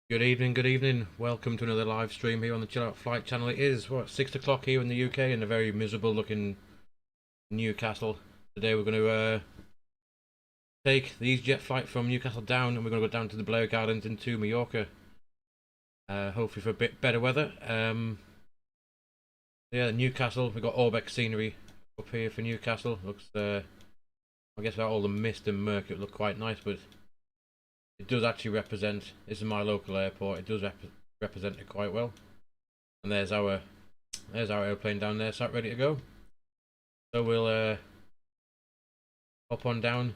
Good evening, good evening. Welcome to another live stream here on the Chill Out Flight channel. It is, 6 o'clock here in the UK in a very miserable looking Newcastle. Today we're going to take the EasyJet flight from Newcastle down, and we're going to go down to the Balearic Islands into Mallorca. Hopefully for a bit better weather. Yeah, Newcastle, we've got Orbeck scenery up here for Newcastle. Looks, I guess without all the mist and murk it would look quite nice, but it does actually represent, this is my local airport, it does represent it quite well. And there's our airplane down there, sat ready to go. So we'll hop on down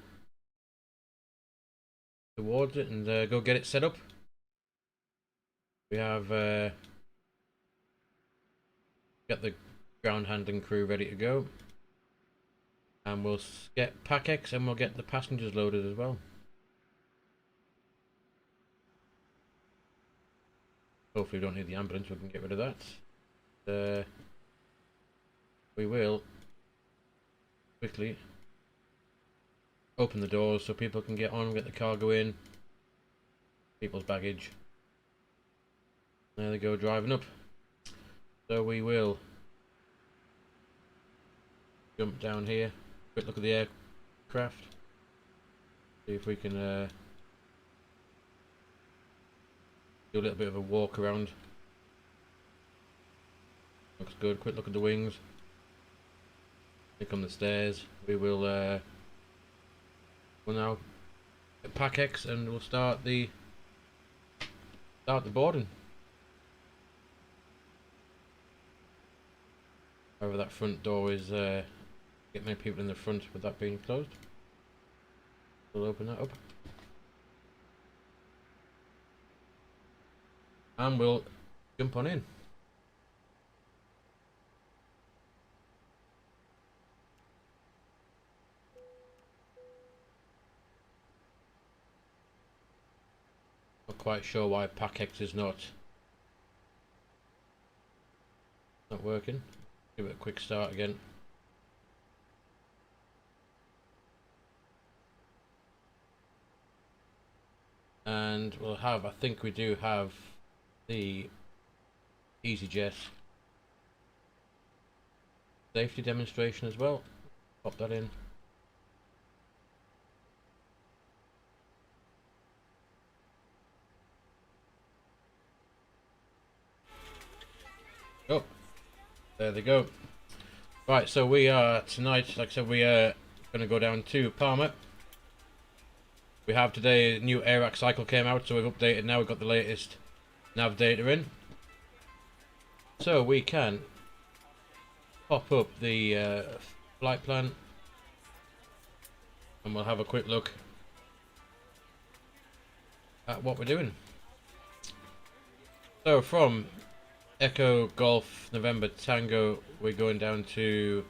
towards it and go get it set up. We have Get the ground handling crew ready to go. And we'll get PackX and we'll get the passengers loaded as well. Hopefully we don't need the ambulance, we can get rid of that. We will quickly open the doors so people can get on, get the cargo in, people's baggage. There they go, driving up. So we will jump down here, quick look at the aircraft, see if we can do a little bit of a walk around. Looks good. Quick look at the wings. Here come the stairs. We will we'll now get PackX and we'll start the boarding. However, that front door is get many people in the front with that being closed. We'll open that up. And we'll jump on in. Not quite sure why PackX is not working. Give it a quick start again. And we'll have, I think we do have the EasyJet safety demonstration as well. Pop that in. Oh, there they go. Right, so we are tonight, like I said, we are going to go down to Palma. We have today a new AIRAC cycle came out, so we've updated now. We've got the latest nav data in, so we can pop up the flight plan and we'll have a quick look at what we're doing. So from Echo Golf November Tango, we're going down to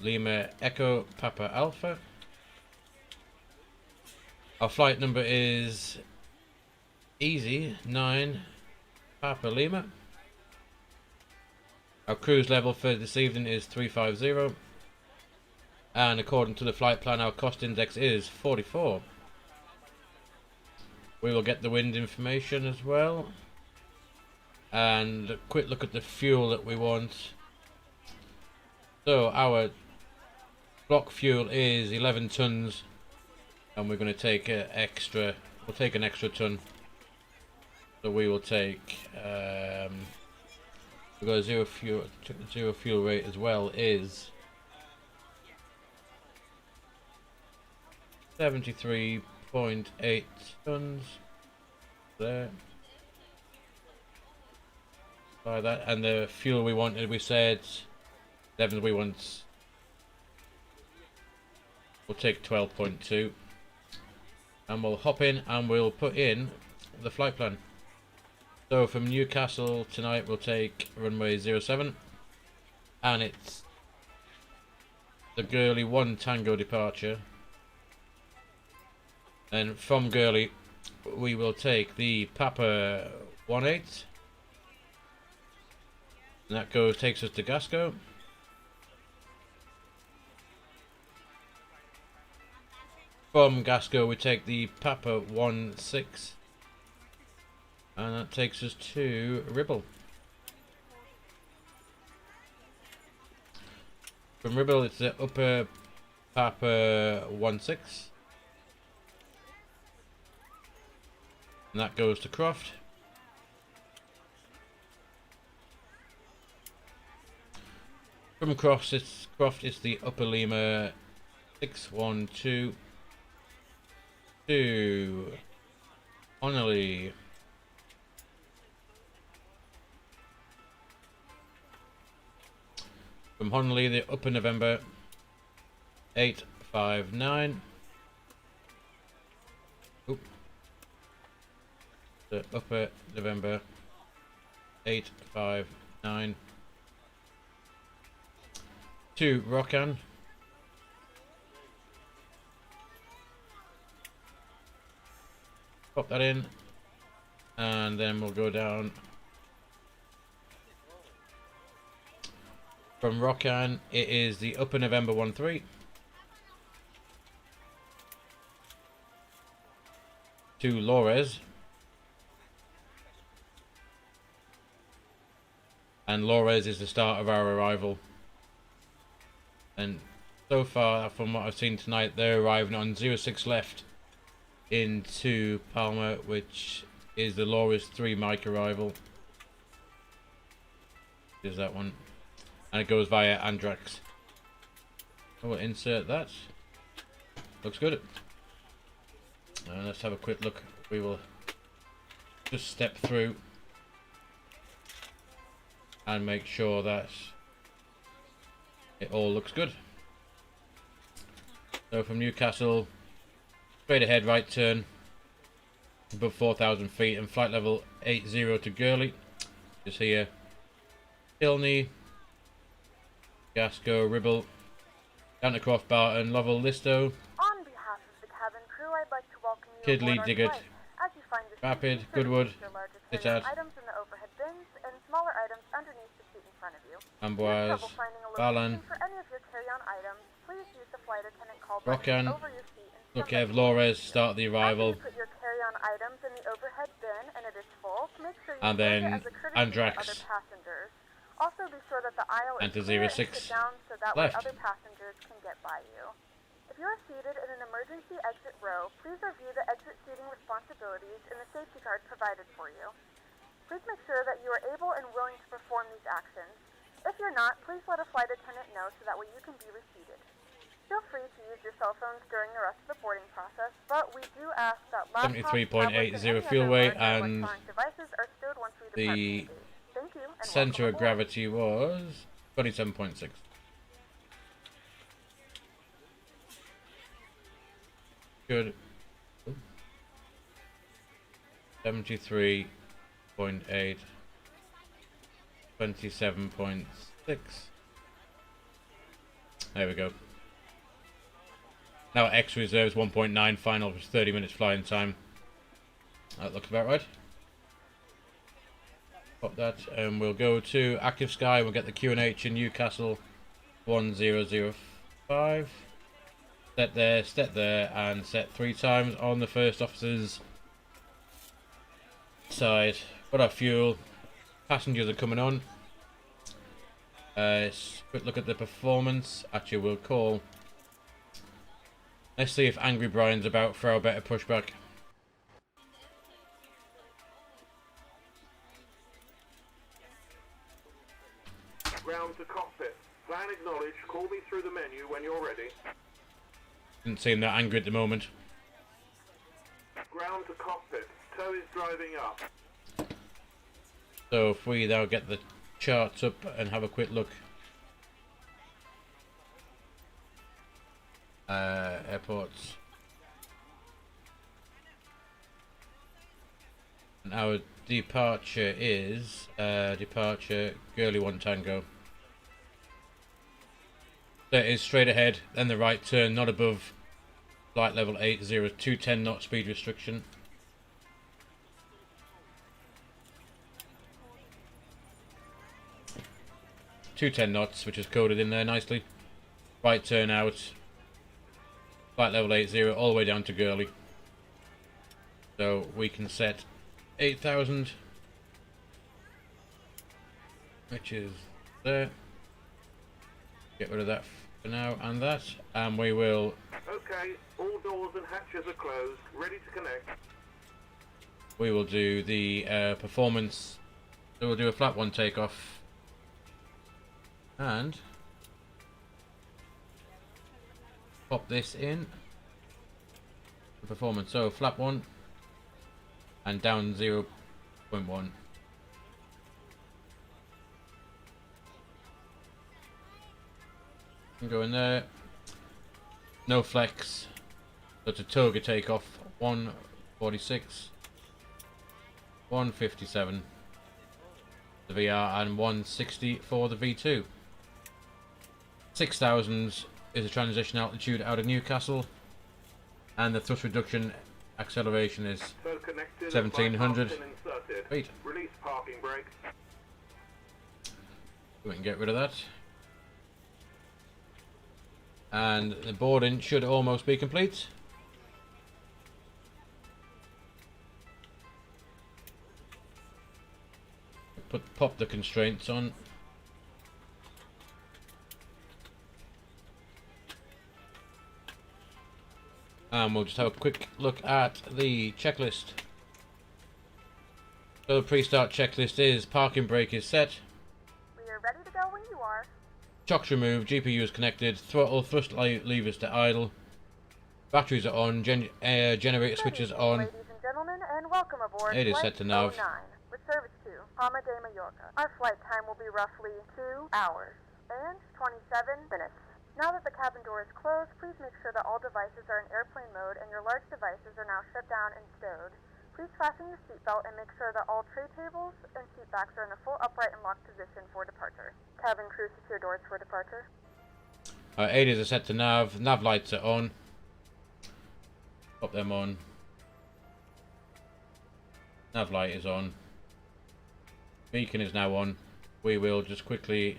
Lima Echo Papa Alpha. Our flight number is Easy 9 Papa Lima. Our cruise level for this evening is 350, and according to the flight plan our cost index is 44. We will get the wind information as well, and a quick look at the fuel that we want. So our block fuel is 11 tons, and we're going to take an extra, we'll take an extra ton. So we will take, we've got a zero fuel rate as well is 73.8 tons there. By that, and the fuel we wanted, we said 11, we want, we'll take 12.2, and we'll hop in and we'll put in the flight plan. So from Newcastle tonight we'll take runway 07, and it's the Gurley 1 Tango departure, and from Gurley we will take the Papa 18, and that takes us to Gasco. From Gasco we take the Papa 16, and that takes us to Ribble. From Ribble it's the upper Papa 16, and that goes to Croft. From Croft it's the upper Lima 612 to Honolulu. From Honolulu, the upper November 859. Oop. The upper November 859 to Rokan. Pop that in, and then we'll go down from Rokan. It is the Upper November 13 to Lores, and Lores is the start of our arrival. And so far, from what I've seen tonight, they're arriving on 06 left into Palma, which is the Lores 3 mic arrival. There's that one, and it goes via Andrax. So we'll insert that. Looks good. Let's have a quick look. We will just step through and make sure that it all looks good. So from Newcastle, straight ahead right turn above 4,000 feet and flight level 80 to Gurley. Just here, Kilney, Gasco, Ribble, down to Crossbarton, Lovell, Listow, On behalf of the cabin crew, I'd like to welcome you Kidley, aboard our Diggett, flight. As you find your Rapid, seats, Goodwood, please place your larger Sit carry-on Out, items in the overhead bins and smaller items underneath the seat in front of you. If you have Amboise, trouble finding a Balan, location for any of your carry-on items, please use the flight attendant call Rokan, button over your seat and Lookhev, somebody- Lores start the arrival, After you put your carry-on items in the overhead bin and it is full, make sure you and load then it as a courtesy Andrax to other passengers. Also be sure that the aisle is enter clear 06 and sit down so that left. way other passengers can get by you. If you are seated in an emergency exit row, please review the exit seating responsibilities in the safety card provided for you. Please make sure that you are able and willing to perform these actions. If you're not, please let a flight attendant know so that way you can be reseated. Feel free to use your cell phones during the rest of the boarding process, but we do ask that laptops, 73.80 tablets, and any fuel other weight, large and electronic devices are stowed once we depart the from the base. Thank you, and center of welcome aboard. gravity was 27.6. Good. 73.8. 27.6. There we go. Now X reserves 1.9, final was 30 minutes flying time. That looks about right. Pop that, and we'll go to Active Sky. We'll get the QNH in Newcastle 1005. Set there, and set 3 times on the first officer's side. Got our fuel. Passengers are coming on. Quick look at the performance. Actually, we'll call. Let's see if Angry Brian's about for our better pushback. Ground to cockpit. Plan acknowledged. Call me through the menu when you're ready. Didn't seem that angry at the moment. Ground to cockpit. Tow is driving up. So if we now get the charts up and have a quick look. Airports. And our departure is departure Gurley 1 Tango. That is straight ahead, then the right turn, not above flight level 80, 210 knot speed restriction. .210 knots, which is coded in there nicely. Right turn out, flight level 80 all the way down to Gurley. So we can set 8,000, which is there. Get rid of that for now and that, and we will. Okay, all doors and hatches are closed. Ready to connect. We will do the performance. So we'll do a flat 1 takeoff. And pop this in the performance. So flap 1 and down 0.1. Can go in there. No flex. So it's a toga takeoff. 146, 157 the VR, and 160 for the V2. 6,000 is the transition altitude out of Newcastle, and the thrust reduction acceleration is So connected. 1700. Inserted. Wait, Release parking brake. we can get rid of that. And the boarding should almost be complete. Pop the constraints on. And we'll just have a quick look at the checklist. So the pre-start checklist is: parking brake is set, We are ready to go when you are. chocks removed, GPU is connected, throttle thrust levers to idle, batteries are on, generator switches on. Ladies and gentlemen, and welcome aboard It is Flight set to nav. 09, with service to Palma de Mallorca. Our flight time will be roughly 2 hours and 27 minutes. Now that the cabin door is closed, please make sure that all devices are in airplane mode and your large devices are now shut down and stowed. Please fasten your seatbelt and make sure that all tray tables and seat backs are in the full upright and locked position for departure. Cabin crew, secure doors for departure. ADAs are set to nav, nav lights are on. Pop them on. Nav light is on. Beacon is now on. We will just quickly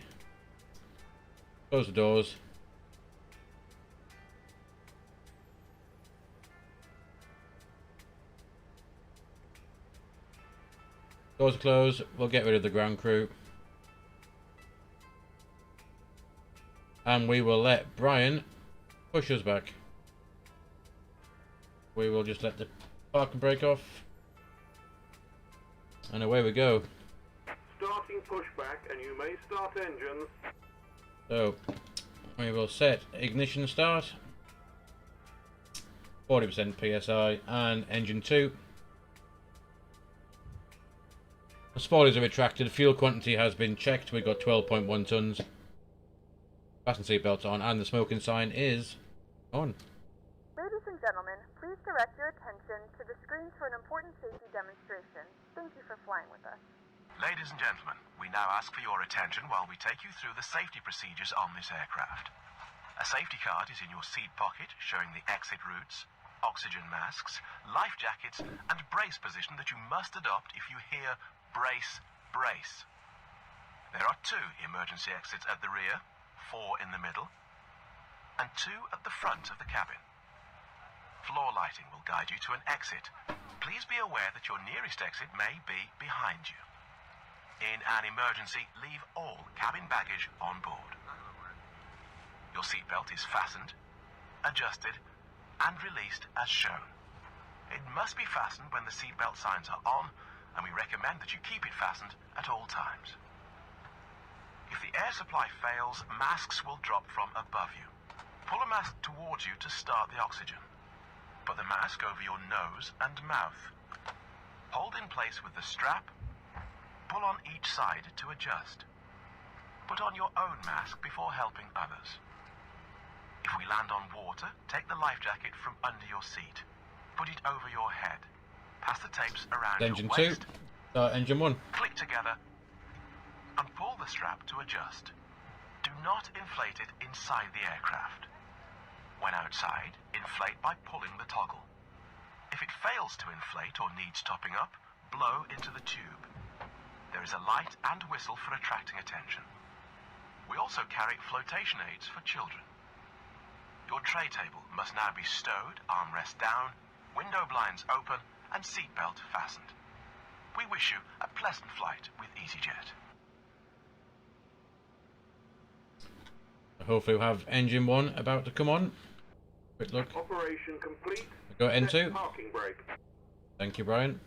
close the doors. Doors are closed. We'll get rid of the ground crew. And we will let Brian push us back. We will just let the parking brake off. And away we go. Starting pushback, and you may start engines. So, we will set ignition start. 40% PSI and engine 2. The spoilers are retracted. Fuel quantity has been checked. We've got 12.1 tons. Fasten seatbelts on, and the smoking sign is on. Ladies and gentlemen, please direct your attention to the screens for an important safety demonstration. Thank you for flying with us. Ladies and gentlemen, we now ask for your attention while we take you through the safety procedures on this aircraft. A safety card is in your seat pocket showing the exit routes, oxygen masks, life jackets, and brace position that you must adopt if you hear brace, brace. There are 2 emergency exits at the rear, 4 in the middle, and 2 at the front of the cabin. Floor lighting will guide you to an exit. Please be aware that your nearest exit may be behind you. In an emergency, leave all cabin baggage on board. Your seatbelt is fastened, adjusted, and released as shown. It must be fastened when the seatbelt signs are on, and we recommend that you keep it fastened at all times. If the air supply fails, masks will drop from above you. Pull a mask towards you to start the oxygen. Put the mask over your nose and mouth. Hold in place with the strap. Pull on each side to adjust. Put on your own mask before helping others. If we land on water, take the life jacket from under your seat. Put it over your head. Pass the tapes around Engine your waist. 2. Engine 1. Click together and pull the strap to adjust. Do not inflate it inside the aircraft. When outside, inflate by pulling the toggle. If it fails to inflate or needs topping up, blow into the tube. There is a light and whistle for attracting attention. We also carry flotation aids for children. Your tray table must now be stowed, armrest down, window blinds open, and seatbelt fastened. We wish you a pleasant flight with EasyJet. Hopefully we'll have engine 1 about to come on. Quick look. Operation complete. Go Set N2. parking brake. Thank you, Brian.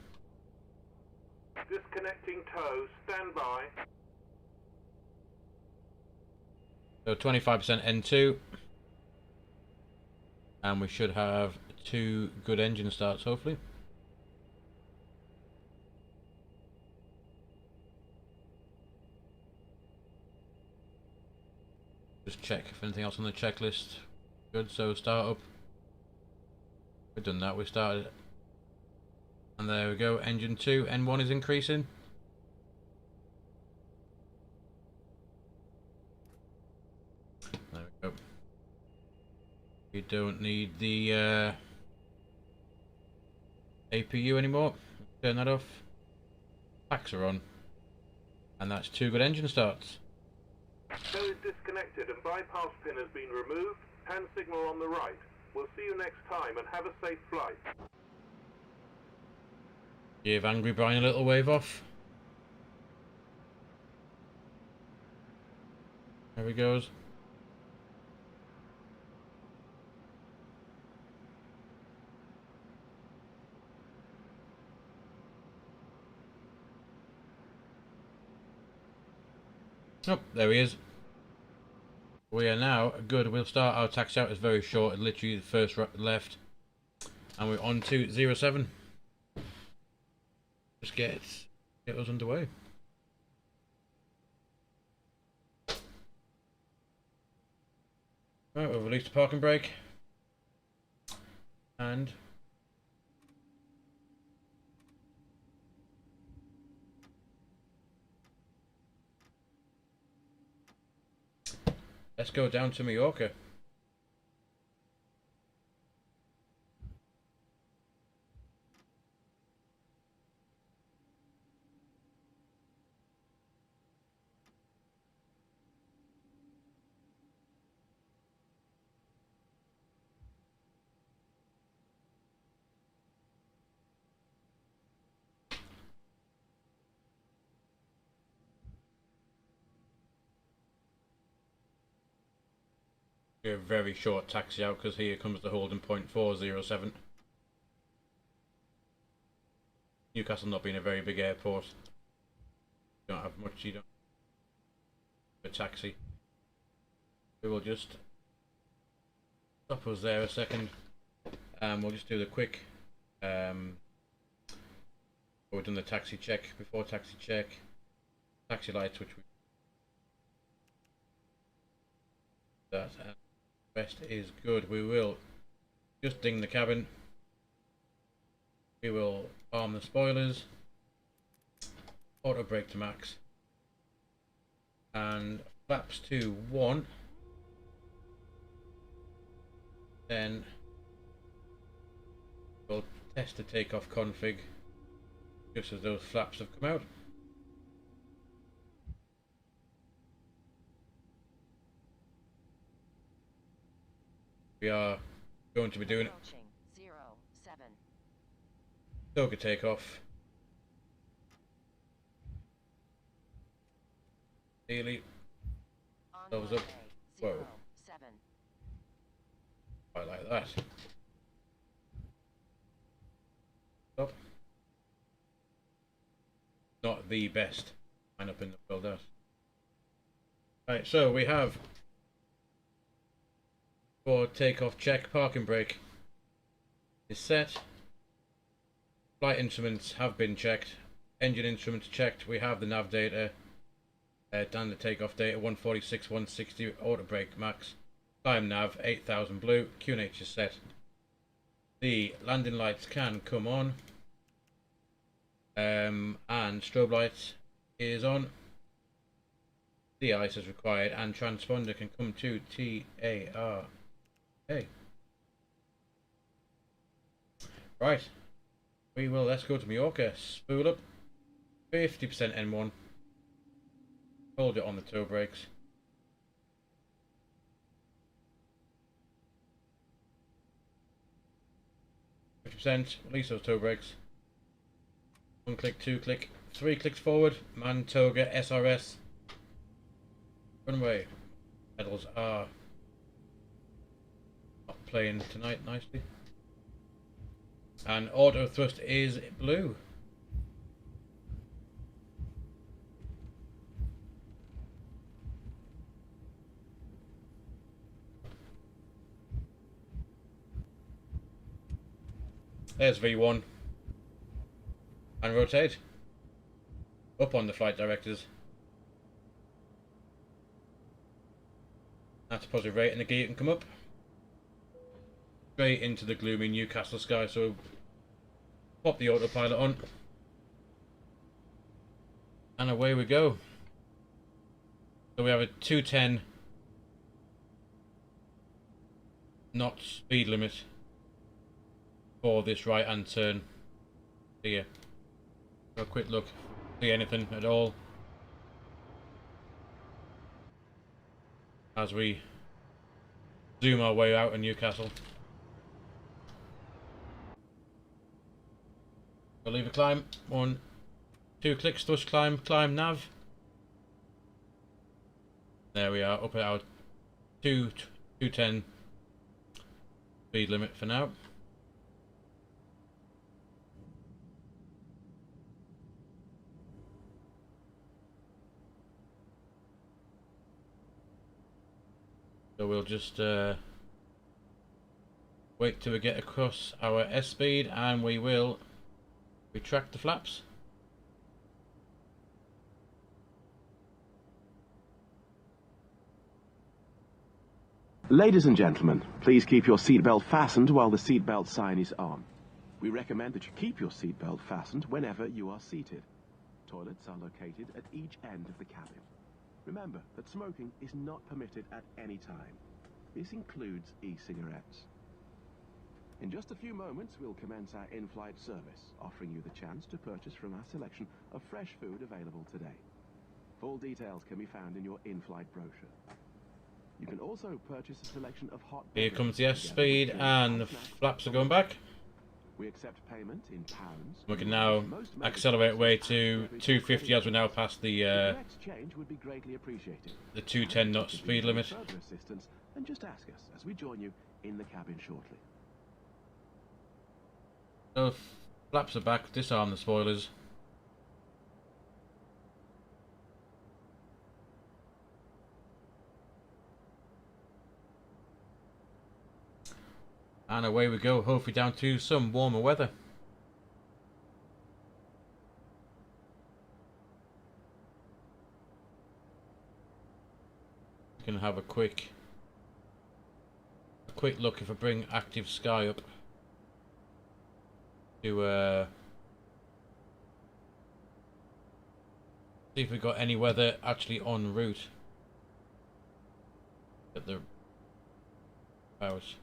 Disconnecting tows. Stand by. So 25% N2. And we should have 2 good engine starts, hopefully. Just check if anything else on the checklist. Good, so start up. We've done that, we started. And there we go, engine 2, N1 is increasing. There We don't need the APU anymore. Turn that off. Packs are on. And that's 2 good engine starts. Tow is disconnected and bypass pin has been removed. Hand signal on the right. We'll see you next time and have a safe flight. Give Angry Brian a little wave off. There he goes. Oh, there he is. We are now good. We'll start our taxi out. It's very short. Literally the first left. And we're on to 07. Just get us underway. Right, we'll release the parking brake. And let's go down to Mallorca. A very short taxi out because here comes the holding point 407. Newcastle not being a very big airport. You don't have much, you don't have a taxi. We will just stop us there a second. We'll just do the quick we've done the taxi check. Before taxi check, taxi lights, which we that rest is good. We will just ding the cabin. We will arm the spoilers, auto brake to max, and flaps to 1. Then we'll test the takeoff config just as those flaps have come out. We are going to be doing Toga takeoff. Daily. Thumbs up. Whoa. I like that. Stop. Not the best line up in the world, that. Right, so we have for takeoff check, parking brake is set. Flight instruments have been checked. Engine instruments checked. We have the nav data and the takeoff data 146, 160, auto brake max. Climb nav 8000 blue. QNH is set. The landing lights can come on. And strobe lights is on. De-ice is required and transponder can come to TAR. Okay. Right. We will, let's go to Mallorca. Spool up. 50% N1. Hold it on the toe brakes. Release those toe brakes. 1 click, 2 click, 3 clicks forward. Man, Toga, SRS. Runway. Pedals are not playing tonight nicely. And auto thrust is blue. There's V1. And rotate. Up on the flight directors. That's a positive rate and the gear can come up. Straight into the gloomy Newcastle sky, so pop the autopilot on. And away we go. So we have a 210 knot speed limit for this right hand turn here. Have a quick look, see anything at all as we zoom our way out of Newcastle. We'll leave a climb, 1, 2 clicks, thrust climb, climb nav. There we are, up at our 210 speed limit for now. So we'll just wait till we get across our S speed and we will retract the flaps. Ladies and gentlemen, please keep your seatbelt fastened while the seatbelt sign is on. We recommend that you keep your seatbelt fastened whenever you are seated. Toilets are located at each end of the cabin. Remember that smoking is not permitted at any time. This includes e-cigarettes. In just a few moments, we'll commence our in-flight service, offering you the chance to purchase from our selection of fresh food available today. Full details can be found in your in-flight brochure. You can also purchase a selection of hot Here comes the S speed and the flaps are going back. We accept payment in pounds. We can now accelerate way to 250 as we now pass the 210 knot speed limit. Further assistance, and just ask us as we join you in the cabin shortly. So flaps are back, disarm the spoilers. And away we go, hopefully down to some warmer weather. We can have a quick look if I bring active sky up to see if we've got any weather actually en route. At the house.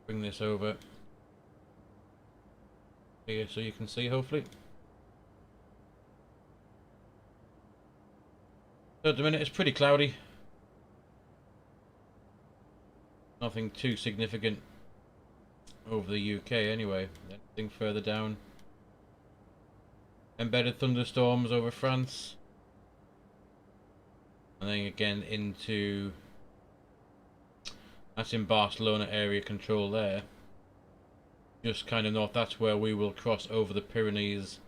Bring this over here so you can see, hopefully. So at the minute it's pretty cloudy. Nothing too significant over the UK anyway. Anything further down. Embedded thunderstorms over France. And then again into... That's in Barcelona area control there. Just kind of north, that's where we will cross over the Pyrenees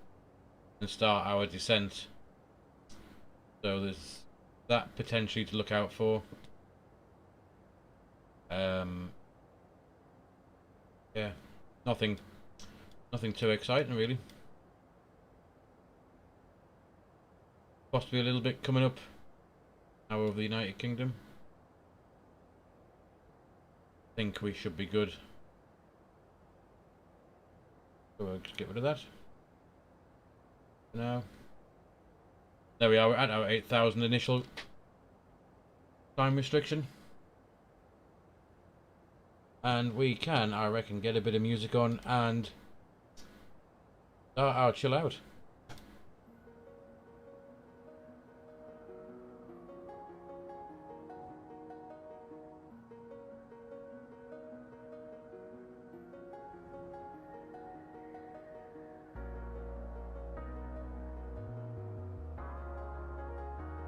and start our descent. So there's that potentially to look out for. Yeah, nothing too exciting really. Possibly a little bit coming up now over the United Kingdom. I think we should be good. So we'll just get rid of that. Now, there we are, we're at our 8,000 initial time restriction. And we can, I reckon, get a bit of music on and start our chill out.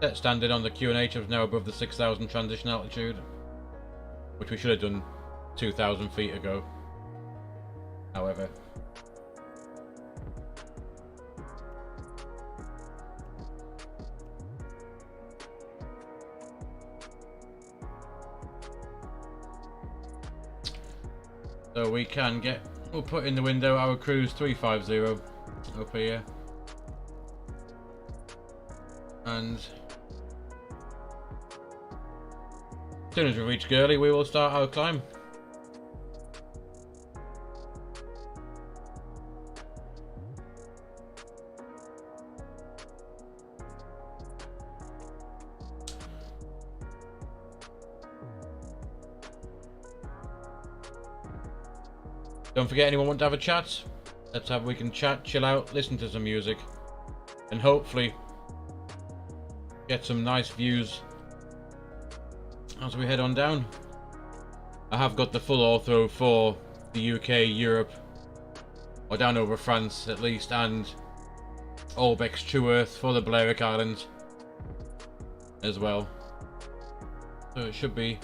Set standard on the QNH is now above the 6,000 transition altitude, which we should have done 2,000 feet ago. However, so we can get, we'll put in the window our cruise 350 up here, and as soon as we reach Gurley, we will start our climb. Don't forget, anyone want to have a chat? We can chat, chill out, listen to some music, and hopefully get some nice views as we head on down. I have got the full author for the UK, Europe, or down over France at least, and Olbeck's True Earth for the Balearic Islands as well. So it should be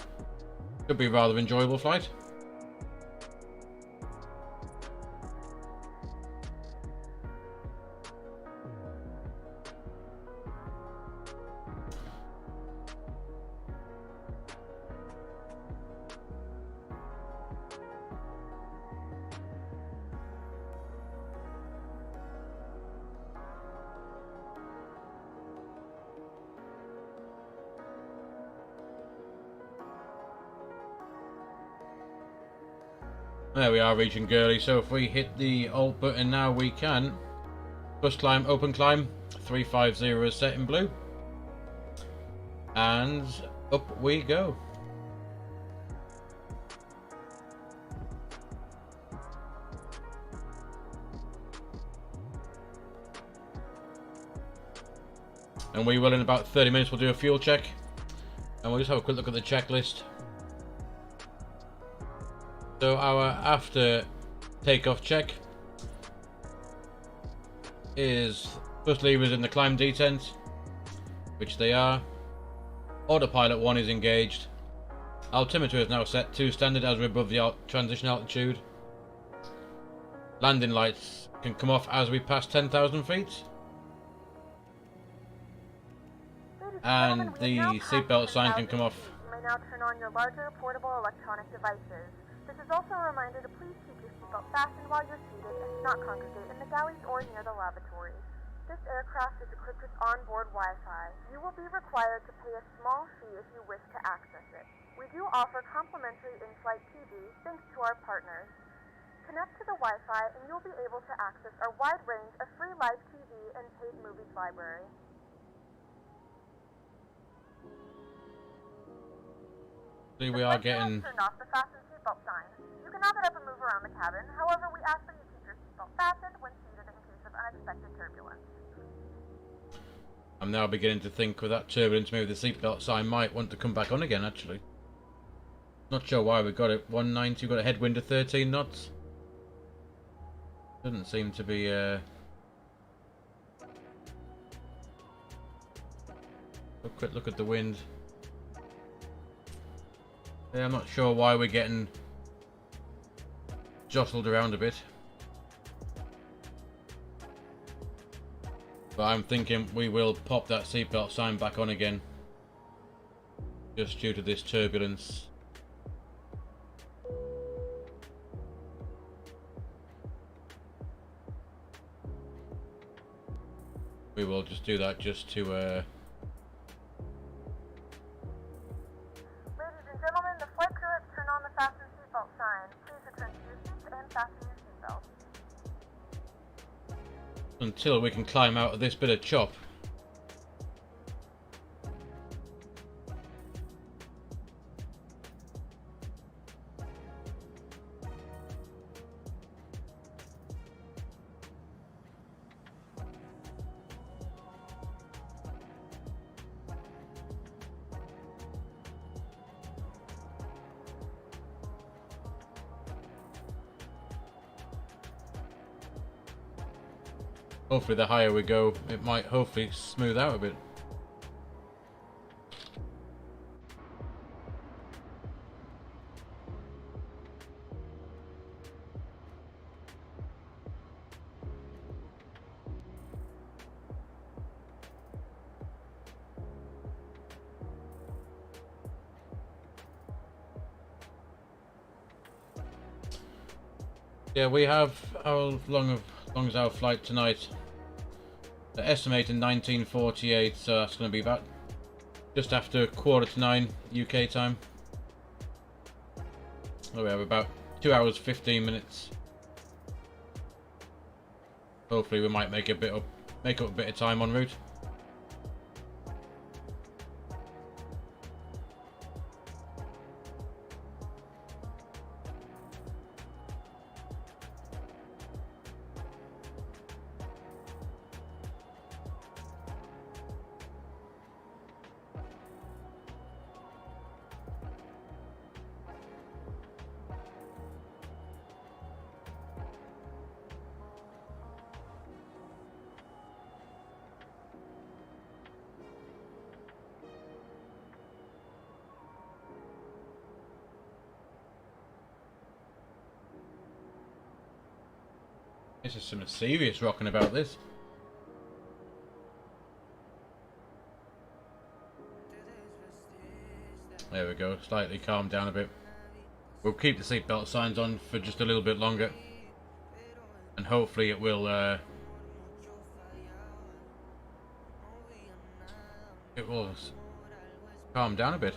a rather enjoyable flight. There we are, reaching Gurley. So if we hit the Alt button now, we can first climb, open climb, 350 is set in blue, and up we go. And we will, in about 30 minutes, we'll do a fuel check, and we'll just have a quick look at the checklist. So our after takeoff check is first levers in the climb detent, which they are. Autopilot 1 is engaged. Altimeter is now set to standard as we're above the transition altitude. Landing lights can come off as we pass 10,000 feet. And the seatbelt sign can come off. You may now turn on your larger portable electronic devices. This is also a reminder to please keep your seatbelt fastened while you're seated and to not congregate in the galleys or near the lavatories. This aircraft is equipped with onboard Wi-Fi. You will be required to pay a small fee if you wish to access it. We do offer complimentary in-flight TV thanks to our partners. Connect to the Wi-Fi and you'll be able to access our wide range of free live TV and paid movies library. We are getting turned off the fasten seatbelt sign. You can have it up and move around the cabin. However, we ask that you keep your seatbelt fastened when seated in case of unexpected turbulence. I'm now beginning to think with that turbulence, maybe the seatbelt sign might want to come back on again, actually. Not sure why we got it. 190, we've got a headwind of 13 knots. Doesn't seem to be a quick look at the wind. Yeah, I'm not sure why we're getting jostled around a bit. But I'm thinking we will pop that seatbelt sign back on again. Just due to this turbulence. We will just do that just to Ladies and gentlemen, the flight crew has turned on the fasten seatbelt sign. Please return to your seats and fasten your seatbelts. until we can climb out of this bit of chop. Hopefully the higher we go, it might hopefully smooth out a bit. Yeah, we have how long is our flight tonight? They're estimating 1948, so that's going to be about just after 9:15 UK time. Oh, we have about 2 hours 15 minutes. Hopefully, we might make up a bit of time en route. This is some serious rocking about this. There we go, slightly calmed down a bit. We'll keep the seatbelt signs on for just a little bit longer. And hopefully it will calm down a bit.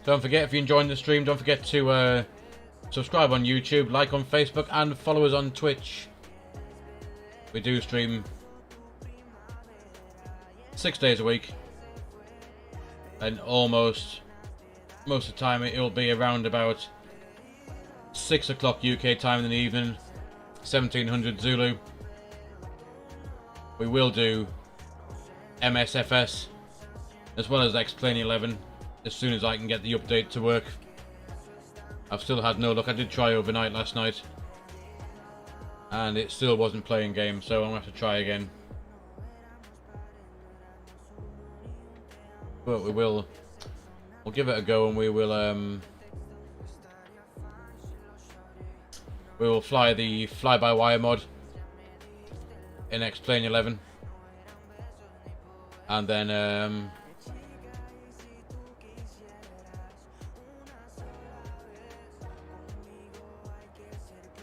Don't forget, if you're enjoying the stream, don't forget to subscribe on YouTube, like on Facebook, and follow us on Twitch. We do stream 6 days a week, and most of the time it'll be around about 6 o'clock UK time in the evening, 1700 Zulu. We will do MSFS as well as XP-11 as soon as I can get the update to work. I've still had no luck. I did try overnight last night and it still wasn't playing games, so I'm going to have to try again. But we'll give it a go, and we will fly the fly-by-wire mod in XP-11, and then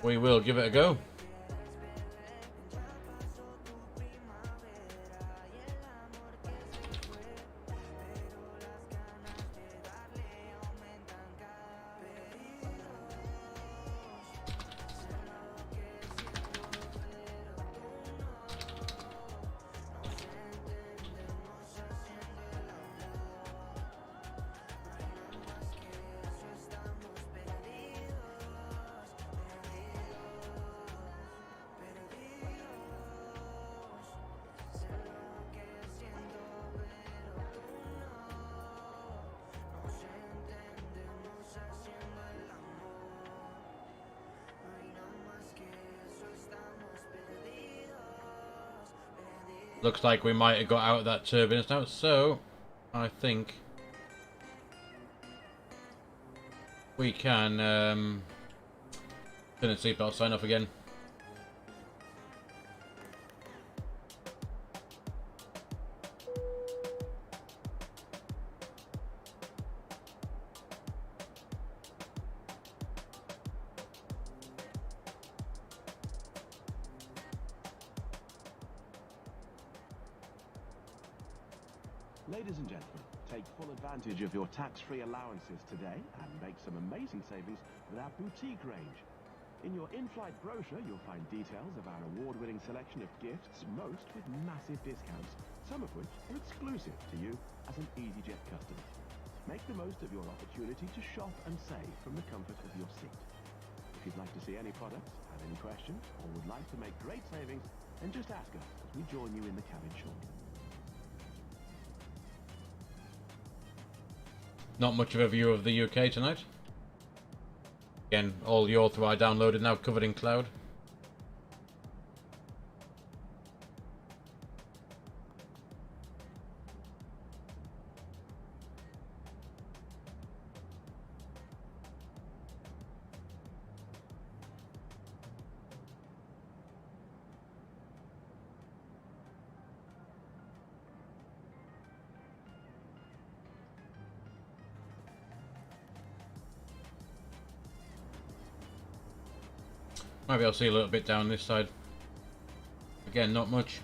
we will give it a go. Looks like we might have got out of that turbulence now, so I think we can turn the seatbelt sign off again. Ladies and gentlemen, take full advantage of your tax-free allowances today and make some amazing savings with our boutique range. In your in-flight brochure, you'll find details of our award-winning selection of gifts, most with massive discounts, some of which are exclusive to you as an EasyJet customer. Make the most of your opportunity to shop and save from the comfort of your seat. If you'd like to see any products, have any questions, or would like to make great savings, then just ask us as we join you in the cabin shortly. Not much of a view of the UK tonight. Again, all the author I downloaded now covered in cloud. Maybe I'll see a little bit down this side. Again, not much.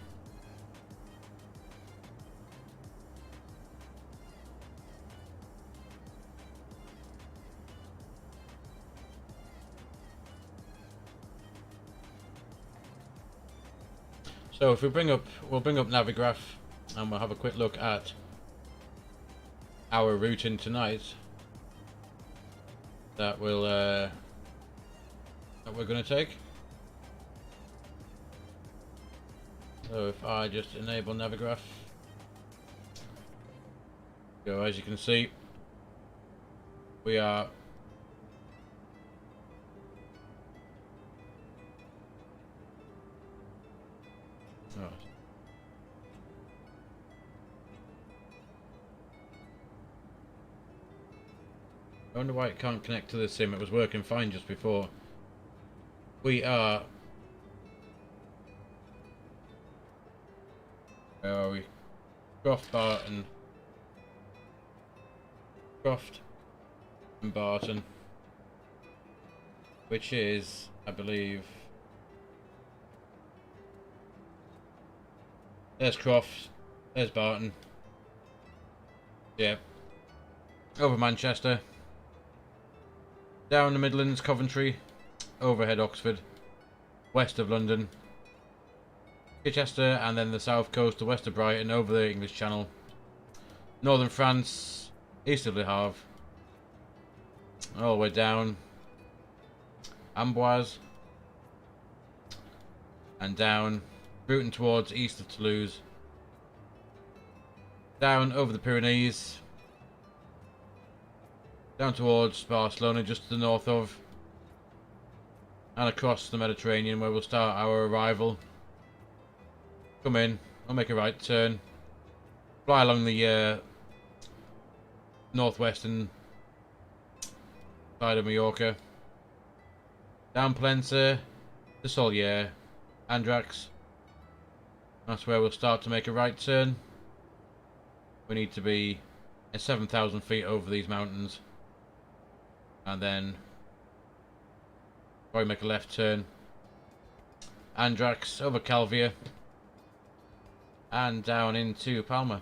So if we'll bring up Navigraph and we'll have a quick look at our routing tonight that we'll that we're going to take. So if I just enable Navigraph, so as you can see, we are I wonder why it can't connect to the sim. It was working fine just before. We are... Where are we? Croft and Barton. Which is, I believe... There's Croft. There's Barton. Yeah. Over Manchester. Down the Midlands, Coventry, overhead Oxford, west of London, Chichester, and then the south coast, the west of Brighton, over the English Channel, northern France, east of Le Havre, all the way down, Amboise, and down, routing towards east of Toulouse, down over the Pyrenees, down towards Barcelona, just to the north of, and across the Mediterranean, where we'll start our arrival. Come in, I'll make a right turn, fly along the northwestern side of Mallorca, down Palencia, to Solier, Andrax. That's where we'll start to make a right turn. We need to be at 7,000 feet over these mountains. And then probably make a left turn. Andrax, over Calvia, and down into Palma.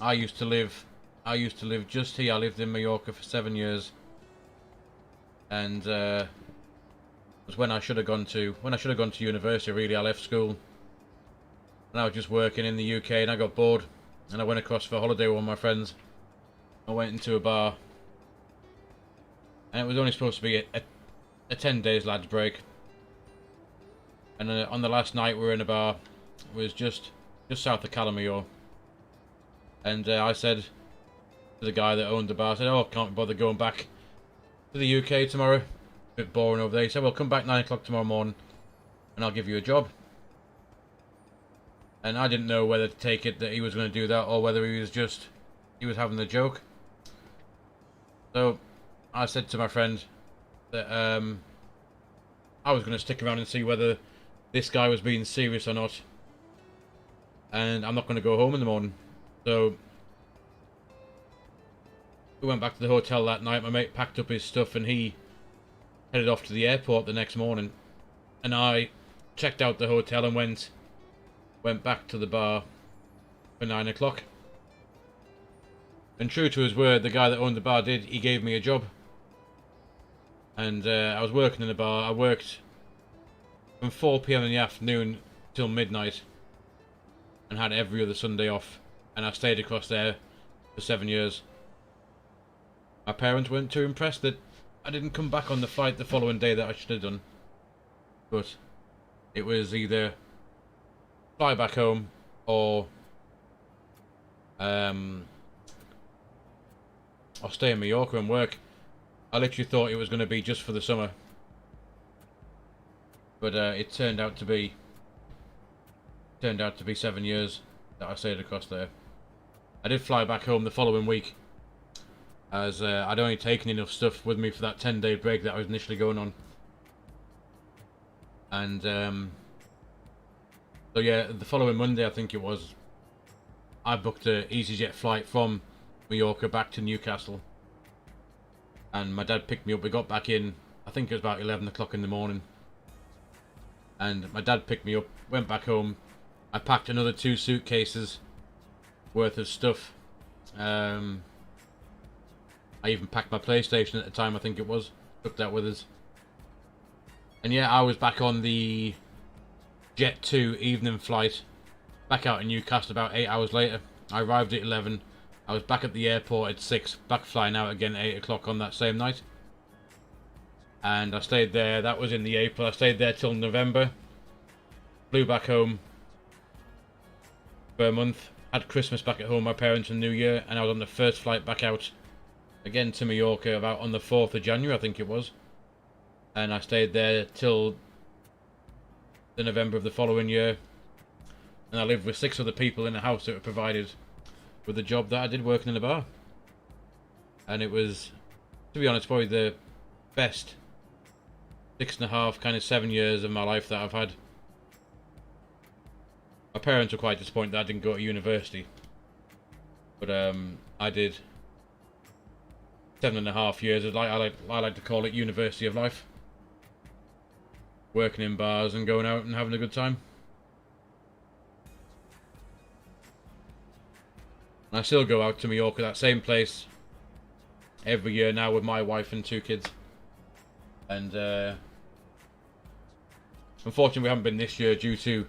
I used to live just here. I lived in Mallorca for 7 years, and was when I should have gone to university. Really, I left school. And I was just working in the UK, and I got bored, and I went across for a holiday with one of my friends. I went into a bar, and it was only supposed to be a 10 days lads break. And on the last night we were in a bar, it was just south of Calamajor. And I said to the guy that owned the bar, I said, "Oh, can't be bothered going back to the UK tomorrow. A bit boring over there." He said, "Well, come back 9 o'clock tomorrow morning, and I'll give you a job." And I didn't know whether to take it that he was going to do that, or whether he was having the joke. So I said to my friend that I was going to stick around and see whether this guy was being serious or not, and I'm not going to go home in the morning. So we went back to the hotel that night. My mate packed up his stuff and he headed off to the airport the next morning, and I checked out the hotel and went back to the bar for 9 o'clock. And true to his word, the guy that owned the bar he gave me a job. And I was working in the bar. I worked from 4 PM in the afternoon till midnight, and had every other Sunday off. And I stayed across there for 7 years. My parents weren't too impressed that I didn't come back on the flight the following day that I should have done. But it was either fly back home or stay in Mallorca and work. I literally thought it was going to be just for the summer, but it turned out to be 7 years that I stayed across there. I did fly back home the following week, as I'd only taken enough stuff with me for that 10-day break that I was initially going on. And so yeah, the following Monday, I think it was, I booked an EasyJet flight from Mallorca back to Newcastle. And my dad picked me up. We got back in, I think it was about 11 o'clock in the morning. And my dad picked me up, went back home. I packed another 2 suitcases worth of stuff. I even packed my PlayStation at the time, I think it was. Took that with us. And yeah, I was back on the Jet 2 evening flight. Back out in Newcastle about 8 hours later. I arrived at 11. I was back at the airport at 6. Back flying out again at 8 o'clock on that same night. And I stayed there. That was in the April. I stayed there till November. Flew back home for a month. Had Christmas back at home, my parents, and New Year. And I was on the first flight back out again to Mallorca about on the 4th of January, I think it was. And I stayed there till the November of the following year. And I lived with 6 other people in a house that were provided with the job that I did, working in a bar. And it was, to be honest, probably the best 6.5, kind of 7 years of my life that I've had. My parents were quite disappointed that I didn't go to university. But I did 7.5 years. I like to call it university of life. Working in bars and going out and having a good time. And I still go out to Mallorca, that same place, every year now with my wife and 2 kids. And unfortunately we haven't been this year due to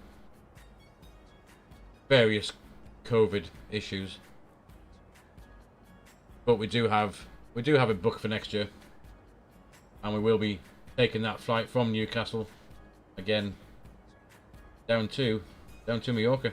various COVID issues. But we do have it booked for next year. And we will be taking that flight from Newcastle again down to Mallorca.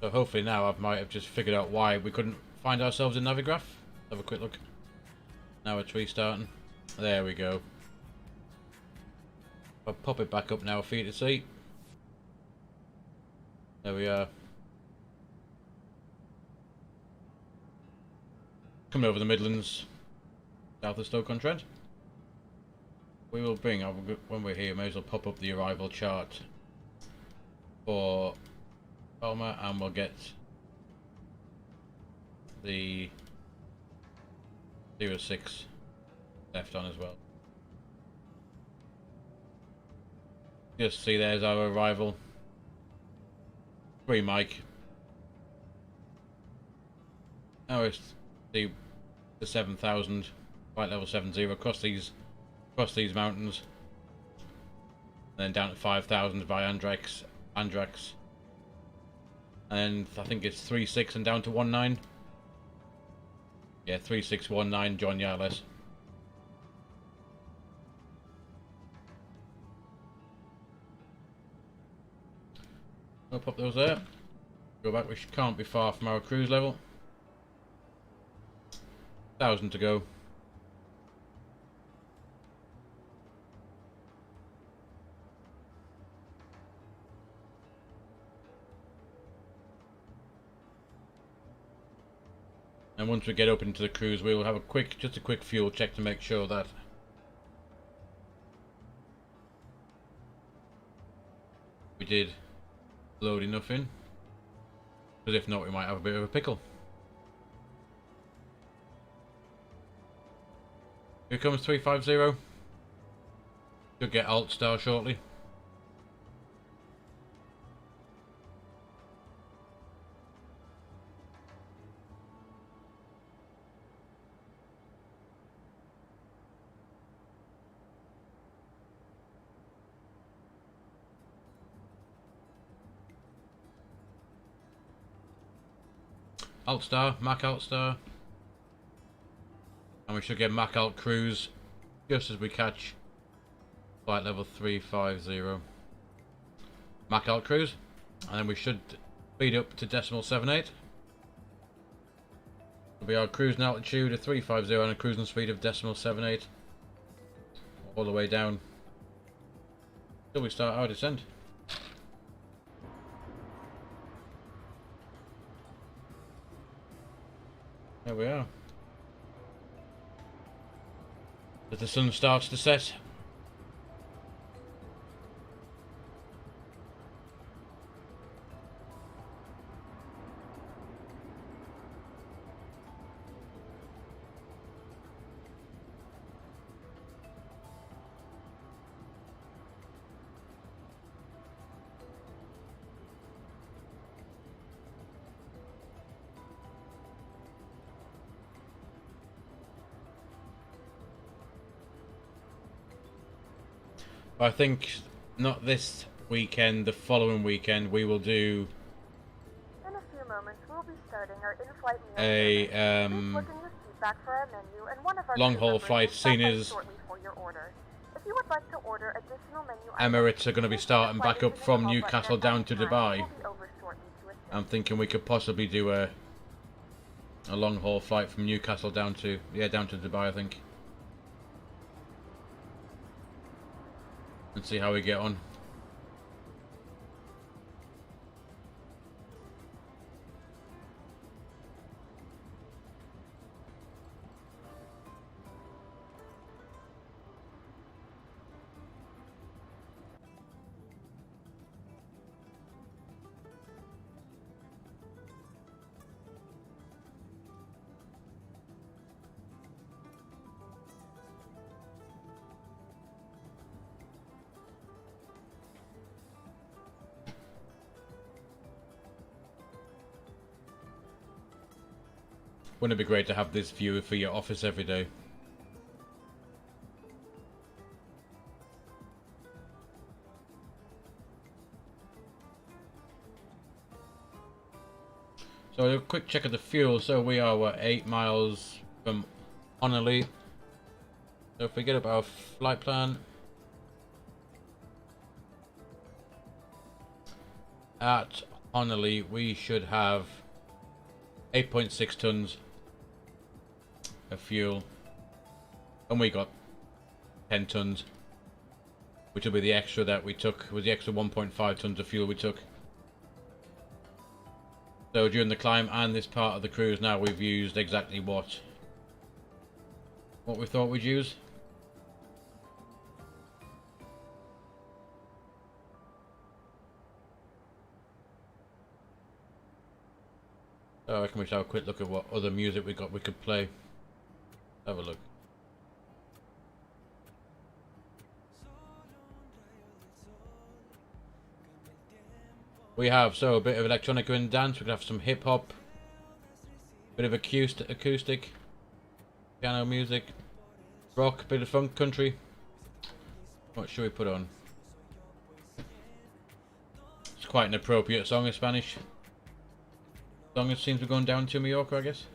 So hopefully now I might have just figured out why we couldn't find ourselves in Navigraph. Have a quick look. Now it's restarting. There we go. I'll pop it back up now for you to see. There we are. Coming over the Midlands, south of Stoke-on-Trent. We will bring, when we're here, may as well pop up the arrival chart for Palma, and we'll get the 06 left on as well. Just see, there's our arrival. Free mic. Now it's the 7,000, flight level 70 across these mountains, and then down to 5,000 by Andrax. And I think it's 3.6 and down to 1.9. Yeah, 3.619 John Yarles. We'll pop those there. Go back, we can't be far from our cruise level. 1,000 to go. And once we get up into the cruise, we'll have just a quick fuel check to make sure that we did load enough in. Because if not, we might have a bit of a pickle. Here comes 350. Should get Alt Star shortly. Alt Star, Mac Alt Star. And we should get Mac Alt Cruise just as we catch flight level 350 Mach alt cruise, and then we should speed up to decimal 78. It'll be our cruising altitude of 350 and a cruising speed of decimal 78 all the way down till we start our descent. There we are. As the sun starts to set. I think not this weekend, the following weekend we will do In a few moments, we'll be starting our in-flight meal a service. Please look in your seat back for our menu, and one of our long crew haul members flight, will seeing stop by as shortly for your order. If you would like to order additional menu items, Emirates are going to be please starting hit the back flight up attendant from call button Newcastle at down any to time. Dubai. We'll be over shortly to assist. I'm thinking we could possibly do a long haul flight from Newcastle down to Dubai, I think, and see how we get on. Wouldn't it be great to have this view for your office every day? So a quick check of the fuel. So we are, what, 8 miles from Honolulu. So if we get up our flight plan, at Honolulu we should have 8.6 tons of fuel, and we got 10 tons, which will be the extra that we took, was the extra 1.5 tons of fuel we took. So during the climb and this part of the cruise now, we've used exactly what we thought we'd use. So I reckon we should have a quick look at what other music we could play. Have a look. We have a bit of electronica and dance. We could have some hip hop, bit of acoustic, piano music, rock, bit of funk, country. What should we put on? It's quite an appropriate song in Spanish. As long as it seems to be going down to Mallorca, I guess.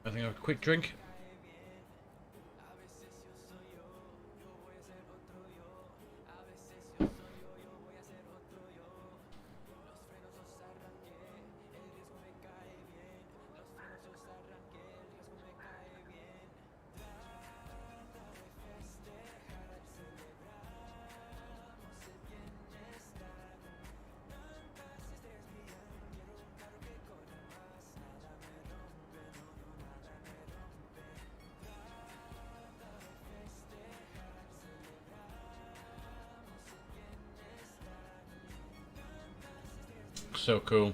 I think I'll have a quick drink. So cool.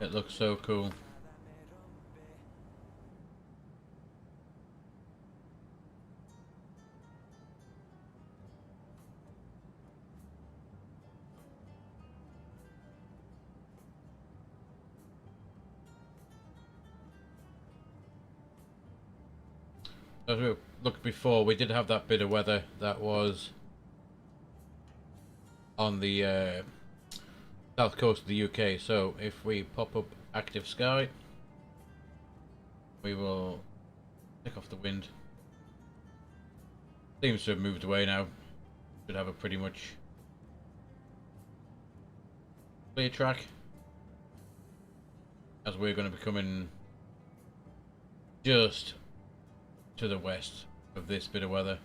It looks so cool. As we looked before, we did have that bit of weather that was on the south coast of the UK. So if we pop up active sky, we will take off the wind. Seems to have moved away now. Should have a pretty much clear track, as we're going to be coming just to the west of this bit of weather.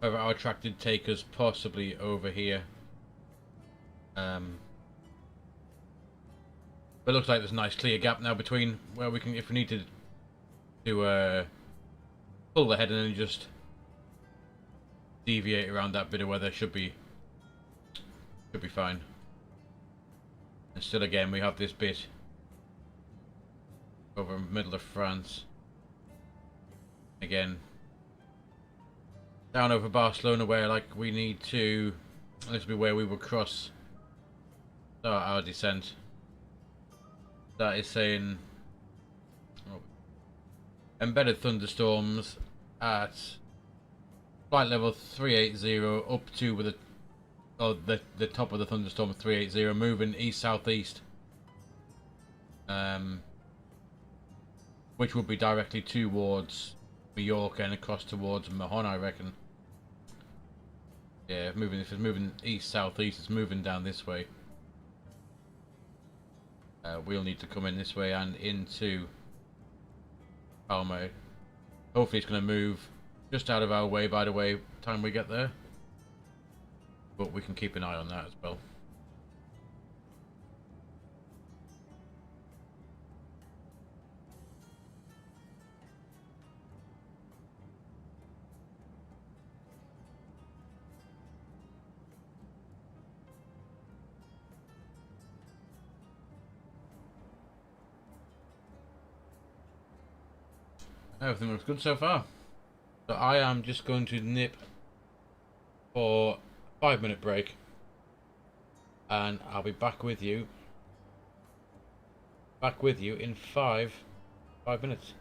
However, our track did take us possibly over here. But it looks like there's a nice clear gap now between where we can, if we need to pull ahead and then just deviate around that bit of weather, should be fine. And still, again, we have this bit over in the middle of France. Again, down over Barcelona, where like we need to. This will be where we will cross our descent. That is saying embedded thunderstorms at flight level 380 up to with the top of the thunderstorm 380, moving east southeast, which would be directly towards Mallorca and across towards Mahon, I reckon. Yeah, moving. If it's moving east southeast, it's moving down this way. We'll need to come in this way and into Palma. Hopefully it's going to move just out of our way by the time we get there. But we can keep an eye on that as well. Everything looks good so far. So I am just going to nip for a 5-minute break, and I'll be back with you in five minutes.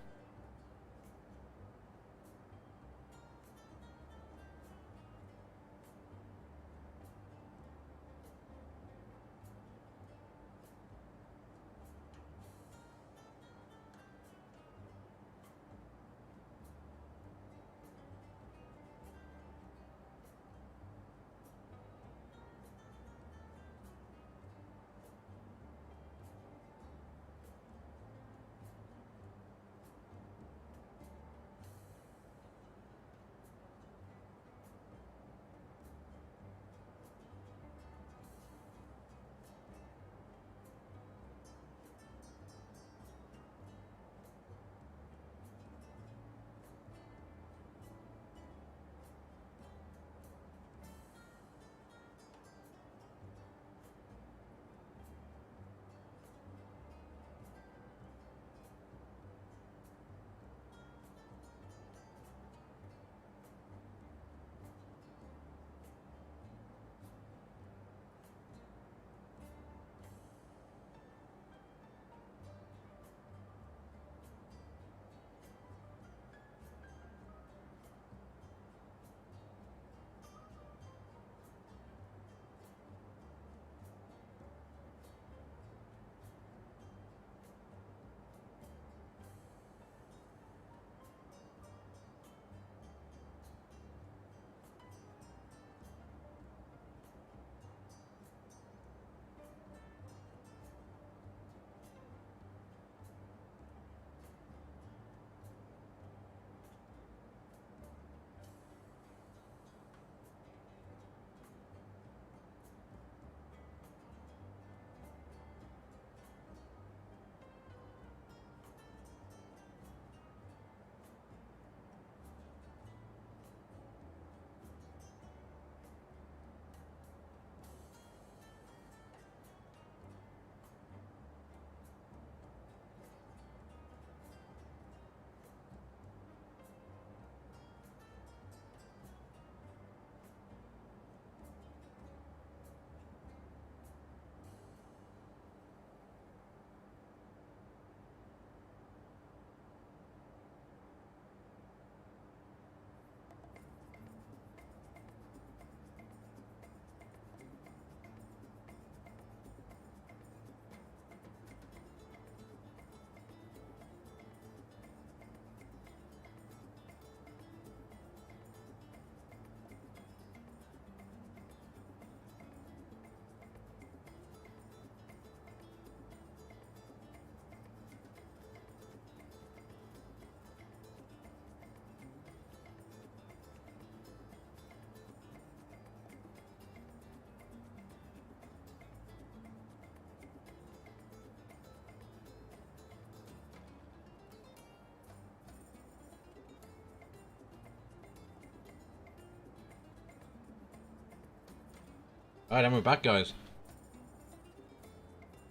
Alright, and we're back, guys.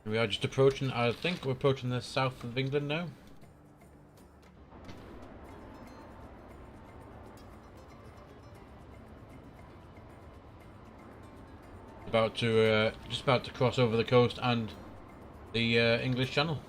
We are just approaching, I think we're approaching the south of England now. Just about to cross over the coast and the English Channel.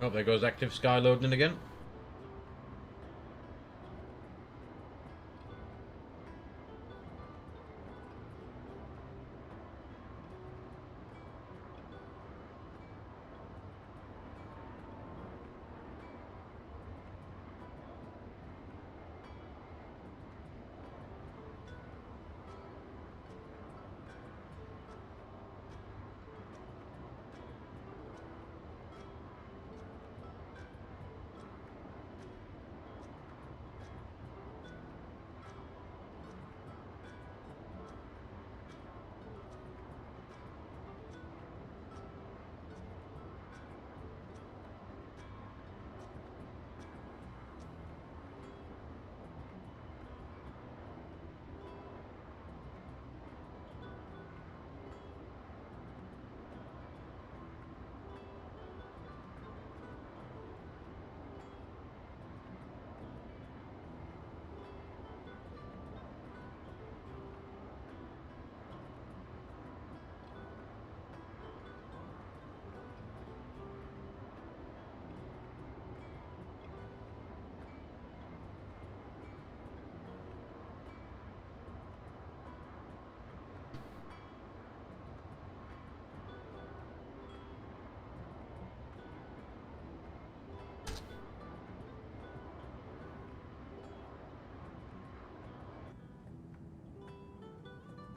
Oh, there goes active sky loading again.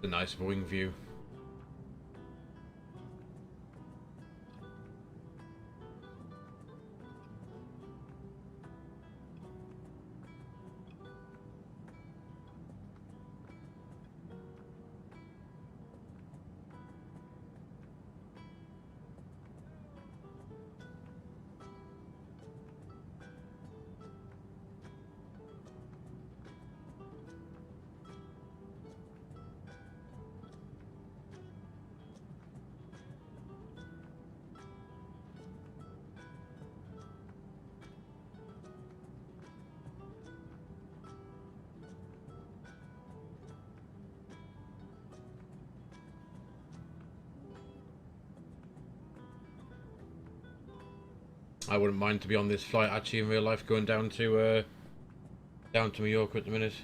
A nice wing view. I wouldn't mind to be on this flight actually in real life, going down to Mallorca at the minute.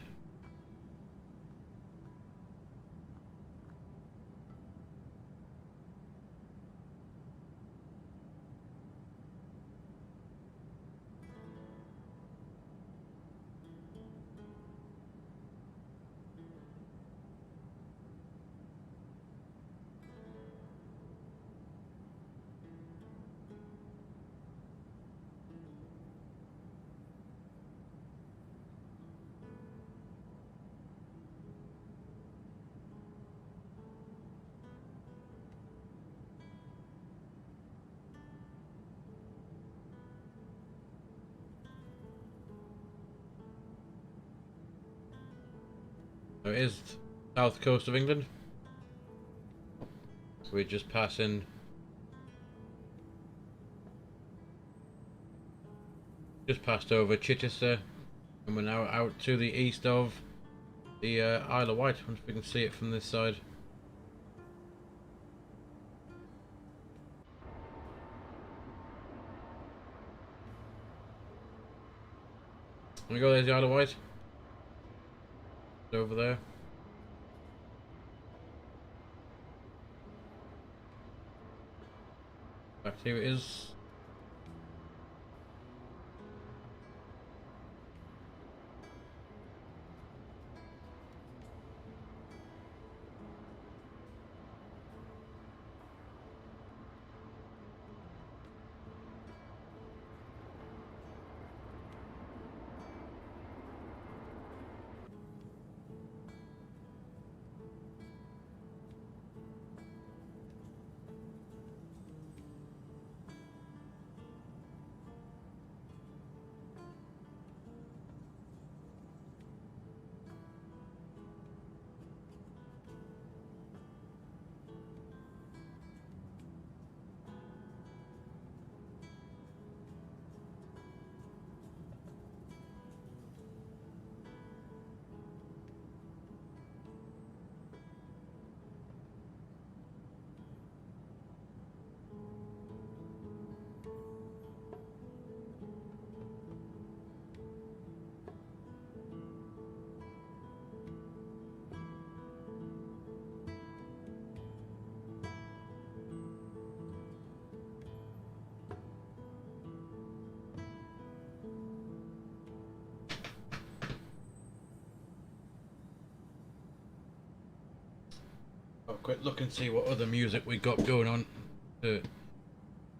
So it is south coast of England. We're just passing. Just passed over Chichester, and we're now out to the east of the Isle of Wight. I wonder if we can see it from this side. There we go, there's the Isle of Wight. It's over there. Back here it is. Have a quick look and see what other music we got going on for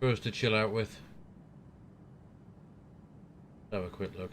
us to chill out with. Have a quick look.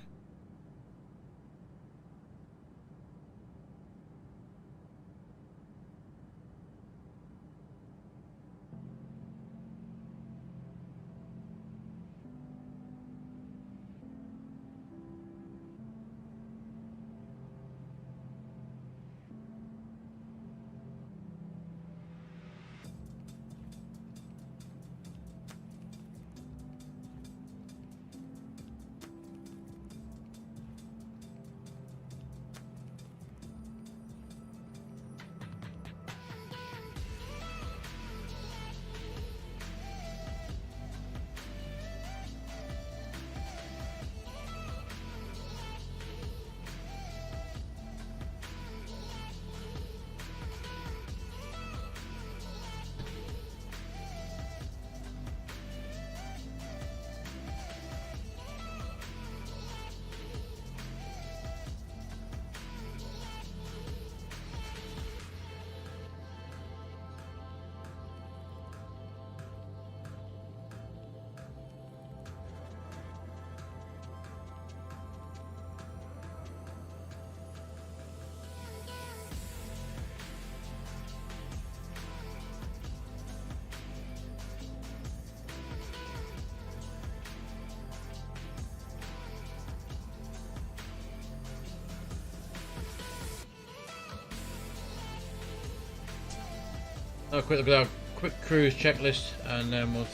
A quick look at our quick cruise checklist, and then we'll.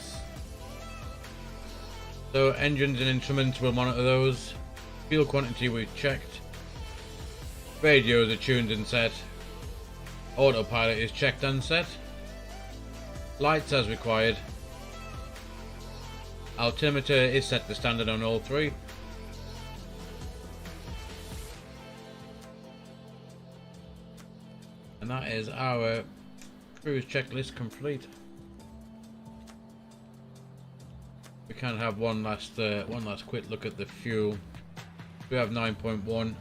So engines and instruments, we'll monitor those. Fuel quantity we've checked. Radios are tuned and set. Autopilot is checked and set. Lights as required. Altimeter is set to standard on all three. And that is our cruise checklist complete. We can have one last quick look at the fuel. We have 9.1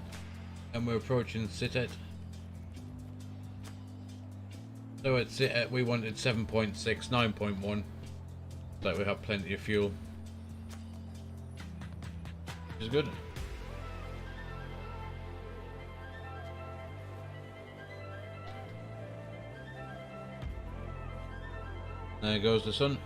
and we're approaching Sitet. So at Sitet we wanted 7.6, 9.1. So we have plenty of fuel, which is good. There goes the sun.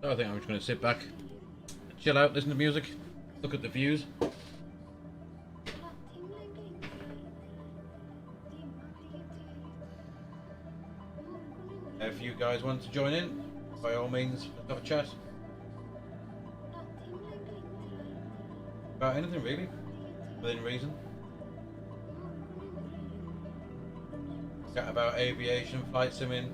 So I think I'm just going to sit back, chill out, listen to music, look at the views. If you guys want to join in, by all means, have a chat. About anything really, within reason. Chat about aviation, flight simming.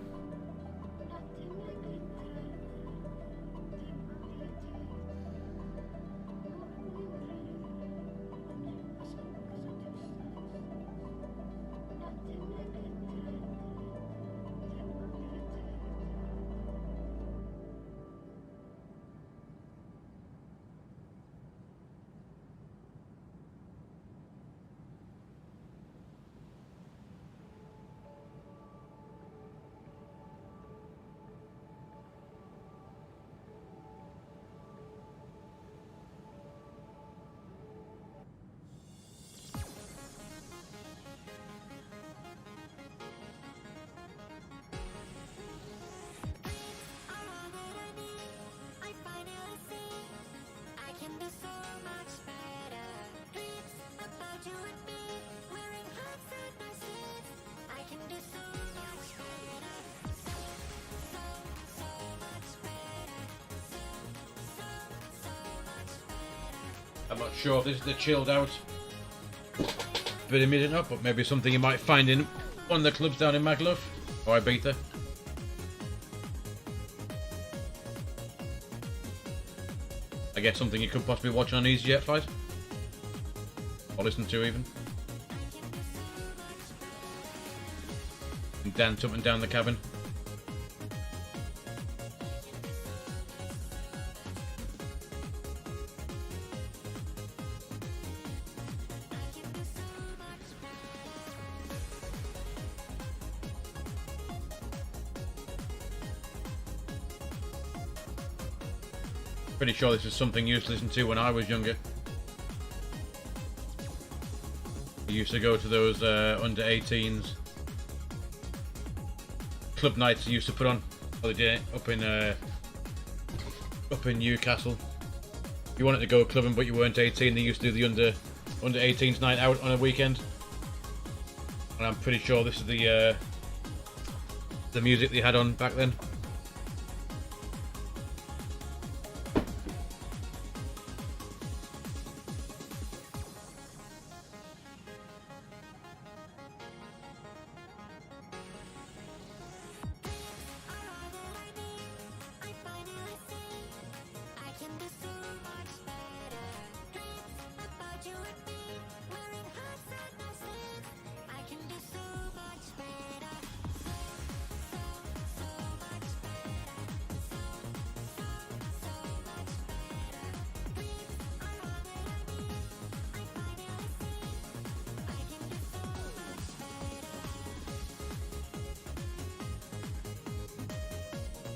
I'm not sure if this is the chilled out bit of music up, but maybe something you might find in one of the clubs down in Magaluf or Ibiza. I guess something you could possibly watch on an EasyJet flight. Or listen to even. And dance up and down the cabin. Pretty sure this is something you used to listen to when I was younger. I used to go to those under 18s club nights they used to put on. Well, they did it up in Newcastle. If you wanted to go clubbing but you weren't 18, they used to do the under 18s night out on a weekend. And I'm pretty sure this is the music they had on back then.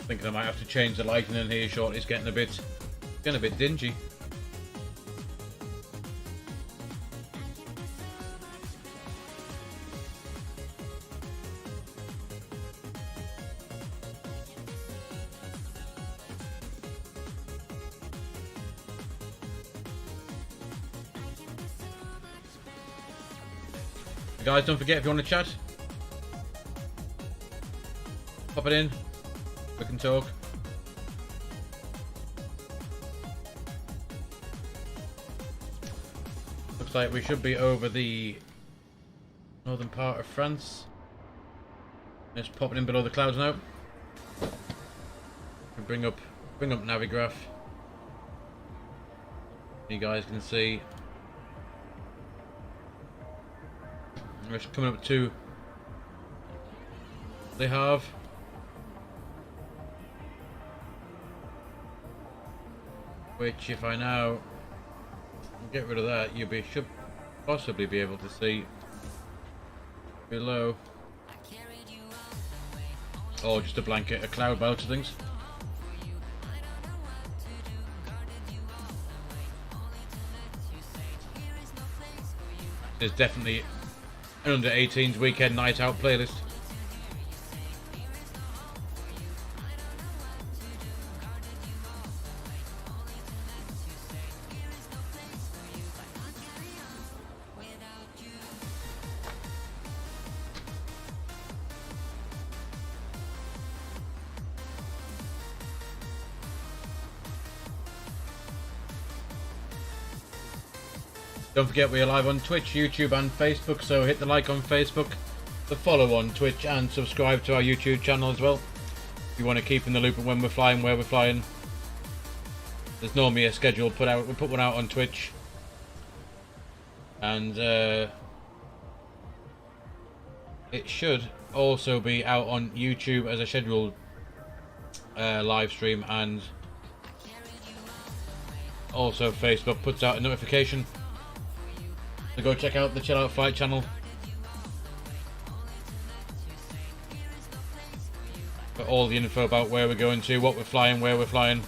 Thinking I might have to change the lighting in here shortly. It's getting a bit dingy. Guys, don't forget, if you want to chat, pop it in. We can talk. Looks like we should be over the northern part of France. It's popping in below the clouds now. We bring up Navigraph. You guys can see. We're coming up to Le Havre. Which, if I now get rid of that, you should possibly be able to see below. Or just a blanket, a cloud belt of things. There's definitely an under 18s weekend night out playlist. Don't forget we are live on Twitch, YouTube and Facebook, so hit the like on Facebook, the follow on Twitch and subscribe to our YouTube channel as well. If you want to keep in the loop of when we're flying, where we're flying. There's normally a schedule put out. We put one out on Twitch. And it should also be out on YouTube as a scheduled live stream, and also Facebook puts out a notification. So go check out the Chill Out Flight channel for all the info about where we're going to, what we're flying, where we're flying,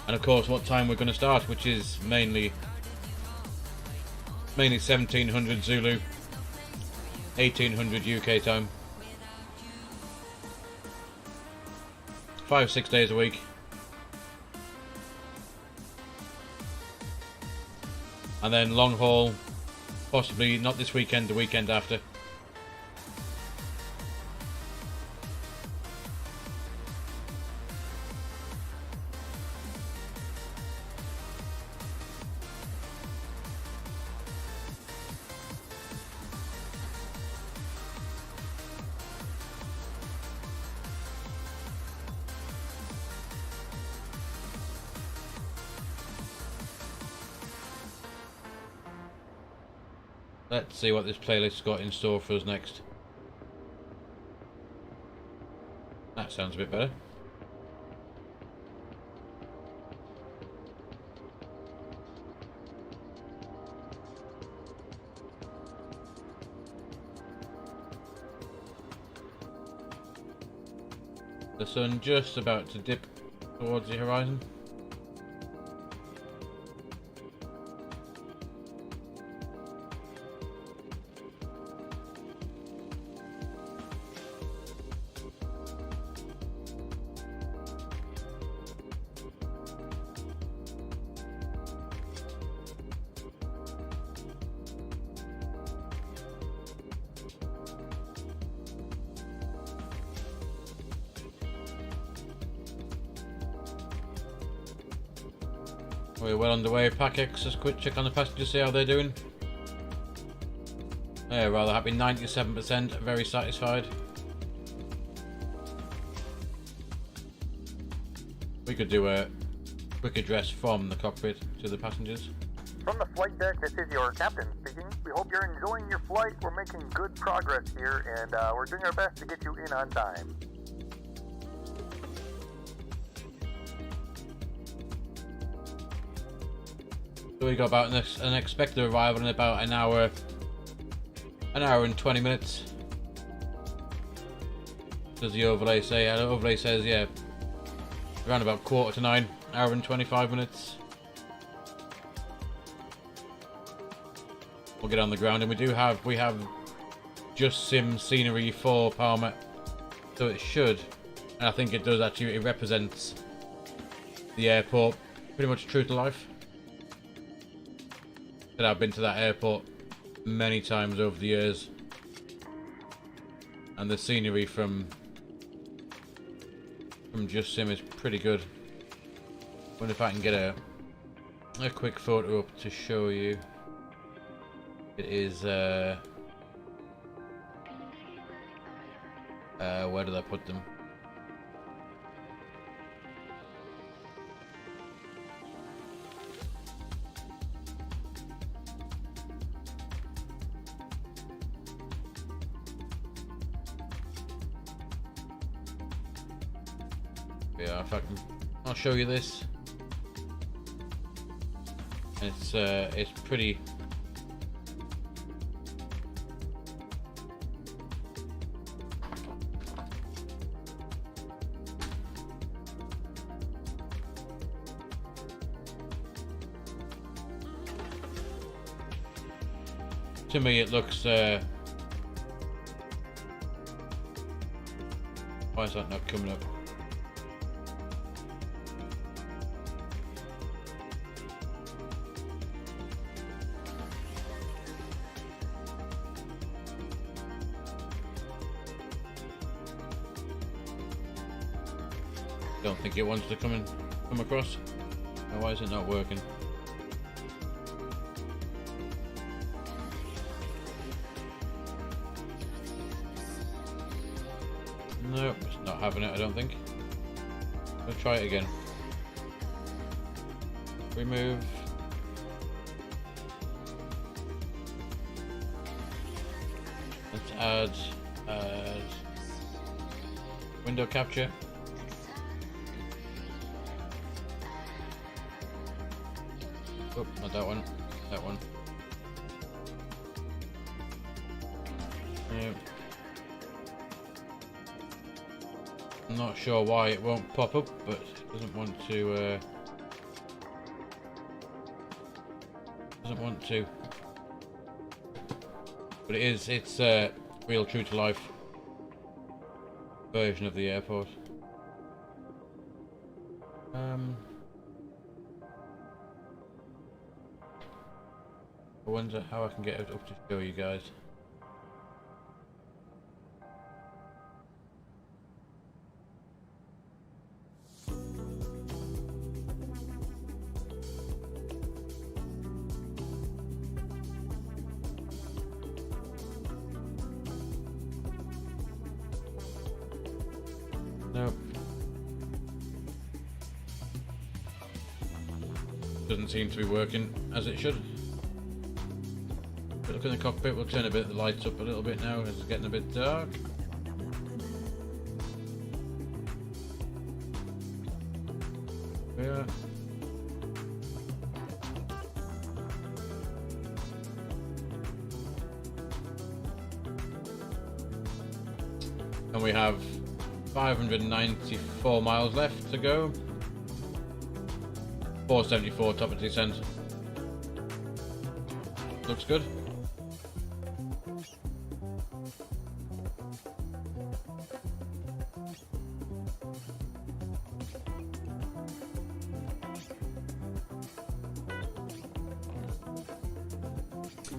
and of course what time we're going to start, which is mainly 1700 Zulu, 1800 UK time. 5-6 days a week. And then long haul, possibly not this weekend, the weekend after. Let's see what this playlist's got in store for us next. That sounds a bit better. The sun just about to dip towards the horizon. We're well underway. PackX, just quick check on the passengers, see how they're doing. They're rather happy, 97%, very satisfied. We could do a quick address from the cockpit to the passengers. From the flight deck, this is your captain speaking. We hope you're enjoying your flight. We're making good progress here, and we're doing our best to get you in on time. So we got about an expected arrival in about an hour and 20 minutes. Does the overlay say? The overlay says, yeah, around about 8:45, hour and 25 minutes. We'll get on the ground, and we have just sim scenery for Palma, so it should, and I think it does actually. It represents the airport pretty much true to life. And I've been to that airport many times over the years, and the scenery from Just Sim is pretty good. Wonder if I can get a quick photo up to show you. It is where did I put them? Yeah, if I can, I'll show you this. It's pretty. To me, it looks. Why is that not coming up? Don't think it wants to come across. Why is it not working? Nope, it's not having it, I don't think. Let's try it again. Remove. Let's add window capture. Oh, not that one. That one. Yeah. I'm not sure why it won't pop up, but it doesn't want to. Doesn't want to. But it is. It's a real, true to life version of the airport. I wonder how I can get it up to show you guys. Nope. Doesn't seem to be working as it should. But look in the cockpit, we'll turn a bit the lights up a little bit now as it's getting a bit dark. Yeah. And we have 594 miles left to go. 474 top of descent. Looks good.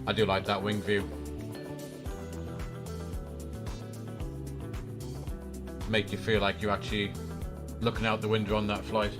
I do like that wing view. Make you feel like you're actually looking out the window on that flight.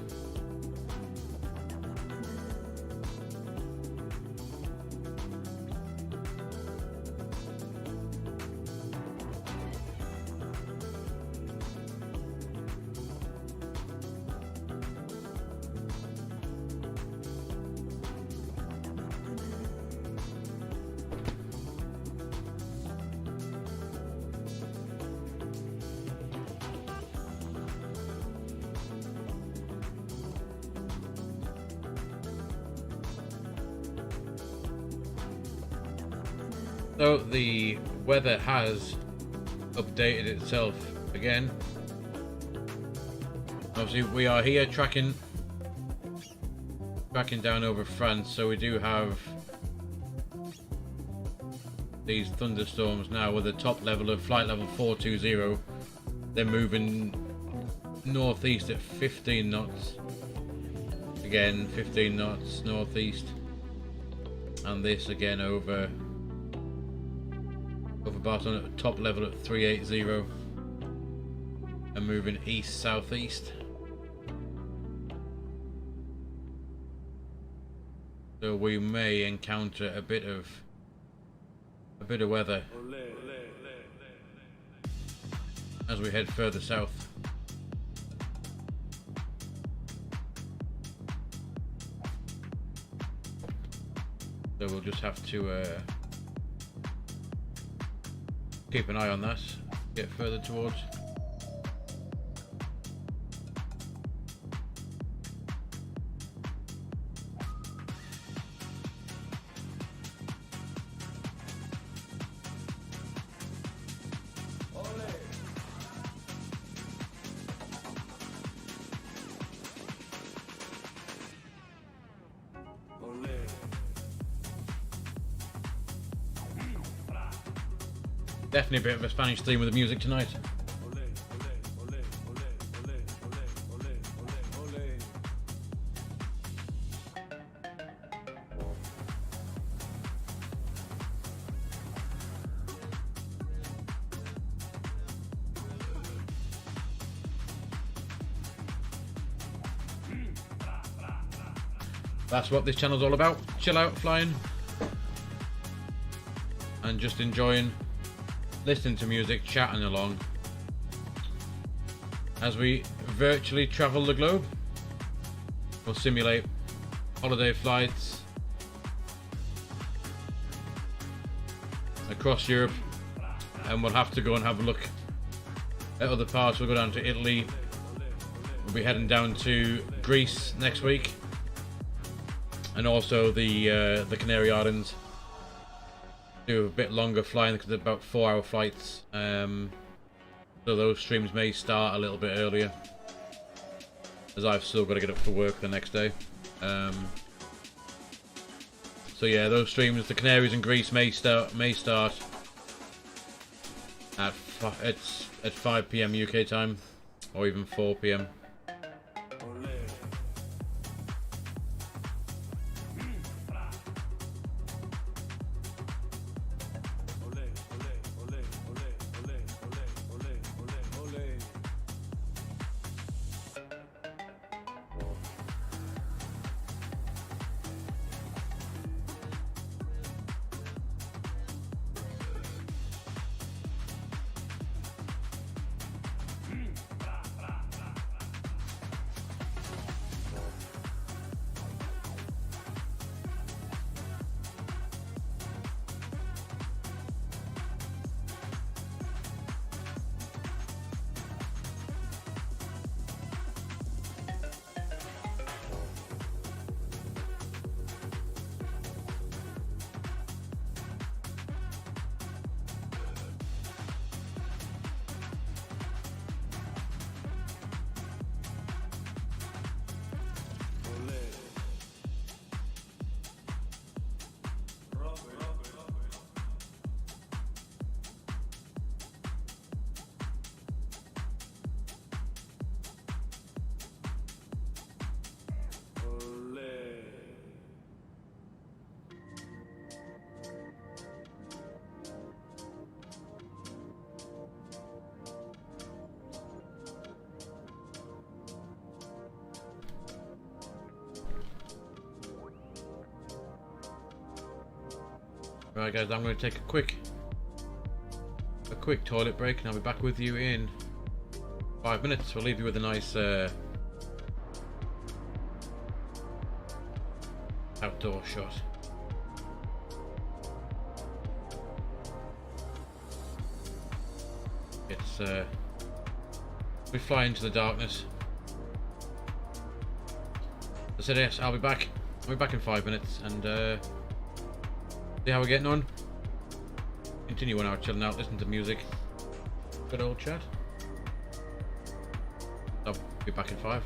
So the weather has updated itself again. Obviously we are here tracking down over France, so we do have these thunderstorms now with a top level of flight level 420. They're moving northeast at 15 knots. Again 15 knots northeast, and this again over Barcelona at top level at 380 and moving east southeast. So we may encounter a bit of weather as we head further south. So we'll just have to keep an eye on that, get further towards. Definitely a bit of a Spanish theme with the music tonight. That's what this channel's all about. Chill out flying and just enjoying listening to music, chatting along, as we virtually travel the globe. We'll simulate holiday flights across Europe, and we'll have to go and have a look at other parts. We'll go down to Italy. We'll be heading down to Greece next week, and also the Canary Islands. Do a bit longer flying because they're about 4-hour flights. So those streams may start a little bit earlier, as I've still got to get up for work the next day. So yeah, those streams, the Canaries and Greece may start at 5 PM UK time, or even 4 PM. Right guys, I'm going to take a quick toilet break, and I'll be back with you in 5 minutes. We'll leave you with a nice outdoor shot. It's we fly into the darkness. I said yes, I'll be back. I'll be back in 5 minutes, and see how we're getting on. Continue on out, chilling out, listen to music. Good old chat. I'll be back in 5.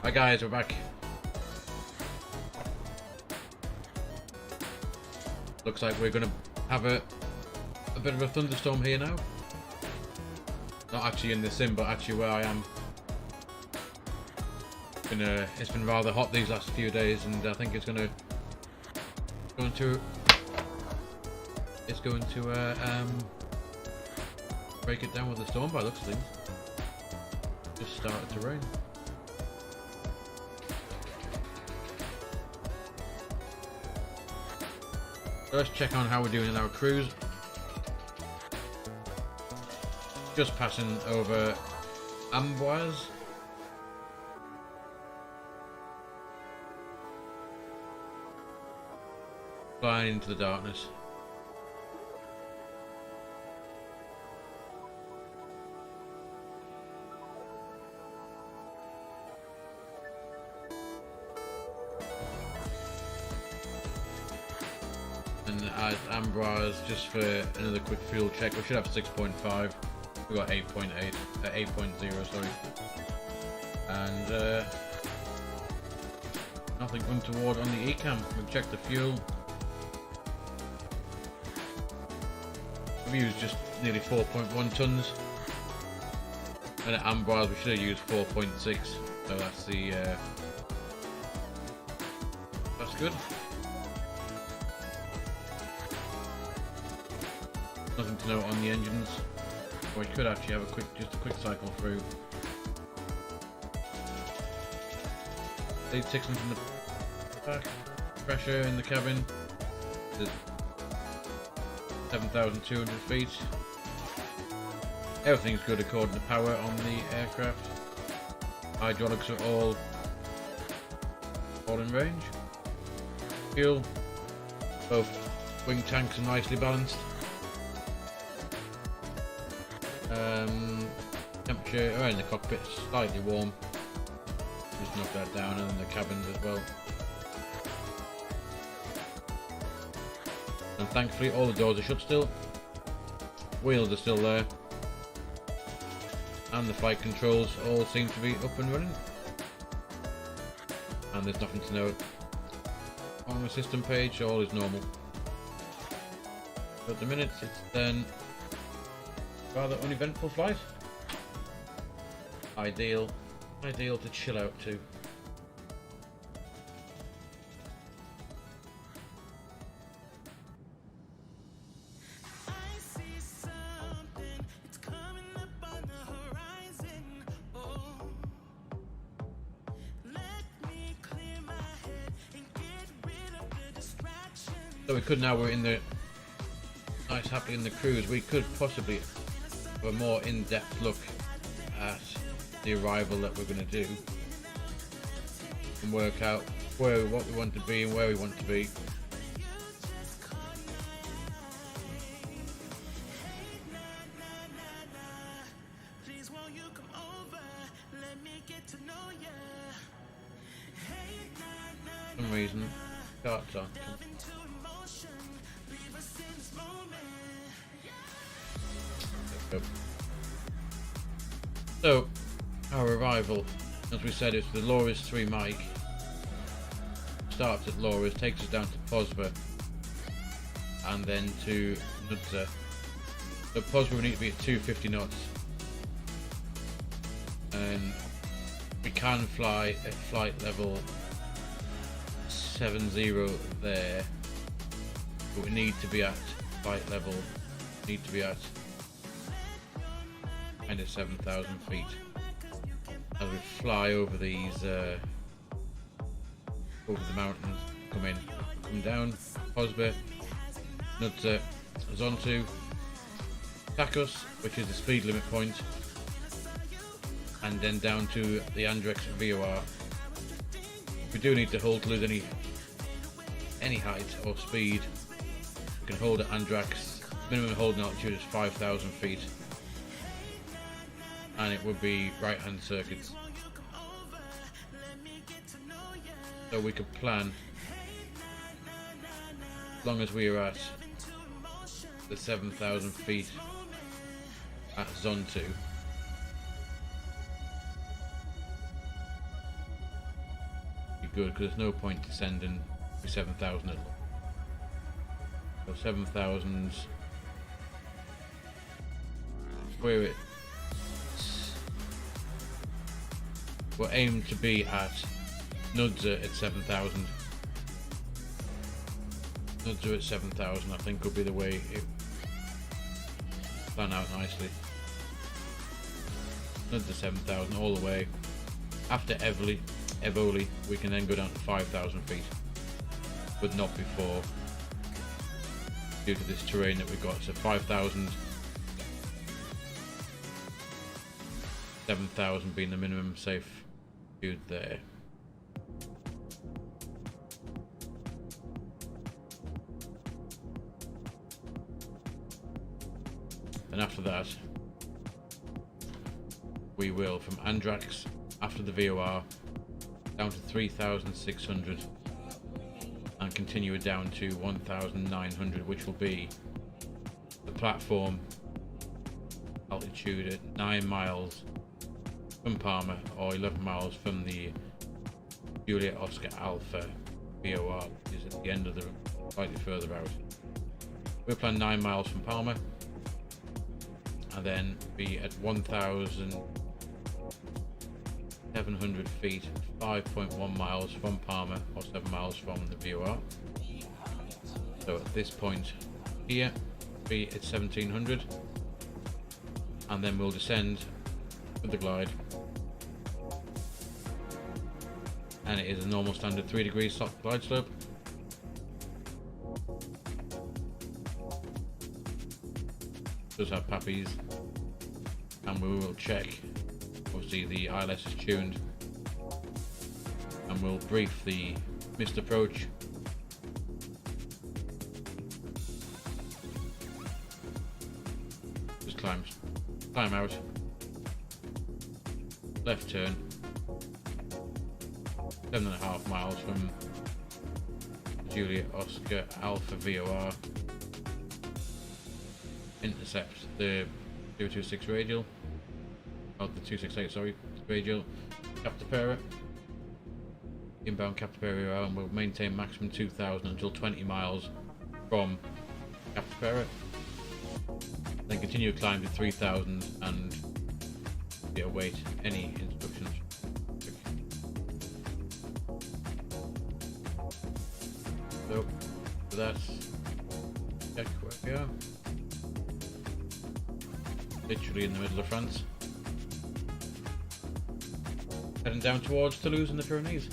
Hi guys, we're back. Looks like we're gonna have a bit of a thunderstorm here now. Not actually in the sim, but actually where I am. It's been rather hot these last few days, and I think it's going to break it down with the storm by the looks of things. Just started to rain. So let's check on how we're doing in our cruise. Just passing over Amboise. Flying into the darkness. And at Amboise, just for another quick fuel check, we should have 6.5. We got 8.8, 8.0, sorry. And nothing untoward on the ECAM. We've checked the fuel. We've used just nearly 4.1 tons. And at Amboise we should have used 4.6. So that's the that's good. Nothing to note on the engines. We could actually have just a quick cycle through. 86 in the back, pressure in the cabin, 7,200 feet. Everything's good according to power on the aircraft. Hydraulics are all in range. Fuel, both wing tanks are nicely balanced. Temperature in the cockpit is slightly warm. Just knock that down, and then the cabins as well. And thankfully all the doors are shut still. Wheels are still there. And the flight controls all seem to be up and running. And there's nothing to note on the system page, all is normal. But at the minute it's then rather uneventful flight. Ideal to chill out to. So we could, now we're in the nice happy in the cruise, we could possibly have a more in-depth look at the arrival that we're going to do and work out what we want to be and where we want to be. For some reason, starts on. So, our arrival, as we said, it's the Loris 3 Mike. Starts at Loris, takes us down to Pozva, and then to Nudza. So Pozva we need to be at 250 knots, and we can fly at flight level 70 there, but we need to be at flight level, kind of 7,000 feet as we fly over these over the mountains. Come down Pozva, Nudza, Zontu, Takos, which is the speed limit point, and then down to the Andrex VOR. If we do need to hold to lose any height or speed, we can hold at Andrex. Minimum holding altitude is 5,000 feet, and it would be right hand circuits. So we could plan, as long as we are at the 7,000 feet at Zontu, good because there's no point descending 7,000 at all. So 7,000. We're aimed to be at Nudza at 7,000. Nudza at 7,000 I think would be the way it plan out nicely. Nudza 7,000 all the way. After Evoli we can then go down to 5,000 feet, but not before, due to this terrain that we've got. So 5,000, 7,000 being the minimum safe altitude there. And after that, we will, from Andrax, after the VOR, down to 3,600 and continue it down to 1,900, which will be the platform altitude at 9 miles from Palma, or 11 miles from the Juliet Oscar Alpha VOR, which is at the end of the room, slightly further out. We'll plan 9 miles from Palma, and then be at 1,700 feet, 5.1 miles from Palma, or 7 miles from the VOR. So at this point here, be at 1,700, and then we'll descend with the glide, and it is a normal standard 3 degrees glide slope. Does have pappies, and we will check. Obviously the ILS is tuned, and we'll brief the missed approach. Just climb out, left turn, 7.5 miles from Juliet Oscar Alpha VOR. Intercept the 026 radial, or the 268, sorry, radial Captapera, inbound Captapera, and we'll maintain maximum 2,000 until 20 miles from Captapera. Then continue to climb to 3,000 and await any instructions. So that's check where we are. Literally in the middle of France. Heading down towards Toulouse in the Pyrenees.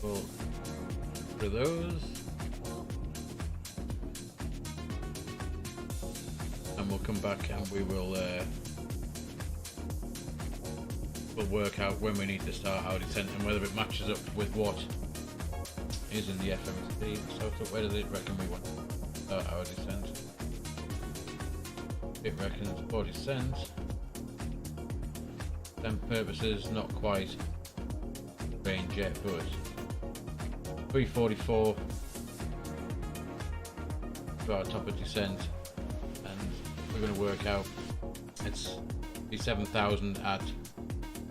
Well, for those. And we'll come back and we will we'll work out when we need to start our descent and whether it matches up with what is in the FMC. So where does it reckon we want to start our descent? It reckons for descent, then purposes not quite range yet, but 344 to our top of descent, and we're going to work out it's the 7,000 at,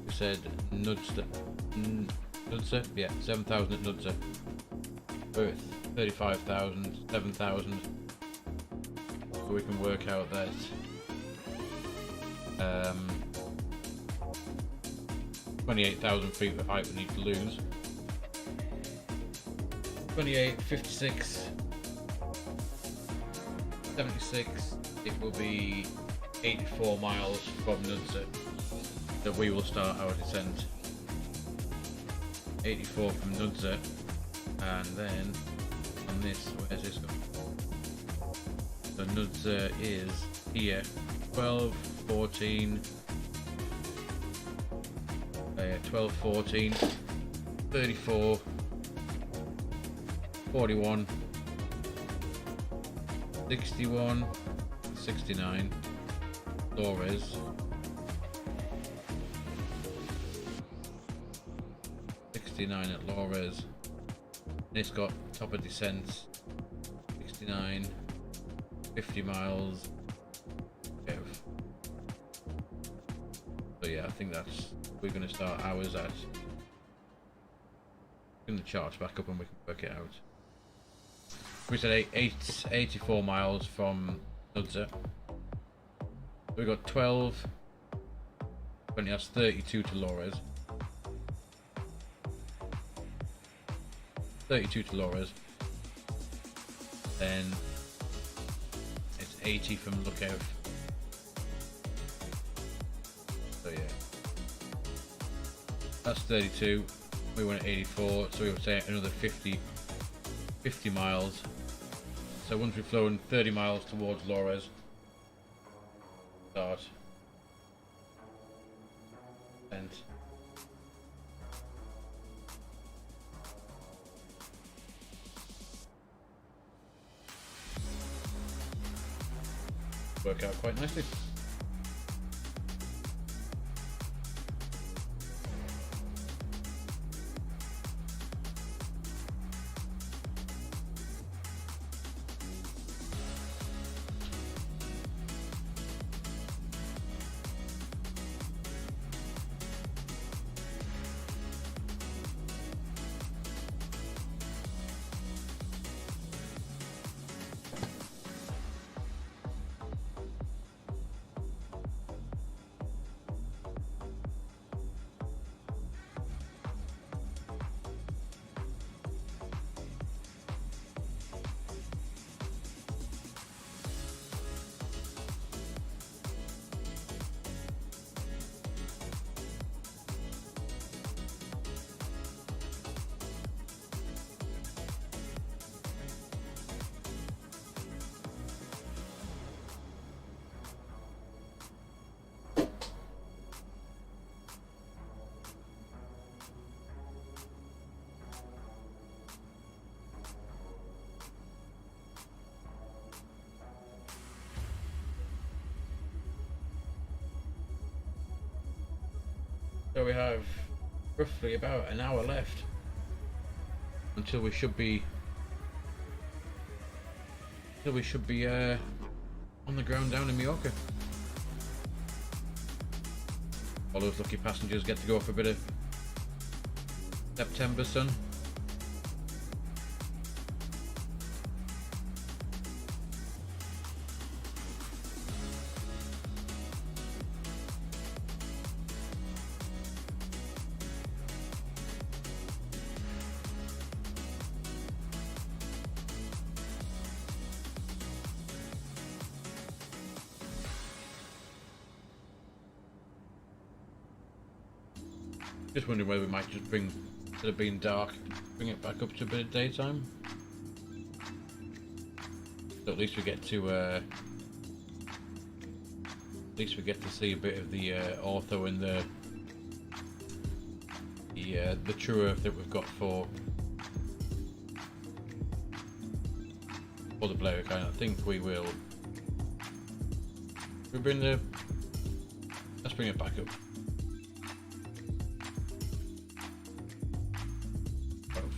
we said Nudza, yeah, 7,000 at Nudza, worth 35,000, 7,000, so we can work out that 28,000 feet of height we need to lose. 28, 56, 76, it will be 84 miles from Nudza that we will start our descent. 84 from Nudza, and then on this, where's this going? So Nudza is here, 12, 14, 12, 14, 34, 41, 61, 69, Flores, 69 at Flores, and it's got top of descent, 69, 50 miles, So yeah, I think that's we're going to start ours at. In the charts back up and we can work it out. We said 84 miles from Nudza. We got 12. 20, that's 32 to Lores. 32 to Lores. Then it's 80 from Lookout. So yeah. That's 32. We went at 84, so we would say another 50 miles. So once we've flown 30 miles towards Lores, start and work out quite nicely. So we have roughly about an hour left until we should be on the ground down in Mallorca. All those lucky passengers get to go for a bit of September sun. Just wondering whether we might just bring, instead of being dark, bring it back up to a bit of daytime. So at least we get to see a bit of the ortho and the true earth that we've got for the Balearic. I think we will. Let's bring it back up.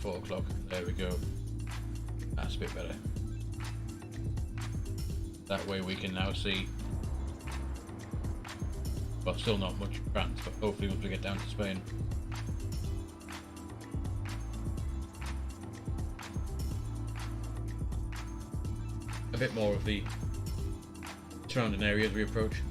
4 o'clock. There we go. That's a bit better. That way we can now see. Well, still not much France, but hopefully once we get down to Spain. A bit more of the surrounding areas we approach.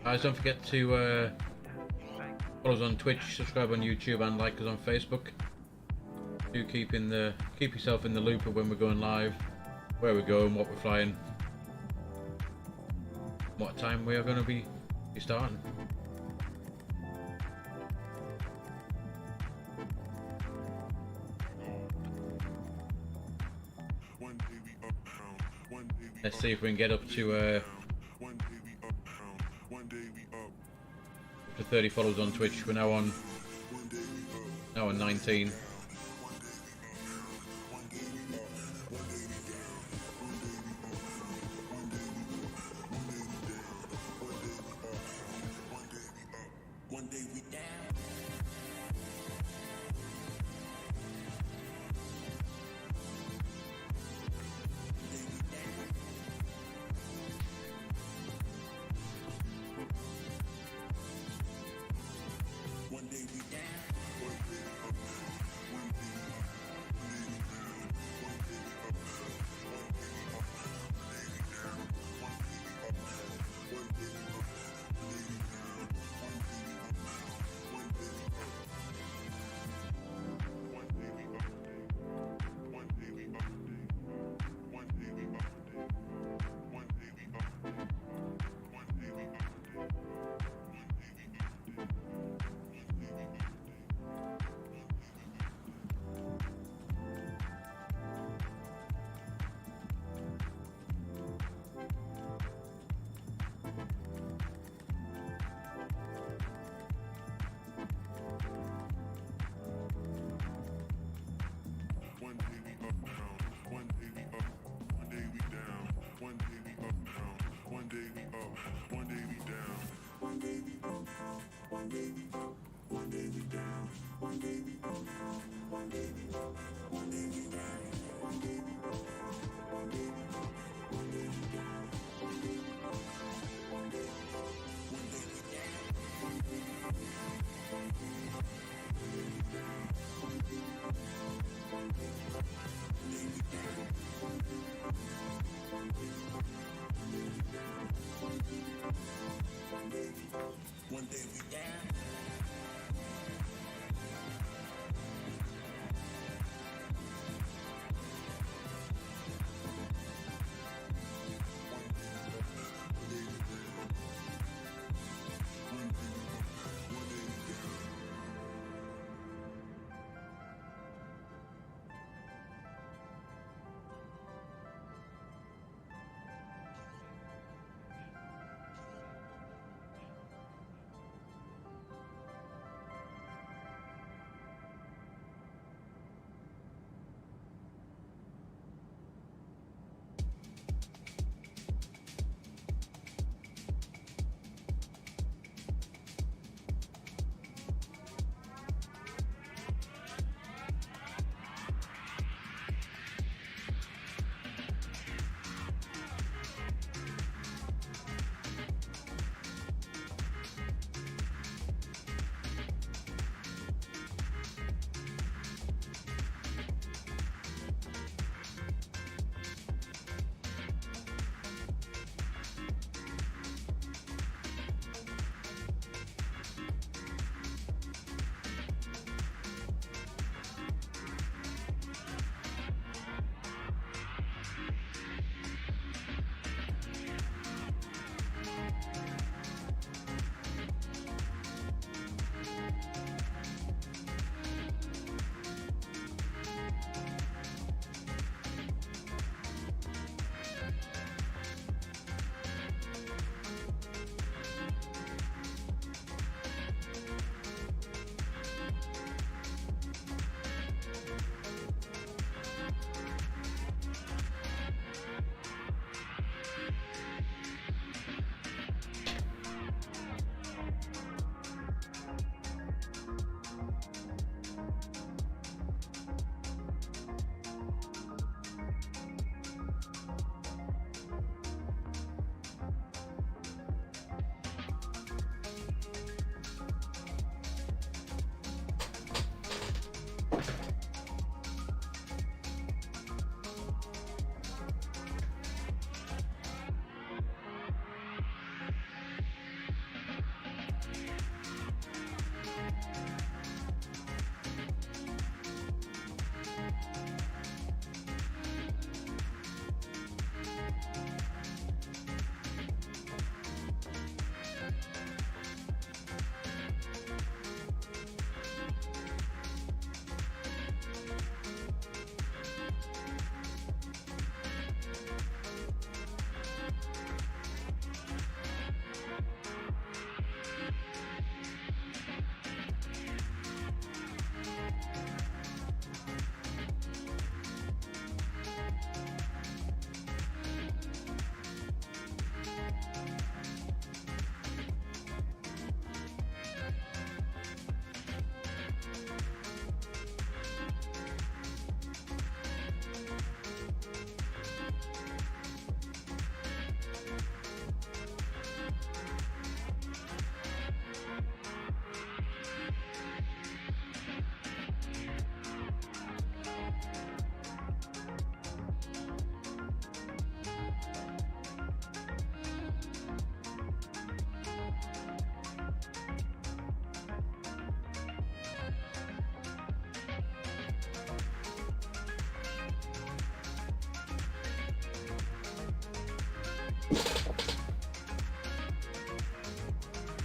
Guys, don't forget to follow us on Twitch, subscribe on YouTube, and like us on Facebook. Do keep yourself in the loop of when we're going live, where we're going, what we're flying, what time we are going to be starting. Let's see if we can get up to 30 followers on Twitch. We're now on 19.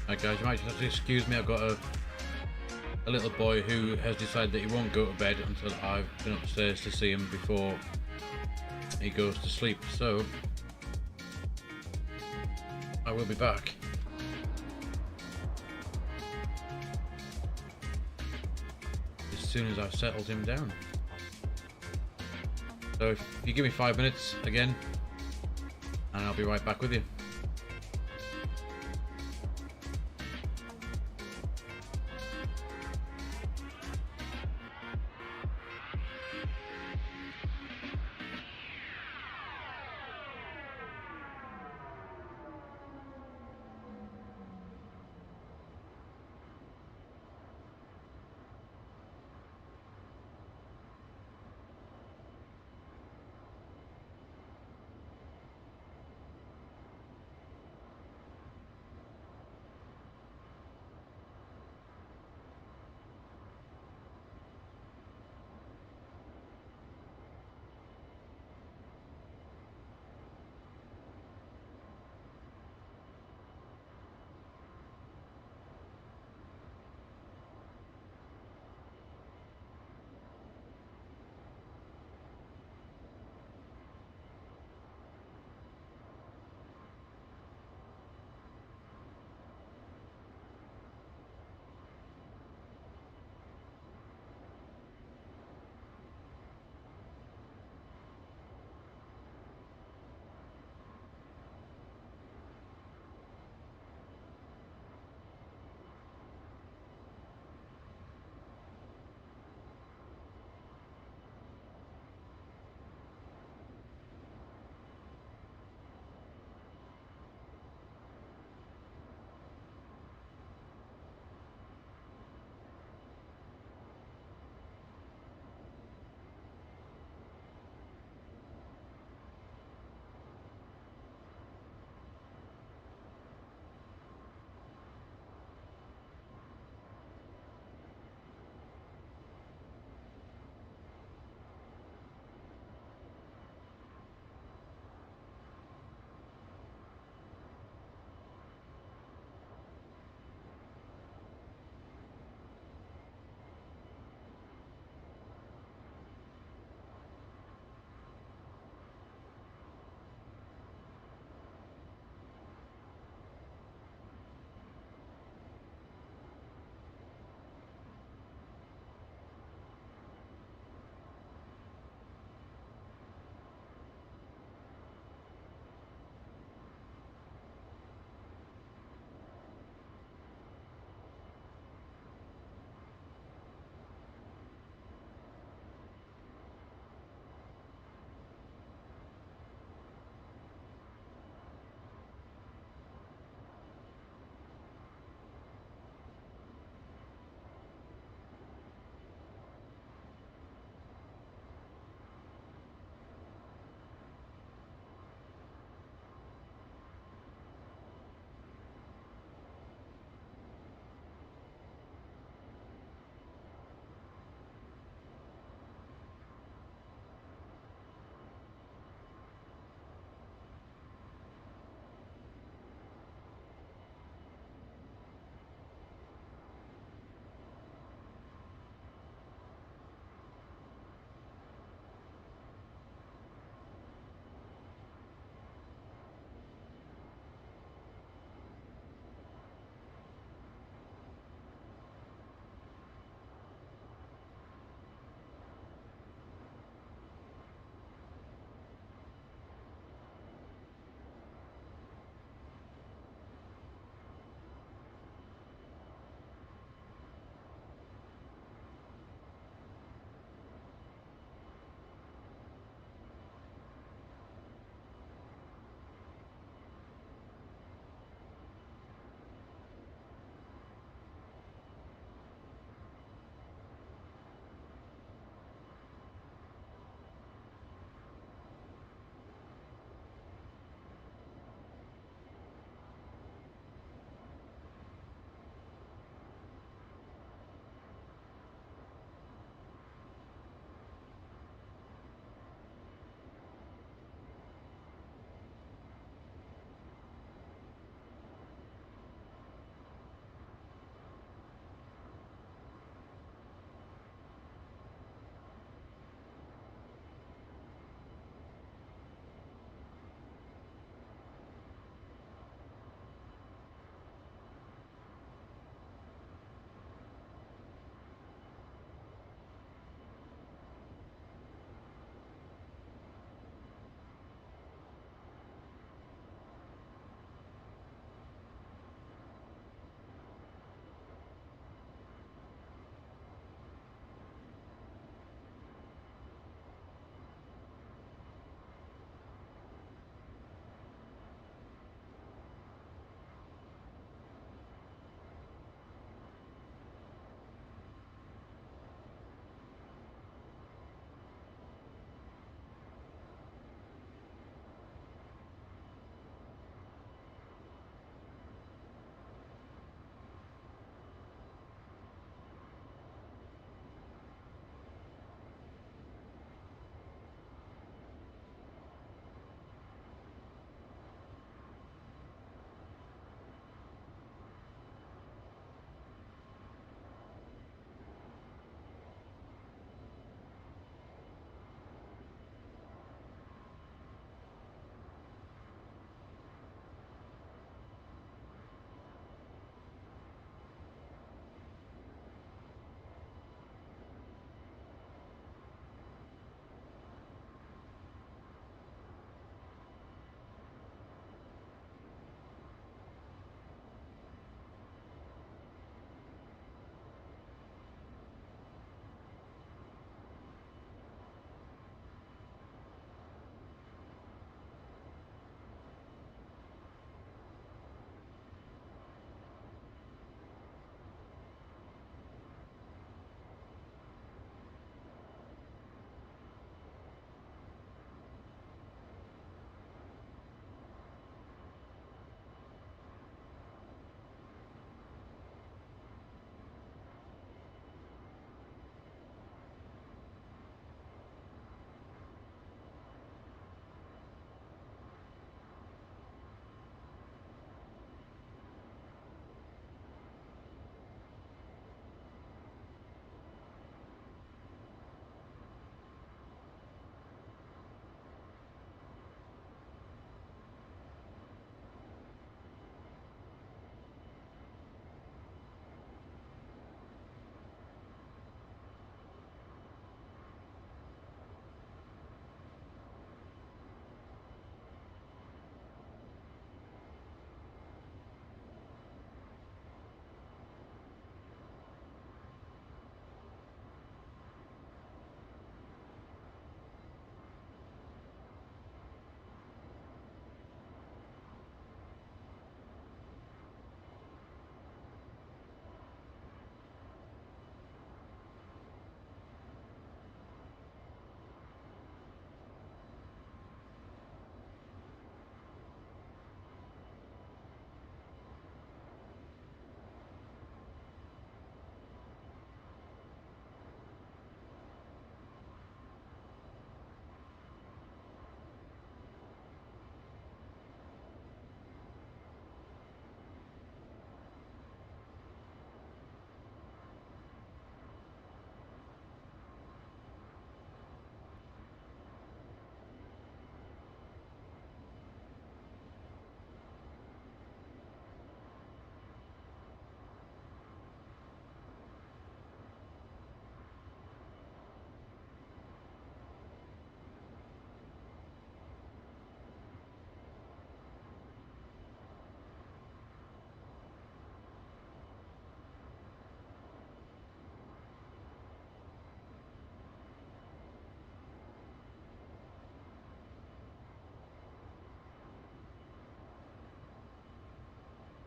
Right guys, you might just have to excuse me, I've got a little boy who has decided that he won't go to bed until I've been upstairs to see him before he goes to sleep, so I will be back. As soon as I've settled him down. So if you give me 5 minutes again, and I'll be right back with you.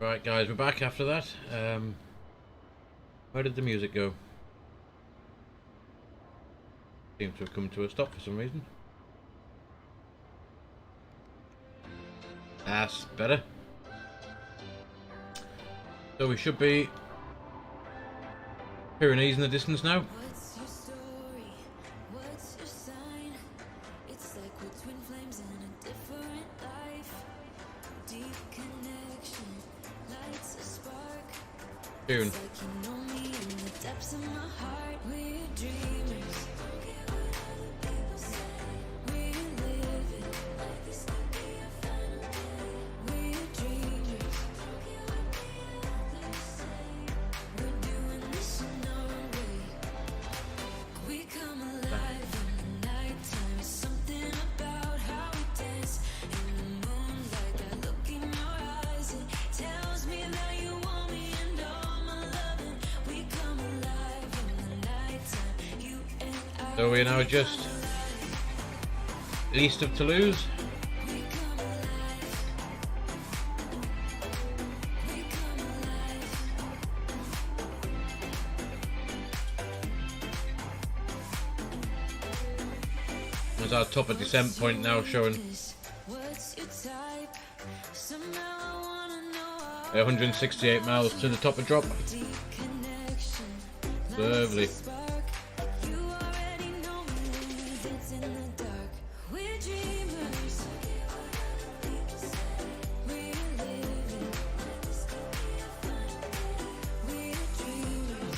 Right, guys, we're back after that. Where did the music go? Seems to have come to a stop for some reason. That's better. So we should be Pyrenees in the distance now. What's your story? What's your sign? It's like we're twin flames in a different life. Deep connection lights a spark. Tune. It's like you know me in the depths of my heart. We're dreamers. Don't care what other people say. We're living like this could be a final day. We're dreamers. Don't care what the others say. We're doing this in our way. We come alive in the nighttime. There's something about how we dance in the moonlight. That look in your eyes, it tells me that you want me and all my loving. We come alive in the nighttime. You and I. So we're now just east of Toulouse. We come alive. We come alive. There's our top of descent point now showing What's your type? Somehow I wanna know how 168 miles to the top of drop. deep connection. Lovely. Spark. You already know me when we dance in the dark. We're dreamers. We're living. We're dreamers.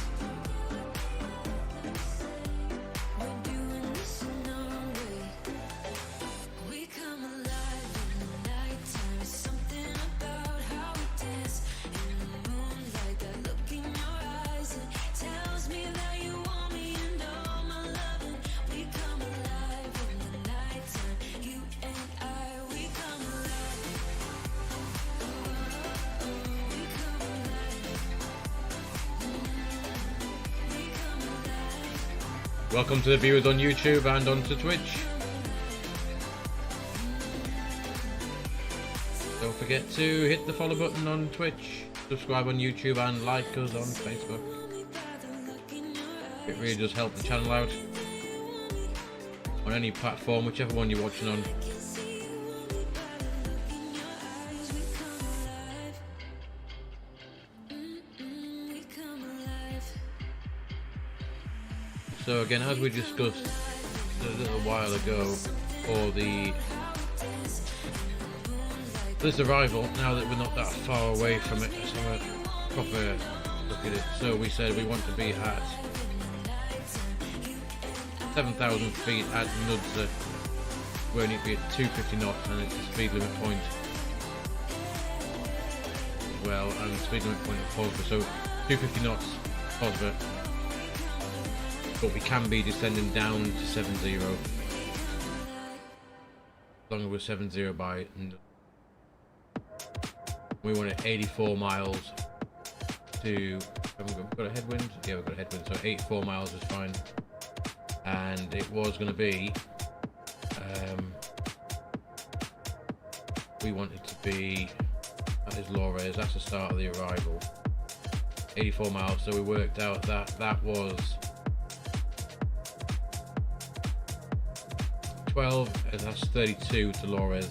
We're doing this in our way. We come alive in the nighttime. There's something about how we dance in the moonlight. That look in your eyes, it tells me that you want me and all my loving. We come alive in the nighttime. You and I, we come alive. Oh, we come alive. We come alive. Welcome to the viewers on YouTube and onto Twitch. Don't forget to hit the follow button on Twitch, subscribe on YouTube and like us on Facebook. It really does help the channel out on any platform, whichever one you're watching on. We come alive. So again, as we discussed a little while ago, for this arrival, now that we're not that far away from it, so a proper look at it. So we said we want to be at 7,000 feet at Nudza. We only be at 250 knots, and it's the speed limit point as well, and the speed limit point at Palma. So 250 knots, Palma. But we can be descending down to 70. As long as we're 70 by. We want it 84 miles to. Have we got a headwind? Yeah, we've got a headwind, so 84 miles is fine. And it was going to be. We want it to be. That is Lores, that's the start of the arrival. 84 miles, so we worked out that that was 12, and that's 32 to Lores.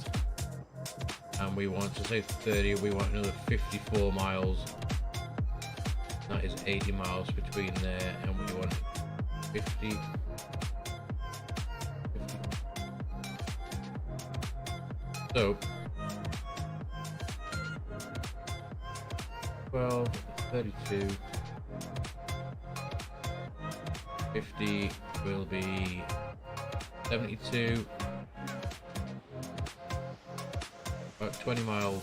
And we want to say 30, we want another 54 miles. That is 80 miles between there, and we want 50. So 12, 32, 50 will be 72, about 20 miles.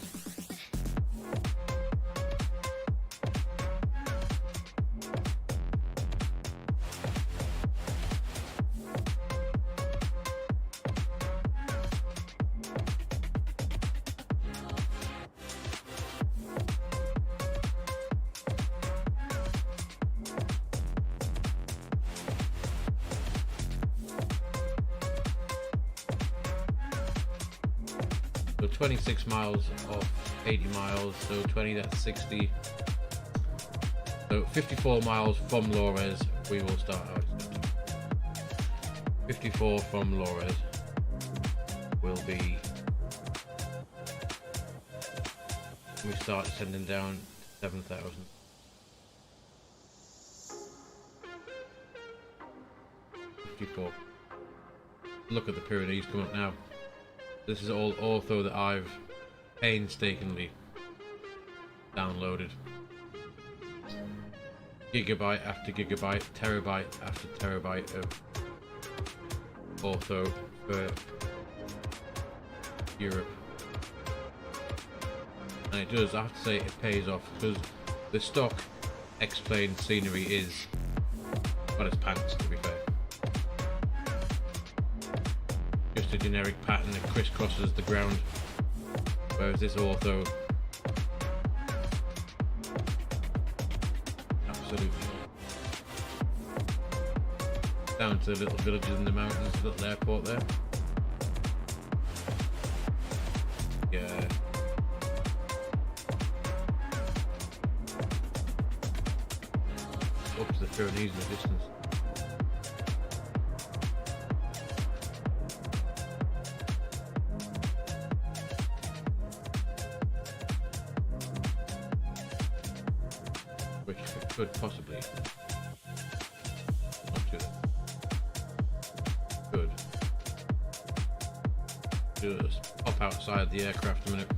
So 26 miles off 80 miles, so 20, that's 60. So 54 miles from Lores, we will start out. 54 from Lores will be, we start descending down to 7,000. Look at the Pyrenees coming up now. This is all ortho that I've painstakingly downloaded. Gigabyte after gigabyte, terabyte after terabyte of ortho for Europe. And it does, I have to say, it pays off, because the stock X-plane scenery is, well, it's pants, to be fair. Just a generic pattern that crisscrosses the ground, whereas this ortho, absolutely, down to the little villages in the mountains, the little airport there. Yeah. Up to the Pyrenees in the distance. Which it could possibly not do that. Good. Just pop outside the aircraft a minute.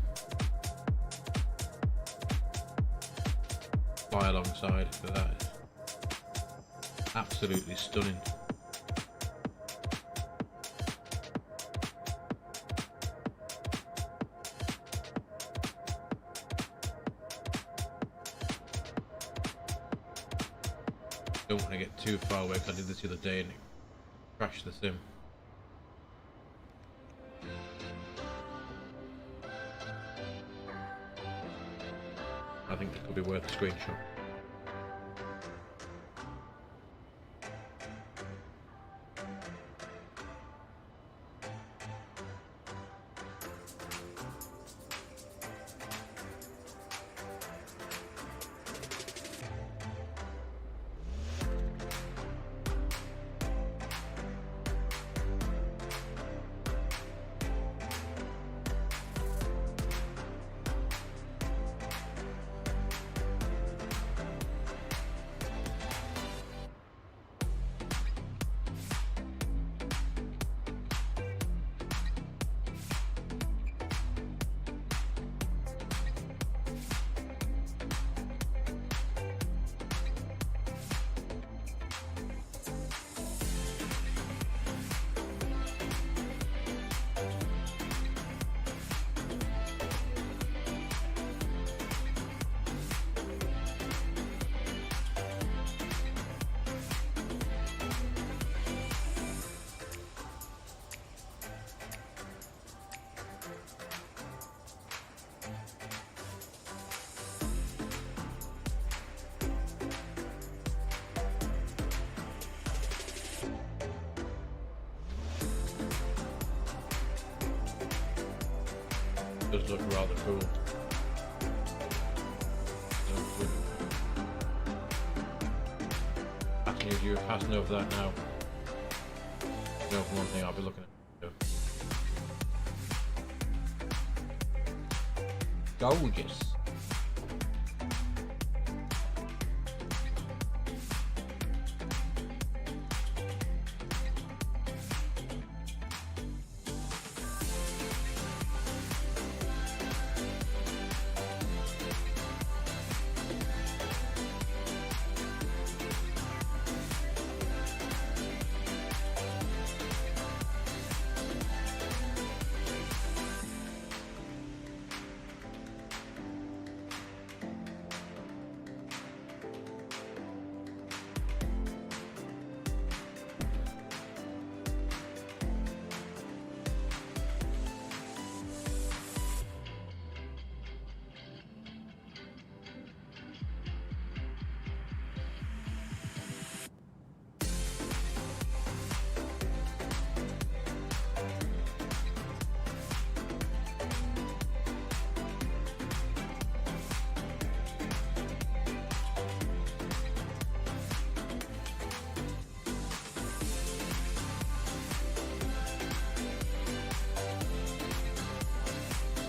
Fly alongside, for that is absolutely stunning. Don't want to get too far away, because I did this the other day and it crashed the sim. I think that could be worth a screenshot. Does look rather cool. Passing as you are passing over that now. You know, for one thing I'll be looking at. Gorgeous.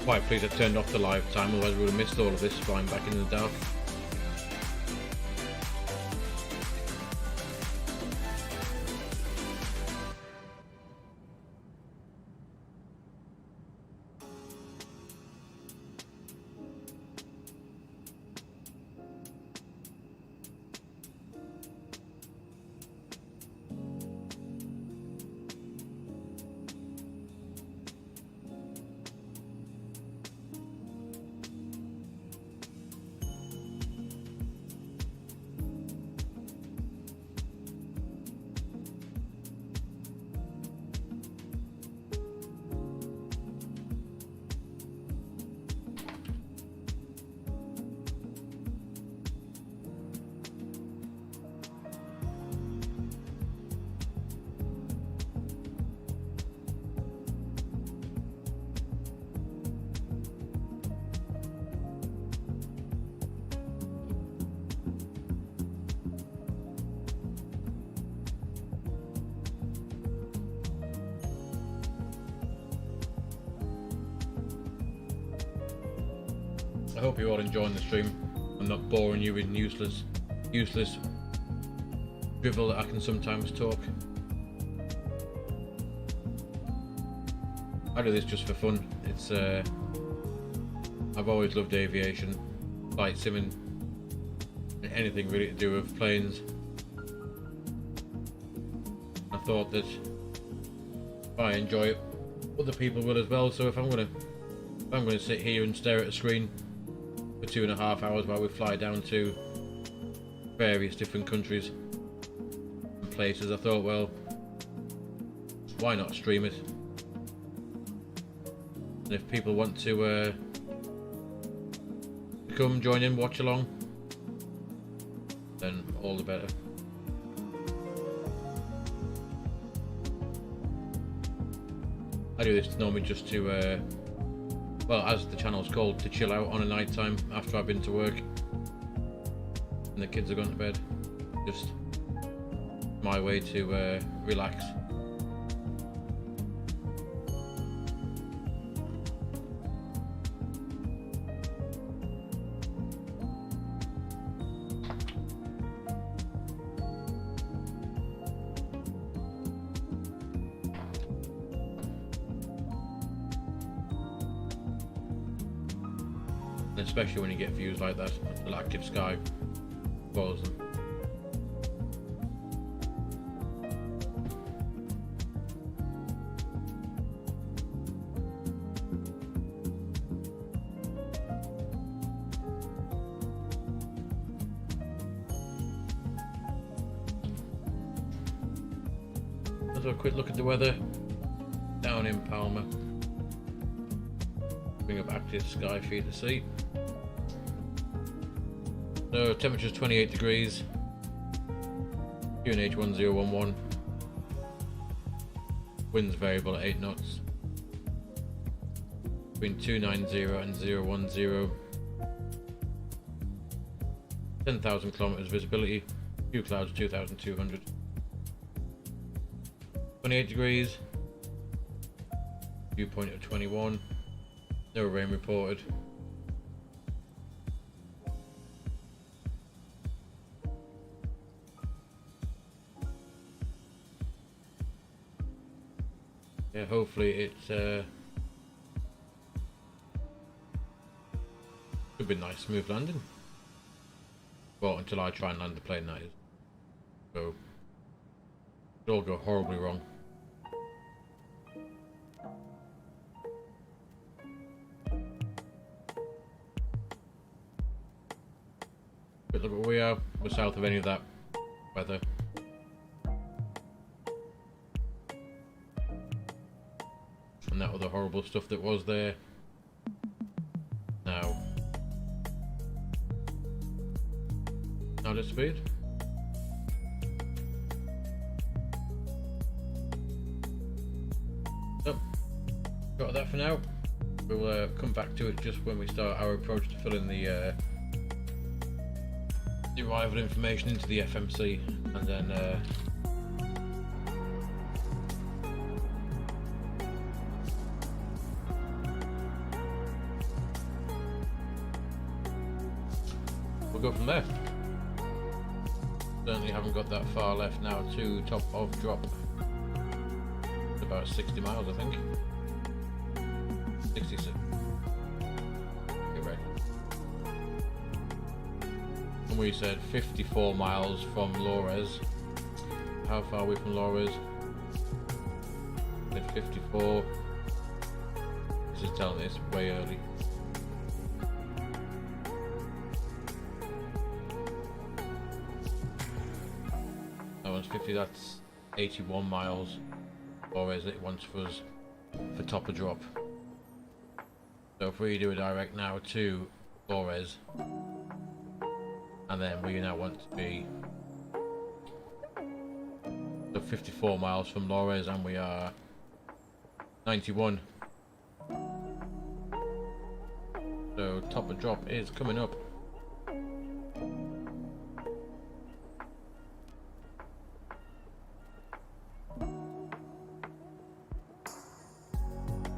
quite pleased I turned off the live time, otherwise we would have missed all of this flying back in the dark. I hope you're all enjoying the stream. I'm not boring you with useless drivel that I can sometimes talk. I do this just for fun. It's I've always loved aviation, flight simming, and anything really to do with planes. I thought that if I enjoy it, other people will as well. So if I'm gonna sit here and stare at a screen for 2.5 hours while we fly down to various different countries and places, I thought, well, why not stream it? And if people want to come join in, watch along, then all the better. I do this normally just to well, as the channel's called, to chill out on a night time after I've been to work and the kids are gone to bed. Just my way to relax. Especially when you get views like that, the active sky spoils them. Let's have a quick look at the weather down in Palma. Bring up active sky for you to see. So temperature's 28 degrees, QNH 1011, winds variable at 8 knots, between 290 and 010, 10,000 kilometers visibility, few clouds 2,200, 28 degrees, dew point of 21, no rain reported. Yeah, hopefully it should be a nice smooth landing. Well, until I try and land the plane, that is. So it'll all go horribly wrong. But look where we are. We're south of any of that weather. And that other horrible stuff that was there. Now disappeared. So, got that for now. We'll come back to it just when we start our approach to filling the arrival information into the FMC, and then we'll go from there. Certainly haven't got that far left now to top of drop. It's about 60 miles, I think. 66. Get ready. And we said 54 miles from Lores. How far are we from Lores? At 54. This is telling me it's way early. That one's 50, that's 81 miles. Lores it wants for us for top of drop. So if we do a direct now to Lores, and then we now want to be 54 miles from Lores, and we are 91. So top of drop is coming up.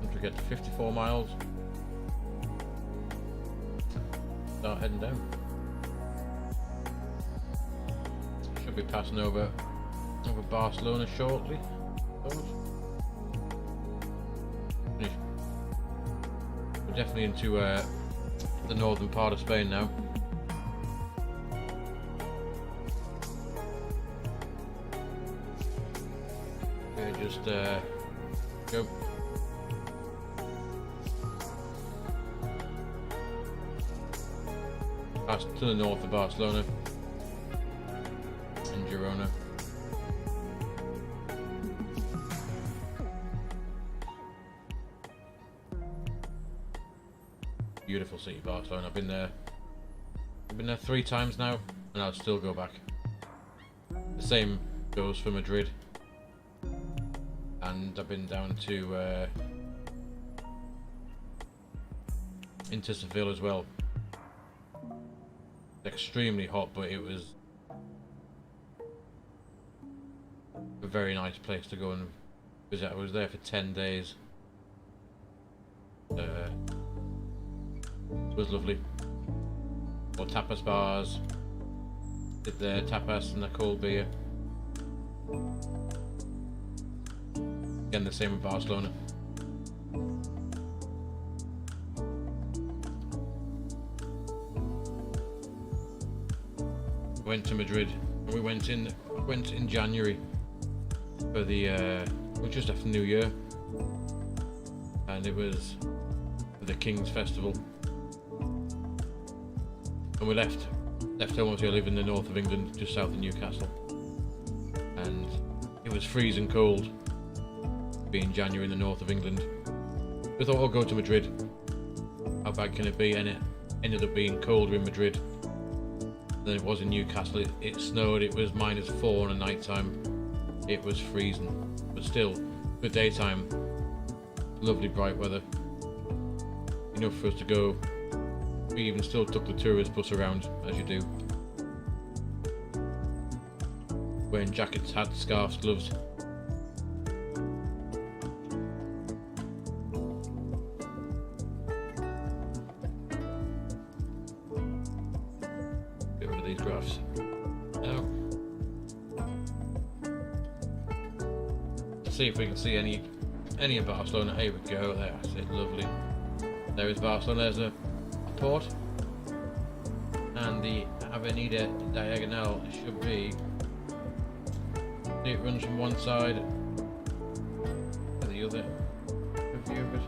Once we get to 54 miles, start heading down. Should be passing over Barcelona shortly. We're definitely into the northern part of Spain now. Okay, just go. Past to the north of Barcelona and Girona. Beautiful city, Barcelona. I've been there 3 times now, and I'll still go back. The same goes for Madrid, and I've been down to into Seville as well. It's extremely hot, but it was a very nice place to go and visit. I was there for 10 days. It was lovely. Or tapas bars. Did the tapas and the cold beer. Again, the same with Barcelona. Went to Madrid. We went in January for the just after New Year, and it was the King's Festival. And we left home. Obviously I live in the north of England, just south of Newcastle, and it was freezing cold being January in the north of England. We thought, I'll go to Madrid, how bad can it be? And it ended up being colder in Madrid than it was in Newcastle. It snowed, it was -4 on a night time, it was freezing, but still for daytime lovely bright weather, enough for us to go. We even still took the tourist bus around, as you do, wearing jackets, hats, scarves, gloves. Get over these graphs. Now, let's see if we can see any of Barcelona. Here we go. That's it. Lovely. There is Barcelona. There's a port, and the Avenida Diagonal should be. See, it runs from one side to the other. Good view of it.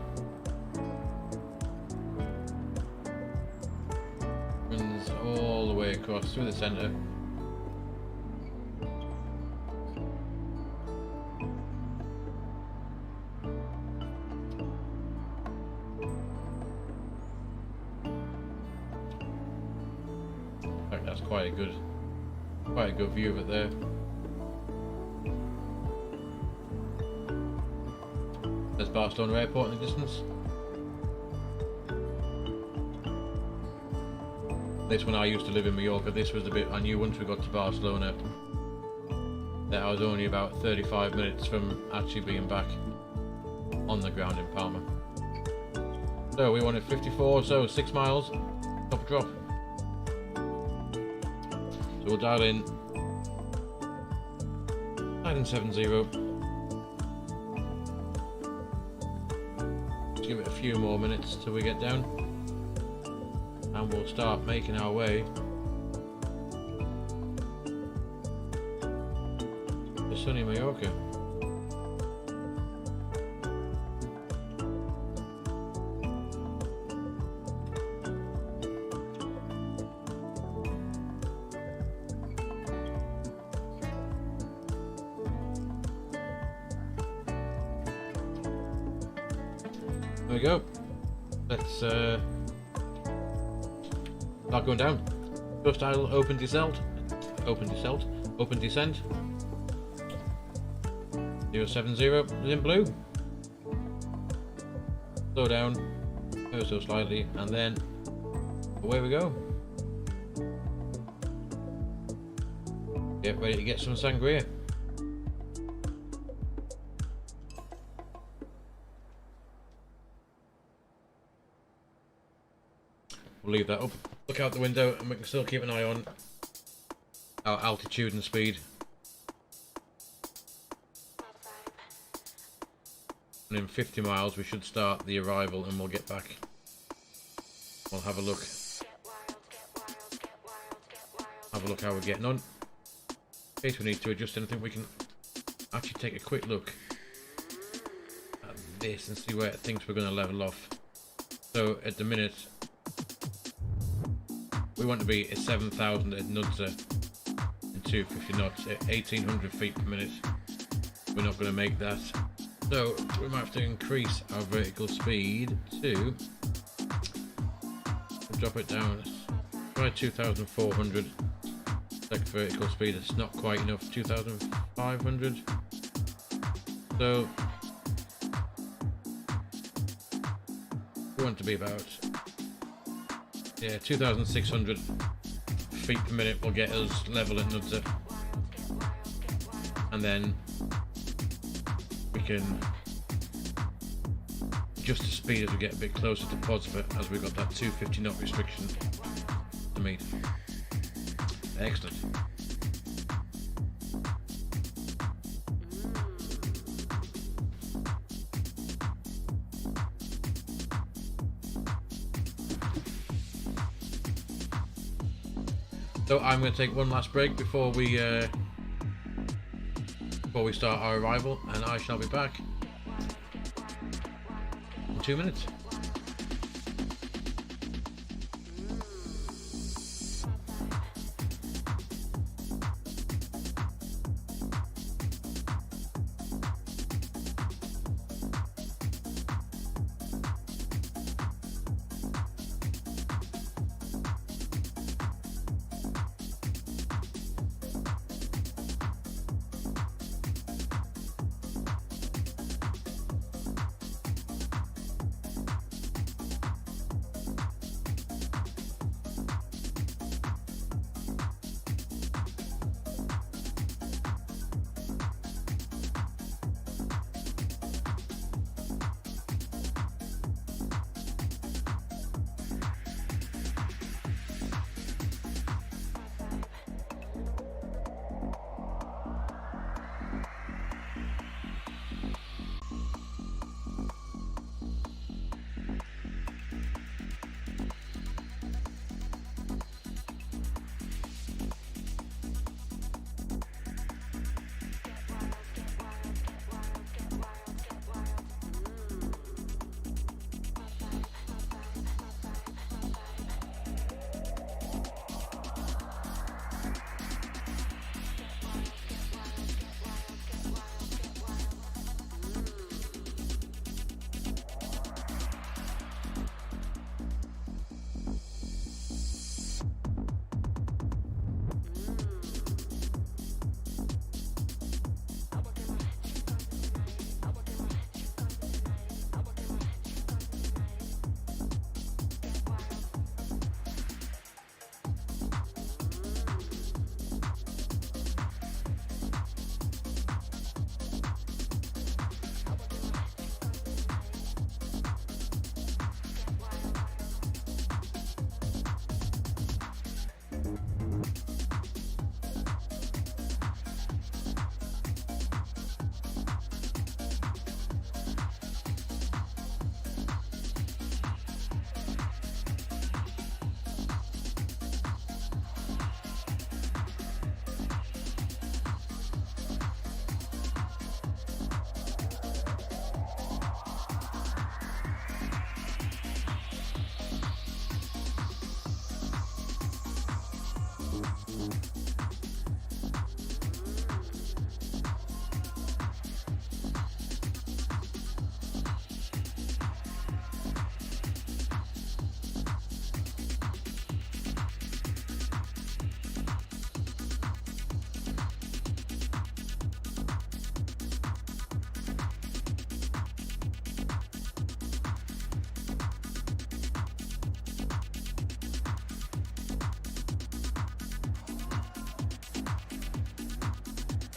Runs all the way across through the centre. That's quite a good view of it there. There's Barcelona Airport in the distance. This when I used to live in Mallorca, this was the bit I knew once we got to Barcelona that I was only about 35 minutes from actually being back on the ground in Palma. So we wanted 54, so 6 miles, top drop. We'll dial in 970. Just give it a few more minutes till we get down, and we'll start making our way to sunny Mallorca. There we go. Let's start going down. First idle, open descent. Open descent. 070 is in blue. Slow down ever so slightly, and then away we go. Get ready to get some sangria. We'll leave that up. Look out the window, and we can still keep an eye on our altitude and speed. And in 50 miles we should start the arrival, and we'll get back. We'll have a look. Have a look how we're getting on. In case we need to adjust anything, we can actually take a quick look at this and see where it thinks we're going to level off. So at the minute, we want to be at 7,000 at Nudza and 250 knots at 1,800 feet per minute. We're not going to make that. So we might have to increase our vertical speed to, drop it down, try 2,400. Like vertical speed, it's not quite enough. 2,500. So we want to be about 2,600 feet per minute will get us level at Nudza, and then we can adjust the speed as we get a bit closer to Pozva, as we've got that 250 knot restriction to meet. Excellent. So I'm going to take one last break before we start our arrival, and I shall be back in 2 minutes.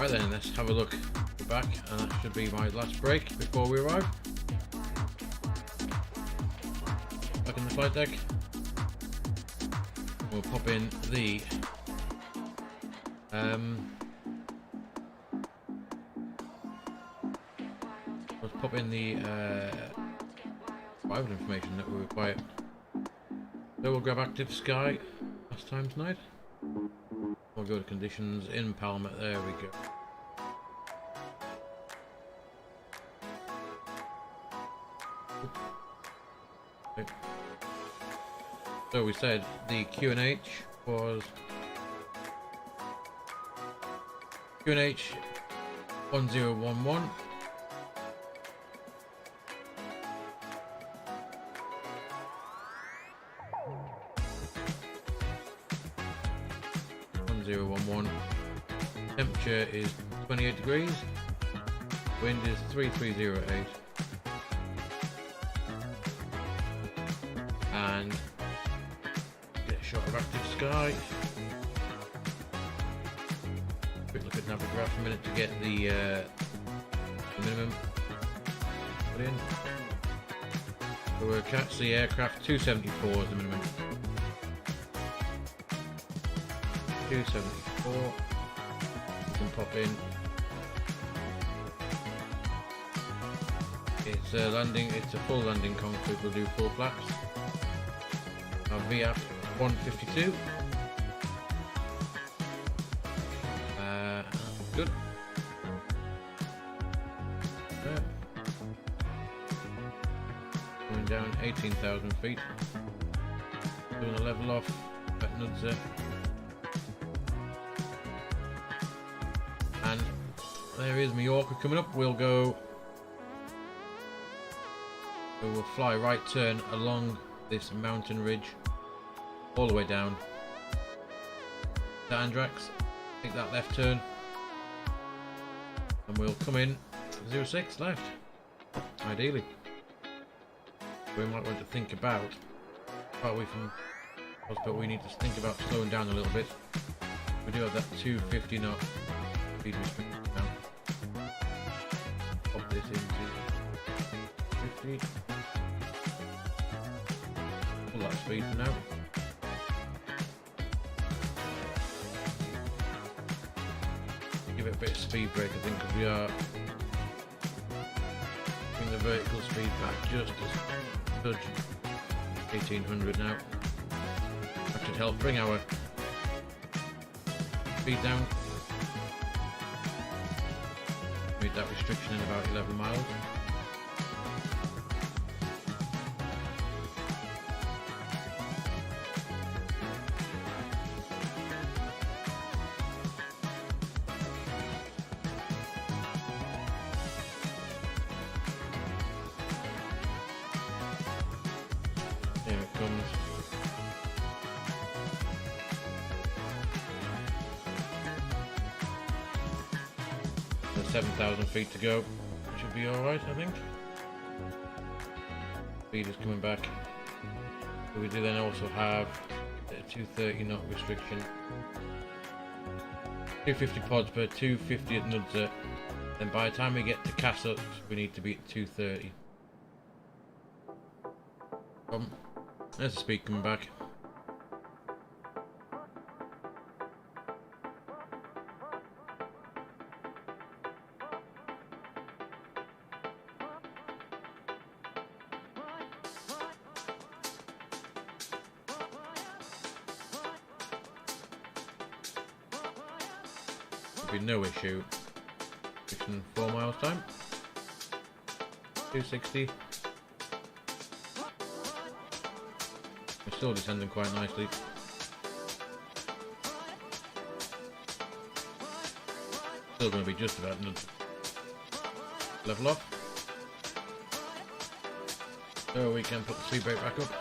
Right then, let's have a look. We're back, and that should be my last break before we arrive. Back in the flight deck. We'll pop in the let's pop in the survival information that we require. So we'll grab active sky last time tonight. We'll go to conditions in Palma. There we go. Okay. So we said the QNH was QNH 1011. Temperature is 28 degrees. Wind is 3308. And get a shot of active sky. Quick look at Navigraph for a minute to get the minimum put in. So we're catch the aircraft 274 is the minimum. 274. You can pop in. It's a landing. It's a full landing concrete. We'll do full flaps. Our VF 152. Good. Going down 18,000 feet. Doing a level off at Nudza. And there is Mallorca coming up. We'll go. We will fly right turn along this mountain ridge all the way down to Andrax. Take that left turn. And we'll come in 06 left, ideally. We might want to think about, apart from but we need to think about slowing down a little bit. We do have that 250 knot speed restriction now. Pop this into 50. Pull that speed for now. Give it a bit of speed break, I think, because we are bring the vertical speed back just a touch. 1800 now. That should help bring our speed down. Meet that restriction in about 11 miles. There it comes. There's 7,000 feet to go. Should be alright, I think. Speed is coming back. So we do then also have a 230 knot restriction. 250 pods per 250 at Nudza. Then by the time we get to Castle, we need to be at 230. There's the speed coming back. There'll be no issue. 4 miles time. 260. We're still descending quite nicely. Still going to be just about level off. So we can put the speed brake back up.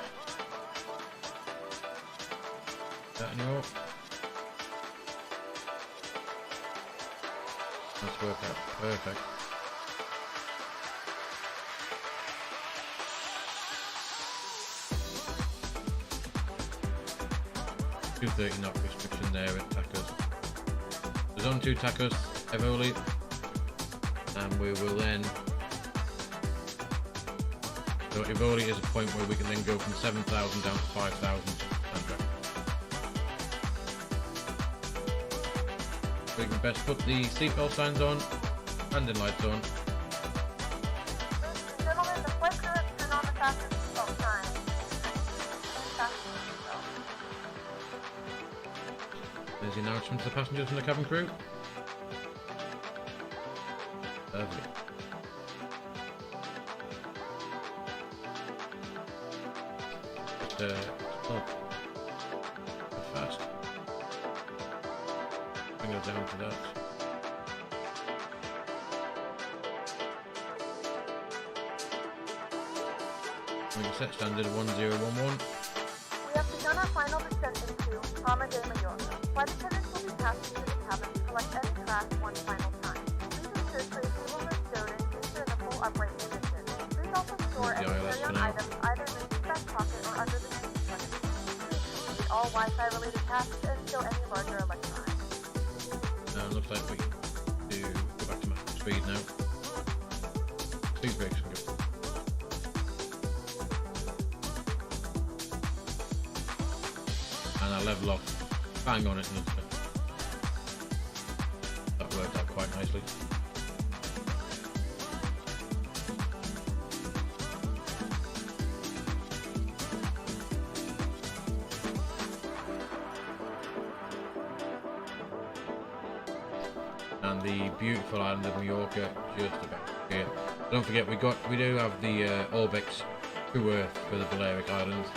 That anymore. Let's work out. Perfect. .230 knot restriction there at tachos. There's on 2 tachos. Evoli, and we will then. So Evoli is a point where we can then go from 7,000 down to 5,000. We can best put the seatbelt signs on, landing lights on. Gentlemen, the flight crew has turned on the fasten seatbelt sign. Fasten seatbelt. There's the announcement to the passengers and the cabin crew. Lovely. Not fast. Bring it down to that. We can set standard 1011. We have begun our final descent into Palma de Mallorca. Flight attendants will be passing through the cabin to collect any trash one final time. Please ensure trays tables are stowed and cases are in a full upright position. Please also store any carry-on items either in the seatback pocket or under the seat cushion. Please complete all Wi-Fi related tasks and stow any larger electronics. Looks like we do go back to maximum speed now. Speed brakes can go. And I level off, bang on it, and that worked out quite nicely. And the beautiful island of Mallorca just about here. Don't forget we do have the Orbex True Earth for the Balearic Islands.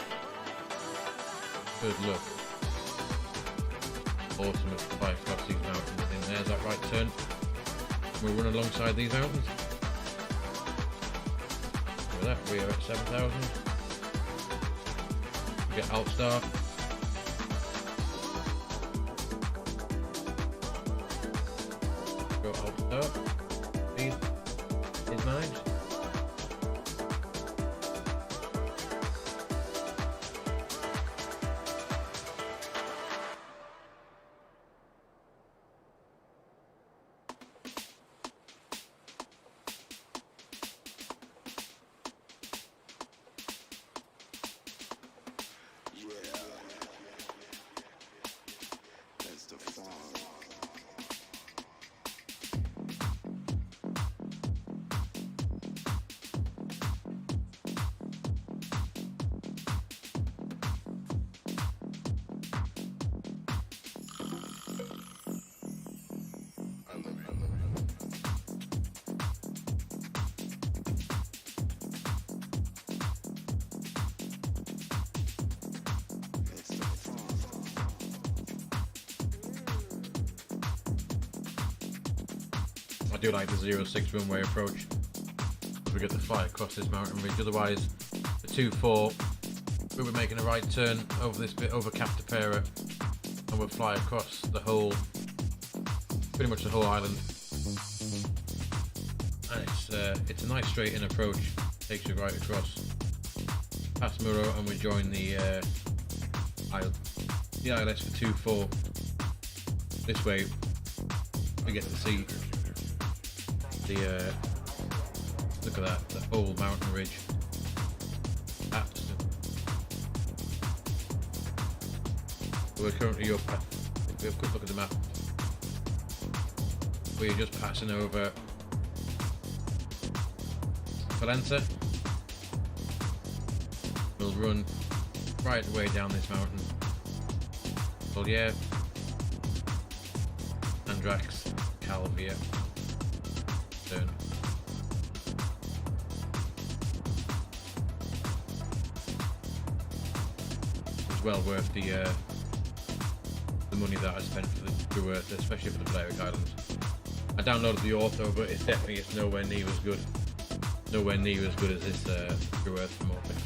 Good luck. Awesome at 5 across these mountains, and there's that right turn. We'll run alongside these mountains. With that, we are at 7,000. We get Alt Star. Go Alt Star. Speed is nice. I do like the 06 runway approach. We get the fly across this mountain ridge. Otherwise, the 24, we were making a right turn over this bit, over Cap de Pera, and we'll fly across the whole, pretty much the whole island. And it's a nice straight in approach. Takes you right across past Muro, and we join the ILS for 24. This way, we get to see the look at that, the whole mountain ridge. Absolutely. We're currently up at, if we have a quick look at the map, we're just passing over Valencia. We'll run right way down this mountain. Balearic, Andrax, Calvia. Turn. It's well worth the money that I spent for the True Earth, especially for the Balearic Islands. I downloaded the Ortho, but it's nowhere near as good. Nowhere near as good as this True Earth from Orbex.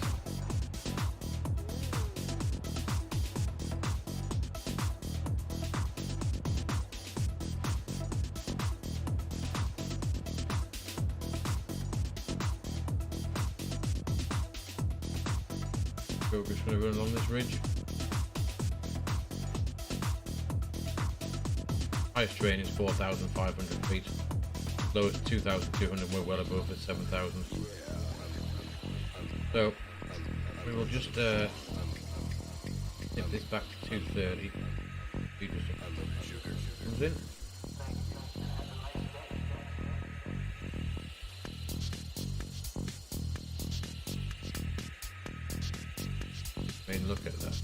We're just going to run along this ridge. Highest terrain is 4,500 feet. Lowest 2,200. We're well above at 7,000. So we will just hit this back to 230. He just comes in. I mean, look at that.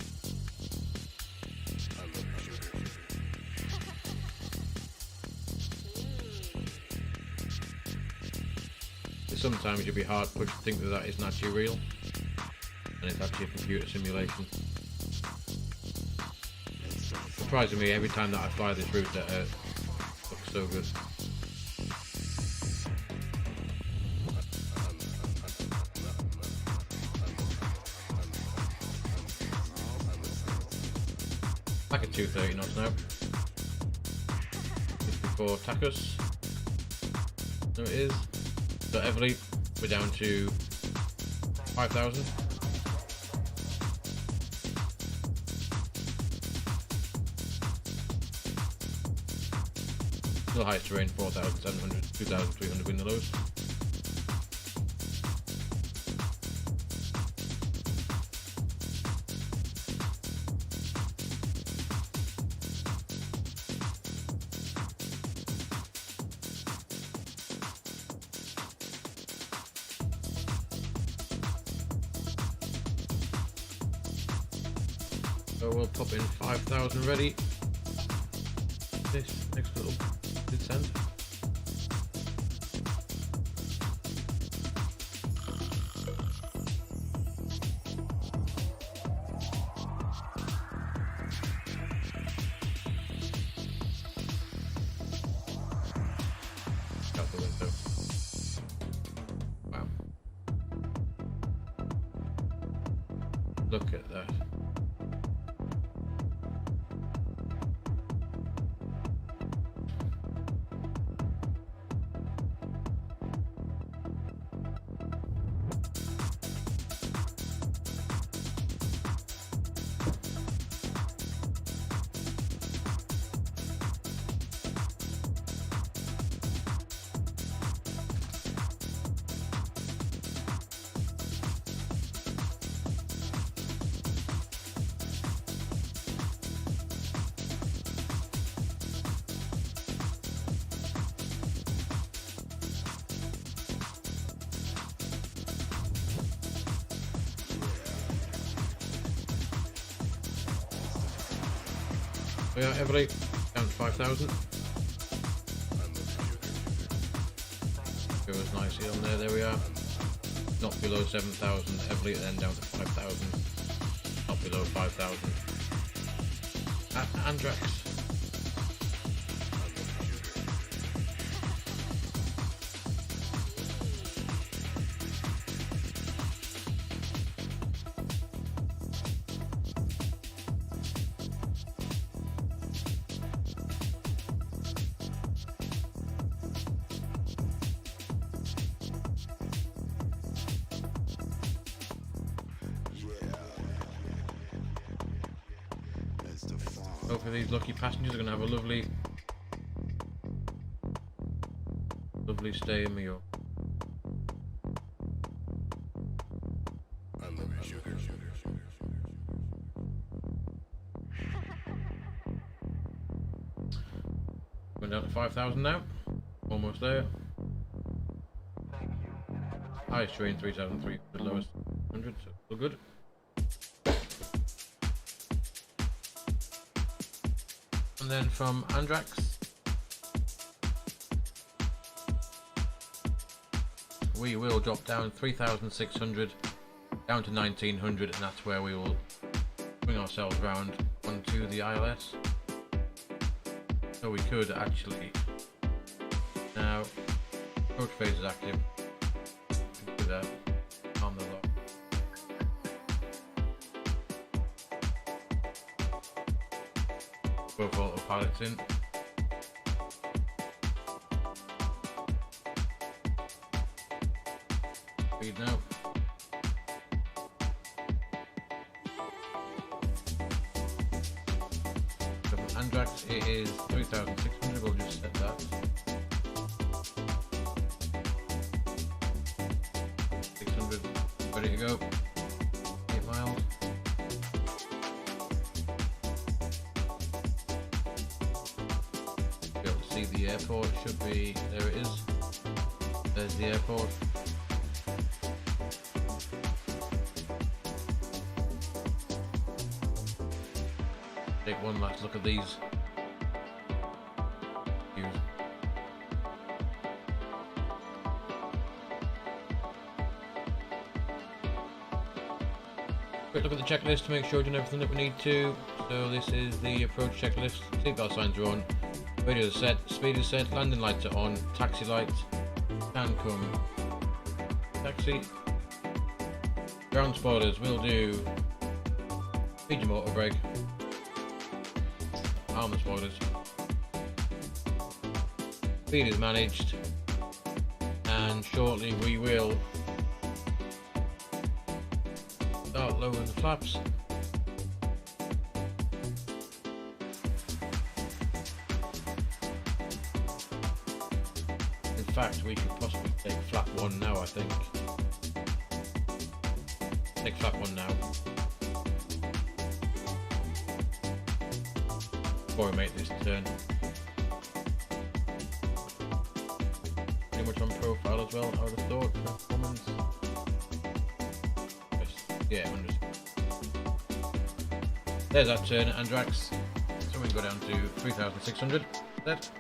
Sometimes you'll be hard pushed to think that that isn't actually real, and it's actually a computer simulation. Surprising me every time that I fly this route that looks so good. Back at 230 knots now. Just before Tacos. There it is. So Everly, we're down to 5,000. Still highest terrain, 4,700, 2,300 in the lows. So we'll pop in 5,000 ready. This next little descent. Out the window. Wow. Look at that. We are heavily down to 5,000. It was nicely on there. There we are. Not below 7,000. Heavily, then down to 5,000. Not below 5,000. Andrax. Hopefully these lucky passengers are going to have a lovely stay in Mallorca. Going down to 5,000 now. Almost there. Highest terrain 3,300, lowest 100, so still good. And then from Andrax, we will drop down 3,600 down to 1,900, and that's where we will bring ourselves round onto the ILS. So we could actually now approach phase is active. Do that on the lock. Both autopilots in. Speed now. Andrax, it is 3,600. We'll just set that. 600, ready to go. 8 miles. Be able to see the airport. It should be, there it is. There's the airport. Take one last look at these views. Quick look at the checklist to make sure we've done everything that we need to. So this is the approach checklist. Seatbelt signs are on, radio is set, speed is set, landing lights are on, taxi lights can come. Taxi. Ground spoilers will do. Feed your motor brake. Arm the spoilers. Speed is managed, and shortly we will start lowering the flaps. In fact, we could possibly take flap 1 now, I think. Take flap 1 now. Before we make this turn. Pretty much on profile as well, I would have thought. Performance. Yeah, 100. There's that turn at Andrax. So we can go down to 3,600. Set.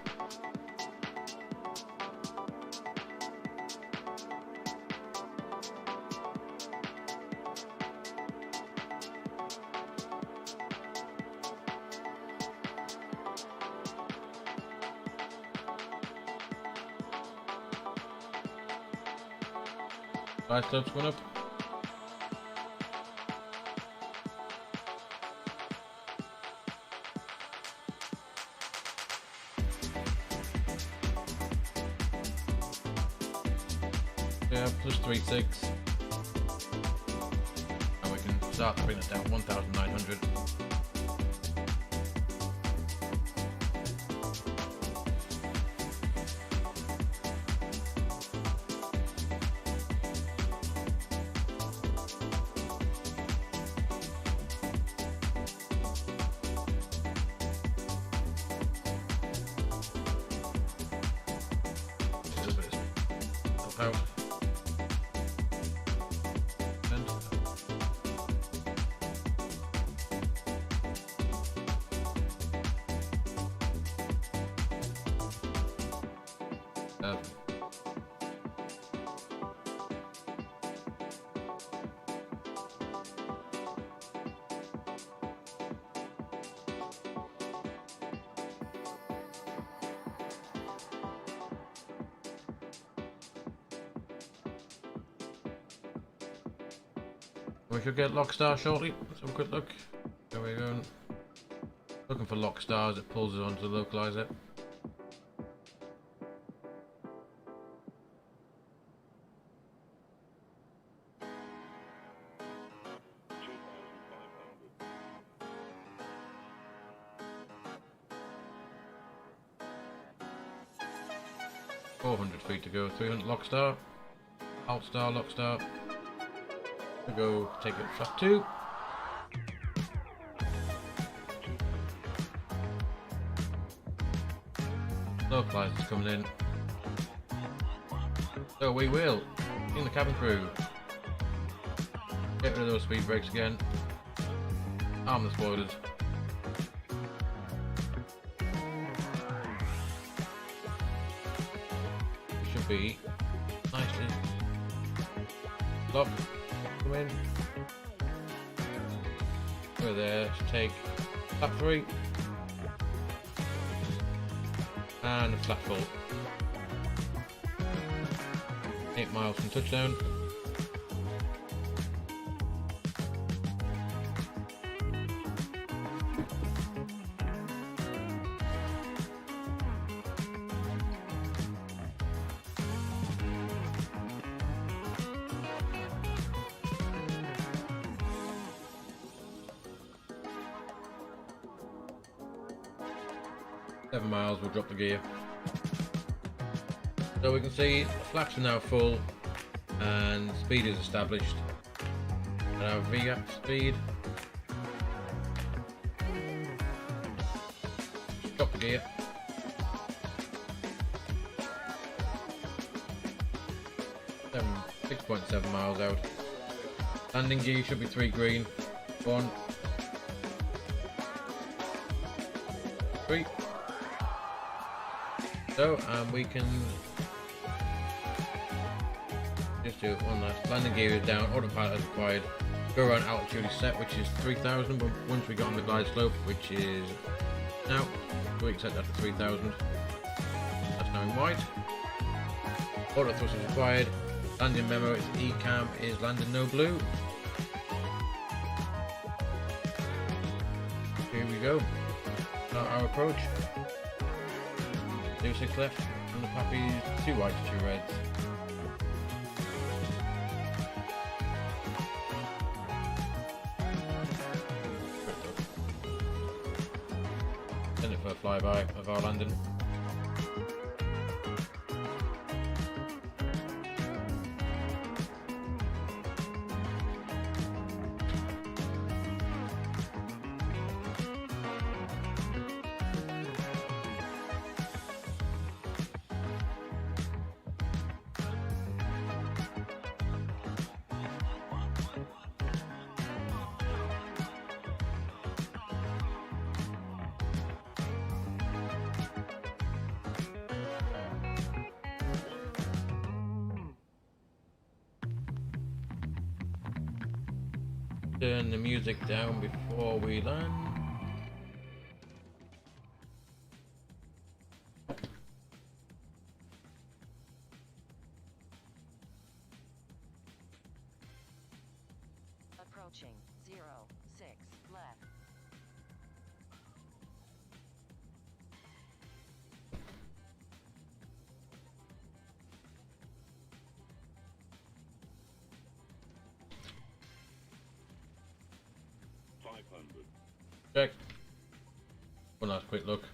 Side slopes going up. Yeah, plus 3.6. And we can start to bring this down 1,900. Out. We should get Lockstar shortly. Let's have a quick look. There we go. Looking for Lockstar as it pulls us onto the localizer. .400 feet to go. 300 Lockstar. Alt star, Lockstar. We'll go take it flat 2. Localizer's coming in. So we will, in the cabin crew, get rid of those speed brakes again. Arm the spoilers. Should be nicely locked. Come in. Go there to take flap 3 and a flat full. 8 miles from touchdown. 7 miles, we'll drop the gear. So we can see the flaps are now full and speed is established. And our VAP speed. Drop the gear. 6.7 miles out. Landing gear should be 3 green. 1, 3. So, we can just do one last. Landing gear is down, autopilot is required. Go around altitude is set, which is 3,000, but once we get on the glide slope, which is now, we can set that to 3,000. That's now in white. Auto thrust is required. Landing memo is ECAM is landing no blue. Here we go. Now our approach. 06 left on the puppies, 2 whites, 2 reds. Send it for a flyby of our landing. Turn the music down before we land. Approaching 06 left. Check. One last quick look.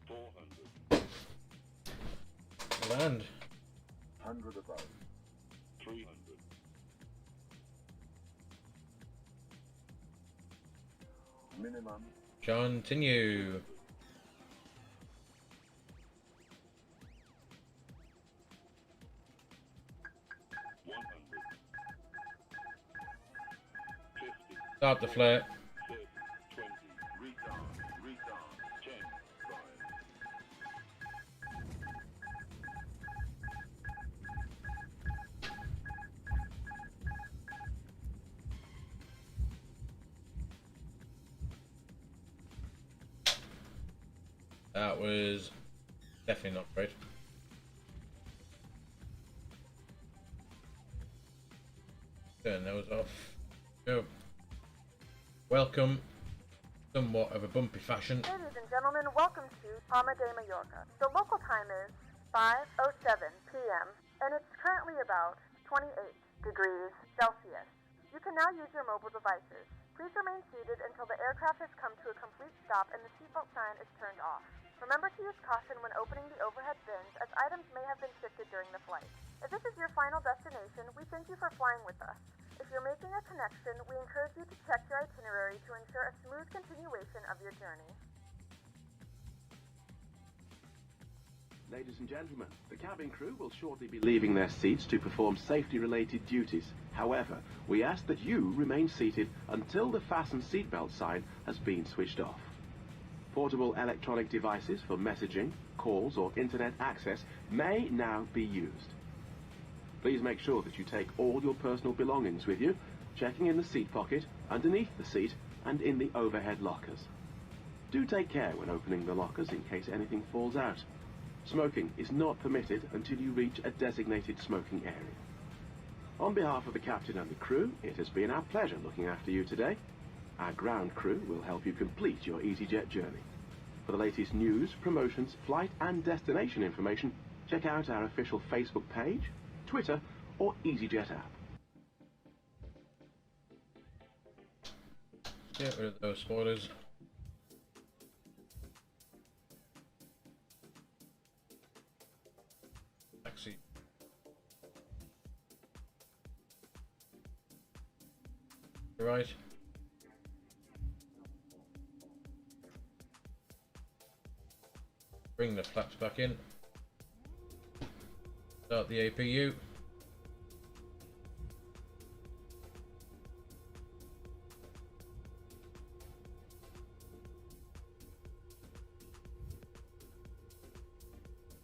400. Land. 100 above. 300. Minimum. Continue. Start the flare. 20, retard, 10, 5. That was definitely not great. Turn those off. Go. Welcome. Somewhat of a bumpy fashion. Ladies and gentlemen, welcome to Palma de Mallorca. The local time is 5:07 p.m. and it's currently about 28 degrees Celsius. You can now use your mobile devices. Please remain seated until the aircraft has come to a complete stop and the seatbelt sign is turned off. Remember to use caution when opening the overhead bins, as items may have been shifted during the flight. If this is your final destination, we thank you for flying with us. If you're making a connection, we encourage you to check your itinerary to ensure a smooth continuation of your journey. Ladies and gentlemen, the cabin crew will shortly be leaving their seats to perform safety-related duties. However, we ask that you remain seated until the fasten seatbelt sign has been switched off. Portable electronic devices for messaging, calls, or internet access may now be used. Please make sure that you take all your personal belongings with you, checking in the seat pocket, underneath the seat, and in the overhead lockers. Do take care when opening the lockers in case anything falls out. Smoking is not permitted until you reach a designated smoking area. On behalf of the captain and the crew, it has been our pleasure looking after you today. Our ground crew will help you complete your EasyJet journey. For the latest news, promotions, flight and destination information, check out our official Facebook page, Twitter, or EasyJet app. Get rid of those spoilers. Bring the flaps back in. Start the APU.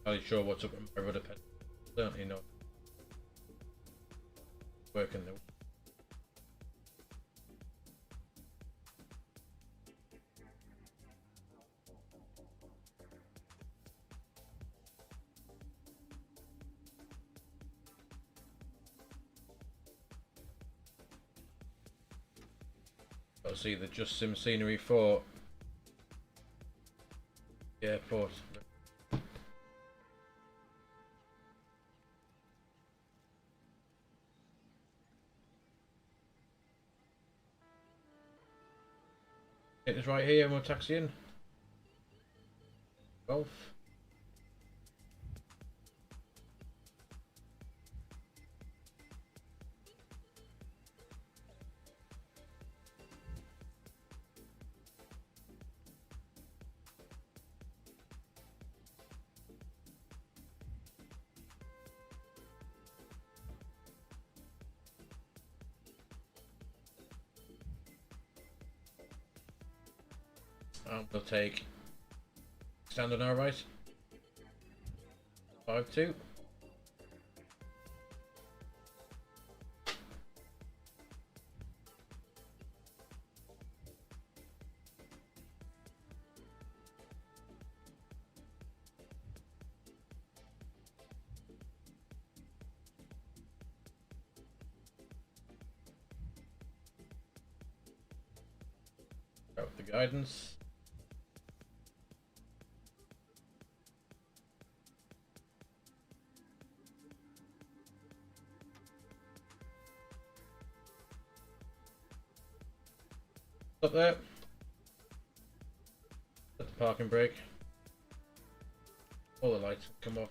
Not really sure what's up with my rudder pedal. Certainly not working though. Got to see the Just Sim scenery for the airport. It is right here and we'll taxi in. Golf. We'll take stand on our right. 5-2. Go with the guidance. Up there. Let the parking brake. All the lights come off.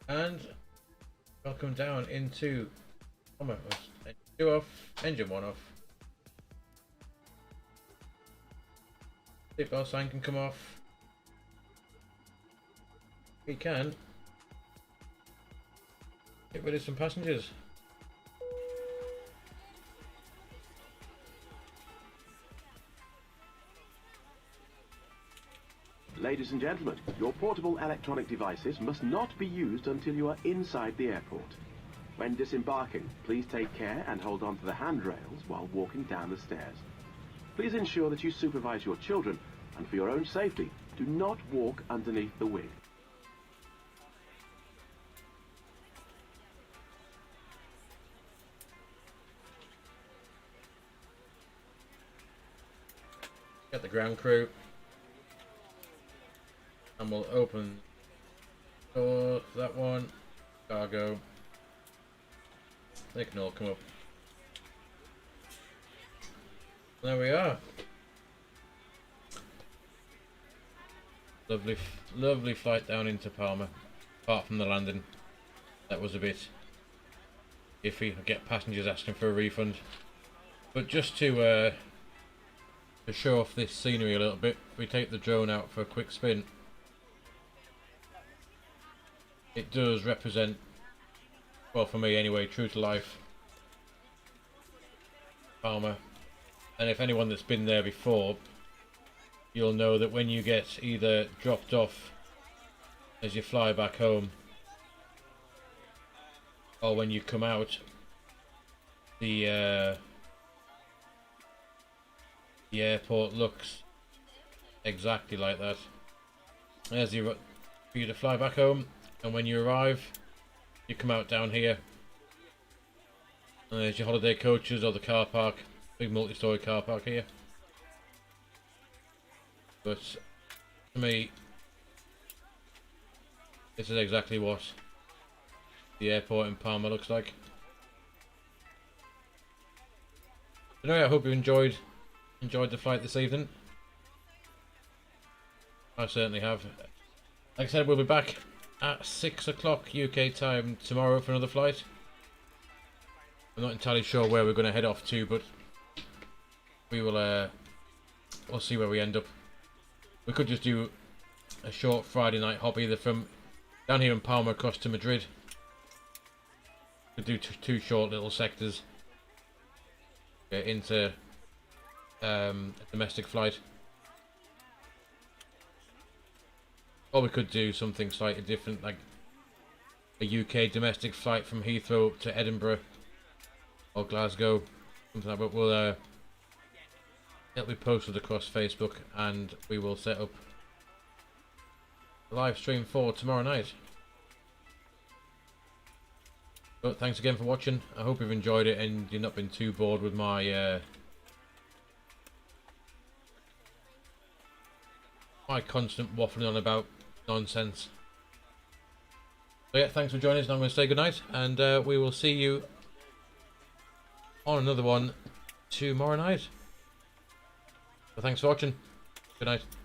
And welcome down into Palma. Engine 2 off, engine 1 off. Seatbelt sign can come off. We can get rid of some passengers. Ladies and gentlemen, your portable electronic devices must not be used until you are inside the airport. When disembarking, please take care and hold on to the handrails while walking down the stairs. Please ensure that you supervise your children, and for your own safety, do not walk underneath the wing. Get the ground crew, and we'll open door, that one, cargo. They can all come up. There we are. Lovely flight down into Palma. Apart from the landing, that was a bit iffy. I get passengers asking for a refund, but just to show off this scenery a little bit, if we take the drone out for a quick spin, it does represent, well for me anyway, true to life Palma. And if anyone that's been there before, you'll know that when you get either dropped off as you fly back home, or when you come out, the airport looks exactly like that. There's for you to fly back home, and when you arrive, you come out down here, and there's your holiday coaches or the car park, big multi-story car park here. But to me, this is exactly what the airport in Palma looks like. Anyway, I hope you enjoyed the flight this evening. I certainly have. Like I said, we'll be back at 6 o'clock UK time tomorrow for another flight. I'm not entirely sure where we're going to head off to, but we will we'll see where we end up. We could just do a short Friday night hop either from down here in Palma across to Madrid. Could do two short little sectors into a domestic flight. Or we could do something slightly different, like a UK domestic flight from Heathrow to Edinburgh or Glasgow, something like that. But we'll it'll be posted across Facebook, and we will set up a live stream for tomorrow night. But thanks again for watching. I hope you've enjoyed it and you've not been too bored with my my constant waffling on about nonsense. So yeah, thanks for joining us, and I'm going to say goodnight, and we will see you on another one tomorrow night. So thanks for watching. Good night.